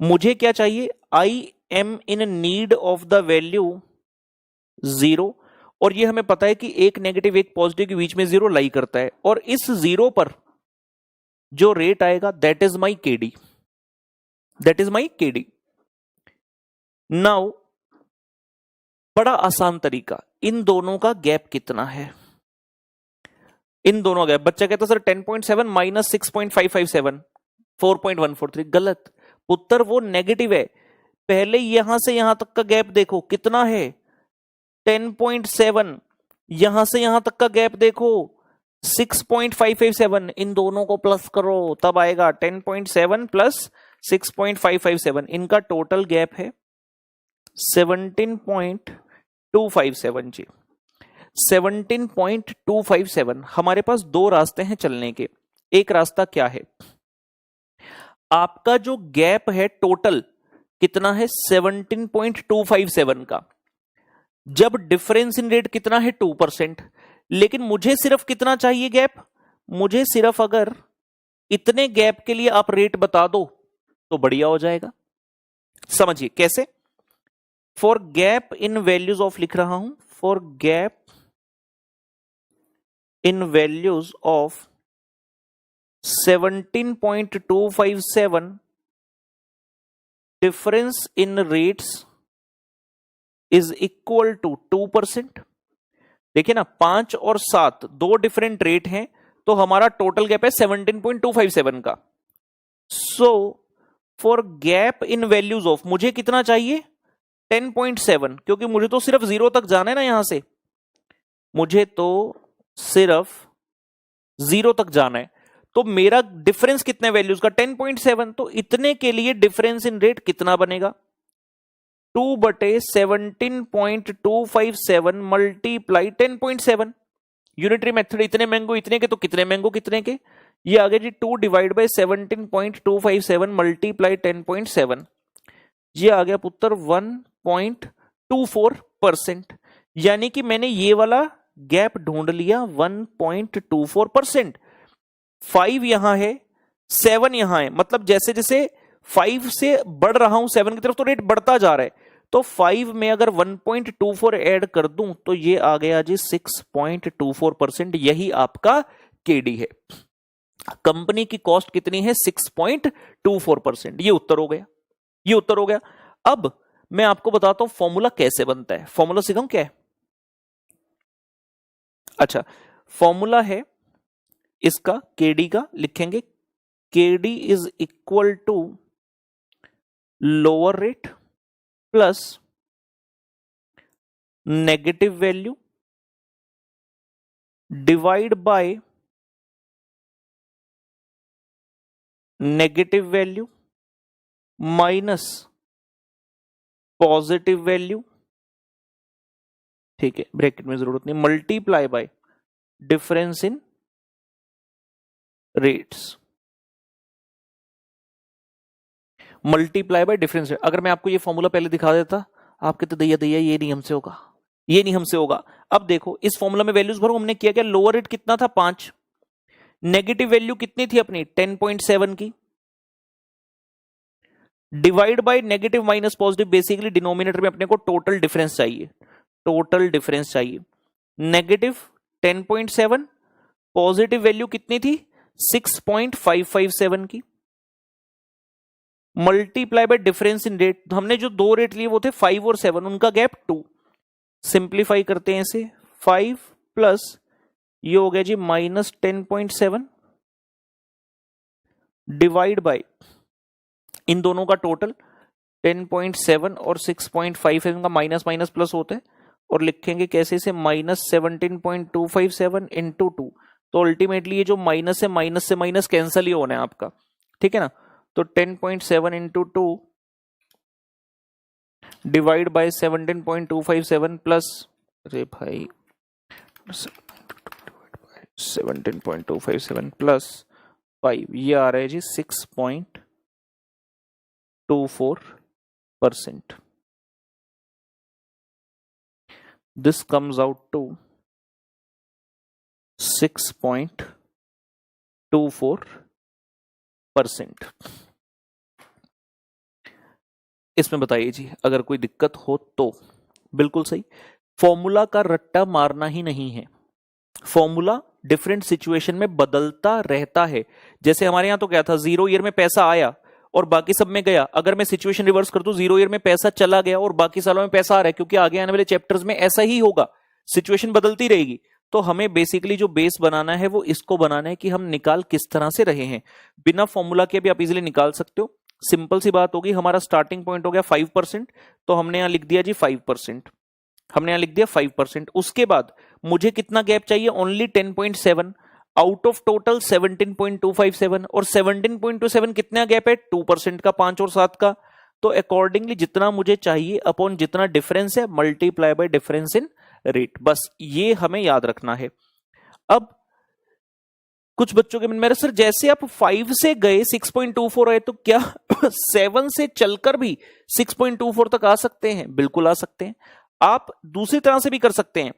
मुझे क्या चाहिए? I am in need of the value 0, और ये हमें पता है कि एक नेगेटिव एक पॉजिटिव के बीच में 0 लाई करता है, और इस 0 पर जो रेट आएगा that is my KD, that is my KD. Now बड़ा आसान तरीका, इन दोनों का गैप कितना है? इन दोनों गैप, बच्चा कहता सर 10.7 माइनस 6.557, 4.143। गलत उत्तर, वो नेगेटिव है। पहले यहां से यहां तक का गैप देखो कितना है, 10.7। यहां से यहां तक का गैप देखो 6.557। इन दोनों को प्लस करो तब आएगा 10.7 प्लस 6.557। इनका टोटल गैप है 17.257 जी, 17.257। हमारे पास दो रास्ते हैं चलने के। एक रास्ता क्या है, आपका जो गैप है टोटल कितना है 17.257 का, जब डिफरेंस इन रेट कितना है 2%, लेकिन मुझे सिर्फ कितना चाहिए गैप, मुझे सिर्फ अगर इतने गैप के लिए आप रेट बता दो तो बढ़िया हो जाएगा। समझिए कैसे, for gap in values of लिख रहा हूं, for gap in values of 17.257 difference in rates is equal to 2%। देखिए ना, 5 और 7 दो डिफरेंट रेट हैं, तो हमारा टोटल गैप है 17.257 का। So for gap in values of मुझे कितना चाहिए 10.7, क्योंकि मुझे तो सिर्फ 0 तक जाना है ना, यहां से मुझे तो सिर्फ 0 तक जाना है, तो मेरा डिफरेंस कितने वैल्यूज का 10.7, तो इतने के लिए डिफरेंस इन रेट कितना बनेगा 2/17.257 मल्टीप्लाई 10.7। यूनिटरी मेथड, इतने मैंगो इतने के, तो कितने मैंगो कितने के, ये आ गया जी 2 डिवाइड बाई 17.257 मल्टीप्लाई 10.7, ये आ गया पुत्र 1.24%। यानी कि मैंने ये वाला गैप ढूंढ लिया 1.24%। 5 यहां है, 7 यहां है, मतलब जैसे जैसे 5 से बढ़ रहा हूं 7 की तरफ तो रेट बढ़ता जा रहा है, तो 5 में अगर 1.24 ऐड कर दूं तो ये आ गया जी 6.24%। यही आपका केडी है। कंपनी की कॉस्ट कितनी है 6.24%। ये उत्तर हो गया, ये उत्तर हो गया। अब मैं आपको बताता हूं फॉर्मूला कैसे बनता है। फॉर्मूला सिखाऊं क्या है, अच्छा फॉर्मूला है इसका केडी का, लिखेंगे KD is equal to lower rate plus negative value divide by negative value minus positive value, ठीक है ब्रैकेट में जरूरत नहीं, multiply by difference in rates, multiply by difference. अगर मैं आपको ये फॉर्मूला पहले दिखा देता, आप कहते दैया दैया ये नहीं हमसे होगा, ये नहीं हमसे होगा। अब देखो इस फॉर्मूला में वैल्यूज भरो, हमने किया क्या, लोअर रेट कितना था 5, नेगेटिव वैल्यू कितनी थी अपनी 10.7 की, divide by negative minus positive, basically denominator में अपने को टोटल डिफरेंस चाहिए, टोटल डिफरेंस चाहिए। नेगेटिव 10.7, पॉजिटिव वैल्यू कितनी थी 6.557 की, multiply by difference in rate. हमने जो दो रेट लिए वो थे 5 और 7, उनका गैप 2। सिंप्लीफाई करते हैं इसे, 5 प्लस ये हो गया जी माइनस 10.7 डिवाइड बाय इन दोनों का टोटल 10.7 और 6.5 का माइनस माइनस प्लस होता है, और लिखेंगे कैसे से माइनस 17.257 इंटू 2। तो अल्टीमेटली ये जो माइनस है माइनस से माइनस कैंसिल ही होना है आपका, ठीक है ना। तो 10.7 इंटू 2 डिवाइड बाय 17.257 प्लस, अरे भाई 17.257 प्लस 5, ये आ रहा है जी 6.24%। This comes out to 6.24%। इसमें बताइए जी अगर कोई दिक्कत हो तो। बिल्कुल सही, फॉर्मूला का रट्टा मारना ही नहीं है, फॉर्मूला डिफरेंट सिचुएशन में बदलता रहता है। जैसे हमारे यहां तो क्या था, 0 ईयर में पैसा आया और बाकी सब में गया। अगर मैं सिचुएशन रिवर्स कर दूं, 0 ईयर में पैसा चला गया और बाकी सालों में पैसा आ रहा है, क्योंकि आगे आने वाले चैप्टर्स में ऐसा ही होगा, सिचुएशन बदलती रहेगी। तो हमें बेसिकली जो बेस बनाना है वो इसको बनाना है कि हम निकाल किस तरह से रहे हैं। बिना फॉर्मूला के भी आप इजीली निकाल सकते हो। सिंपल सी बात होगी, हमारा स्टार्टिंग पॉइंट हो गया 5%, तो हमने यहां लिख दिया जी 5%, हमने यहां लिख दिया 5%। उसके बाद मुझे कितना गैप चाहिए, ओनली 10.7 आउट ऑफ टोटल 17.257, और 17.27 कितना गैप है 2% का, 5 और 7 का। तो अकॉर्डिंगली जितना मुझे चाहिए अपॉन जितना डिफरेंस है multiply by difference in rate, बस ये हमें याद रखना है। अब कुछ बच्चों के मन में, सर जैसे आप 5 से गए 6.24 आए तो क्या 7 से चलकर भी 6.24 तक आ सकते हैं? बिल्कुल आ सकते हैं। आप दूसरी तरह से भी कर सकते हैं।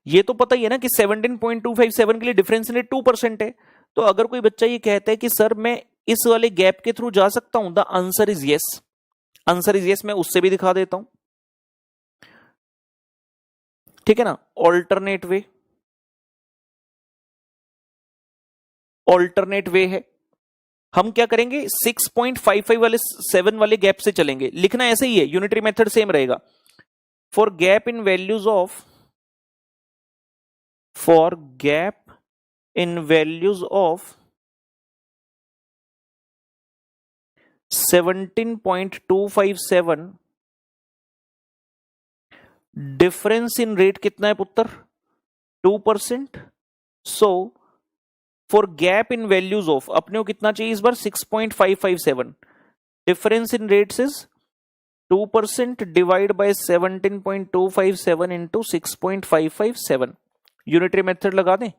ये तो पता ही है ना कि 17.257 के लिए डिफरेंस रेट 2% है। तो अगर कोई बच्चा ये कहता है कि सर मैं इस वाले गैप के थ्रू जा सकता हूं, the answer is yes. Answer is yes. मैं उससे भी दिखा देता हूं, ठीक है ना। ऑल्टरनेट वे, ऑल्टरनेट वे है, हम क्या करेंगे 6.55 वाले 7 वाले गैप से चलेंगे। लिखना ऐसे ही है, यूनिटरी मेथड सेम रहेगा। For gap in values of, for gap in values of 17.257 difference in rate कितना है पुत्र? 2%। So for gap in values of, अपने को कितना चाहिए इस बार? 6.557। Difference in rates is 2% divide by 17.257 into 6.557। Unitary method लगा दें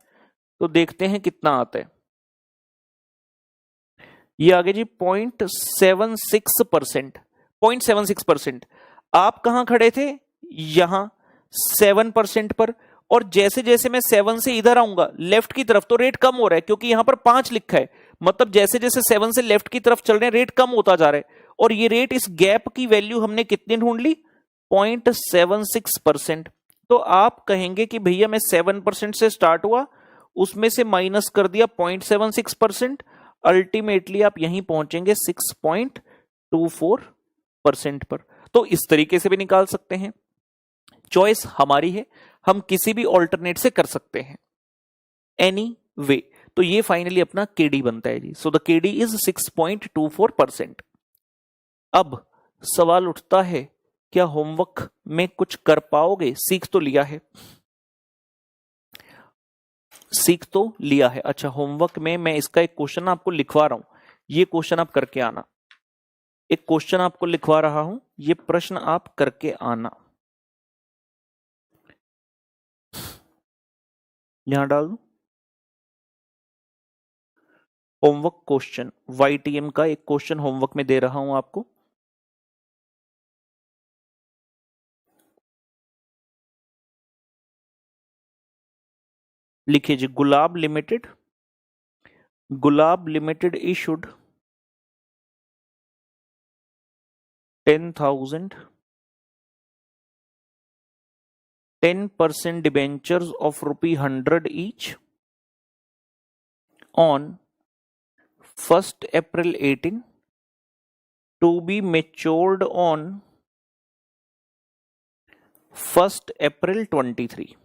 तो देखते हैं कितना आता है। ये आगे जी 0.76%। 0.76%। आप कहां खड़े थे? यहां 7% पर, और जैसे जैसे मैं 7 से इधर आऊंगा लेफ्ट की तरफ तो रेट कम हो रहा है, क्योंकि यहां पर 5 लिखा है। मतलब जैसे जैसे 7 से लेफ्ट की तरफ चल रहे हैं रेट कम होता जा रहा है। और ये रेट, इस गैप की वैल्यू हमने कितनी ढूंढ ली? 0.76%। तो आप कहेंगे कि भैया मैं 7% से स्टार्ट हुआ, उसमें से माइनस कर दिया 0.76%, अल्टीमेटली आप यहीं पहुंचेंगे 6.24% पर। तो इस तरीके से भी निकाल सकते हैं, चॉइस हमारी है, हम किसी भी ऑल्टरनेट से कर सकते हैं, एनी वे। तो ये फाइनली अपना केडी बनता है जी। So the KD is 6.24%। अब सवाल उठता है, क्या होमवर्क में कुछ कर पाओगे? सीख तो लिया है, सीख तो लिया है। अच्छा, होमवर्क में मैं इसका एक क्वेश्चन आपको लिखवा रहा हूं, ये क्वेश्चन आप करके आना। एक क्वेश्चन आपको लिखवा रहा हूं, ये प्रश्न आप करके आना। यहां डाल दूं होमवर्क क्वेश्चन, YTM का एक क्वेश्चन होमवर्क में दे रहा हूं आपको। लिखिए जी, गुलाब limited, gulab limited issued 10,000 10% debentures of ₹100 each on 1st April 18 to be matured on 1st April 23.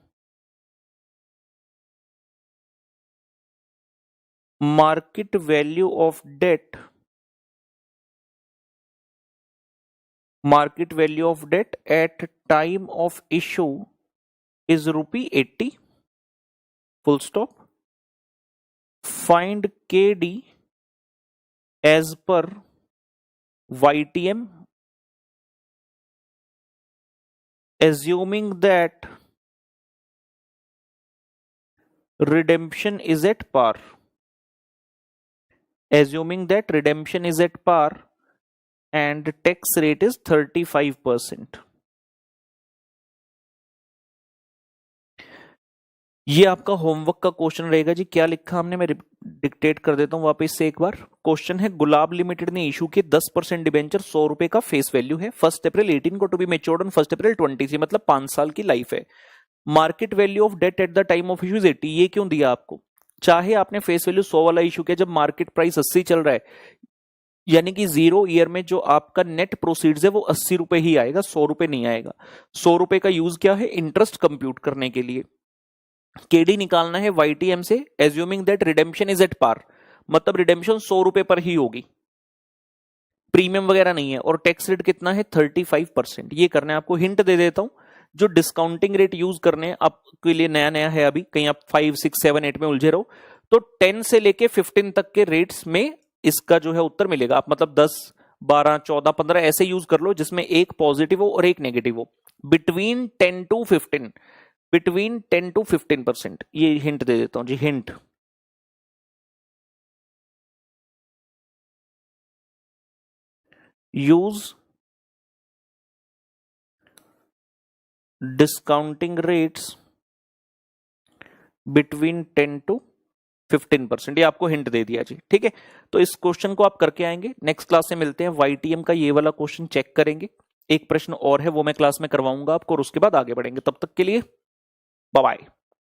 Market value of debt, market value of debt at time of issue is ₹80, full stop. Find KD as per YTM, assuming that redemption is at par, assuming that redemption is at par and tax rate is 35%. ये आपका homework का question रहेगा जी। क्या लिखा हमने, मैं dictate कर देता हूं वापस से एक बार। क्वेश्चन है, गुलाब लिमिटेड ने इशू किए 10% डिबेंचर, 100 रुपए का फेस वैल्यू है, 1 अप्रैल 18 को to be matured on 1 April 23, मतलब 5 साल की लाइफ है। Market value of debt at the time of issue is 80। ये क्यों दिया आपको? चाहे आपने फेस वैल्यू 100 वाला इशू किया, जब मार्केट प्राइस 80 चल रहा है, यानी कि 0 ईयर में जो आपका नेट प्रोसीड्स है वो 80 रुपए ही आएगा, 100 रुपए नहीं आएगा। 100 रुपए का यूज क्या है? इंटरेस्ट कंप्यूट करने के लिए। केडी निकालना है YTM से, assuming that redemption is at par, मतलब रिडेम्पशन 100 रुपए पर ही होगी, प्रीमियम वगैरह नहीं है, और टैक्स रेट कितना है? 35%। ये करना है आपको, हिंट दे देता हूं, जो डिस्काउंटिंग रेट यूज करने हैं आपके लिए नया नया है, अभी कहीं आप 5, 6, 7, 8 में उलझे रहो, तो 10 से लेके 15 तक के रेट्स में इसका जो है उत्तर मिलेगा। आप मतलब 10, 12, 14, 15 ऐसे यूज कर लो जिसमें एक पॉजिटिव हो और एक नेगेटिव हो। बिटवीन 10 to 15, बिटवीन 10 to 15%, ये हिंट दे देता हूं जी, hint. Use discounting rates between 10 to 15%, ये आपको हिंट दे दिया जी, ठीक है। तो इस क्वेश्चन को आप करके आएंगे, नेक्स्ट क्लास से मिलते हैं। वाईटीएम का ये वाला क्वेश्चन चेक करेंगे, एक प्रश्न और है वो मैं क्लास में करवाऊंगा आपको, और उसके बाद आगे बढ़ेंगे। तब तक के लिए बाय बाय।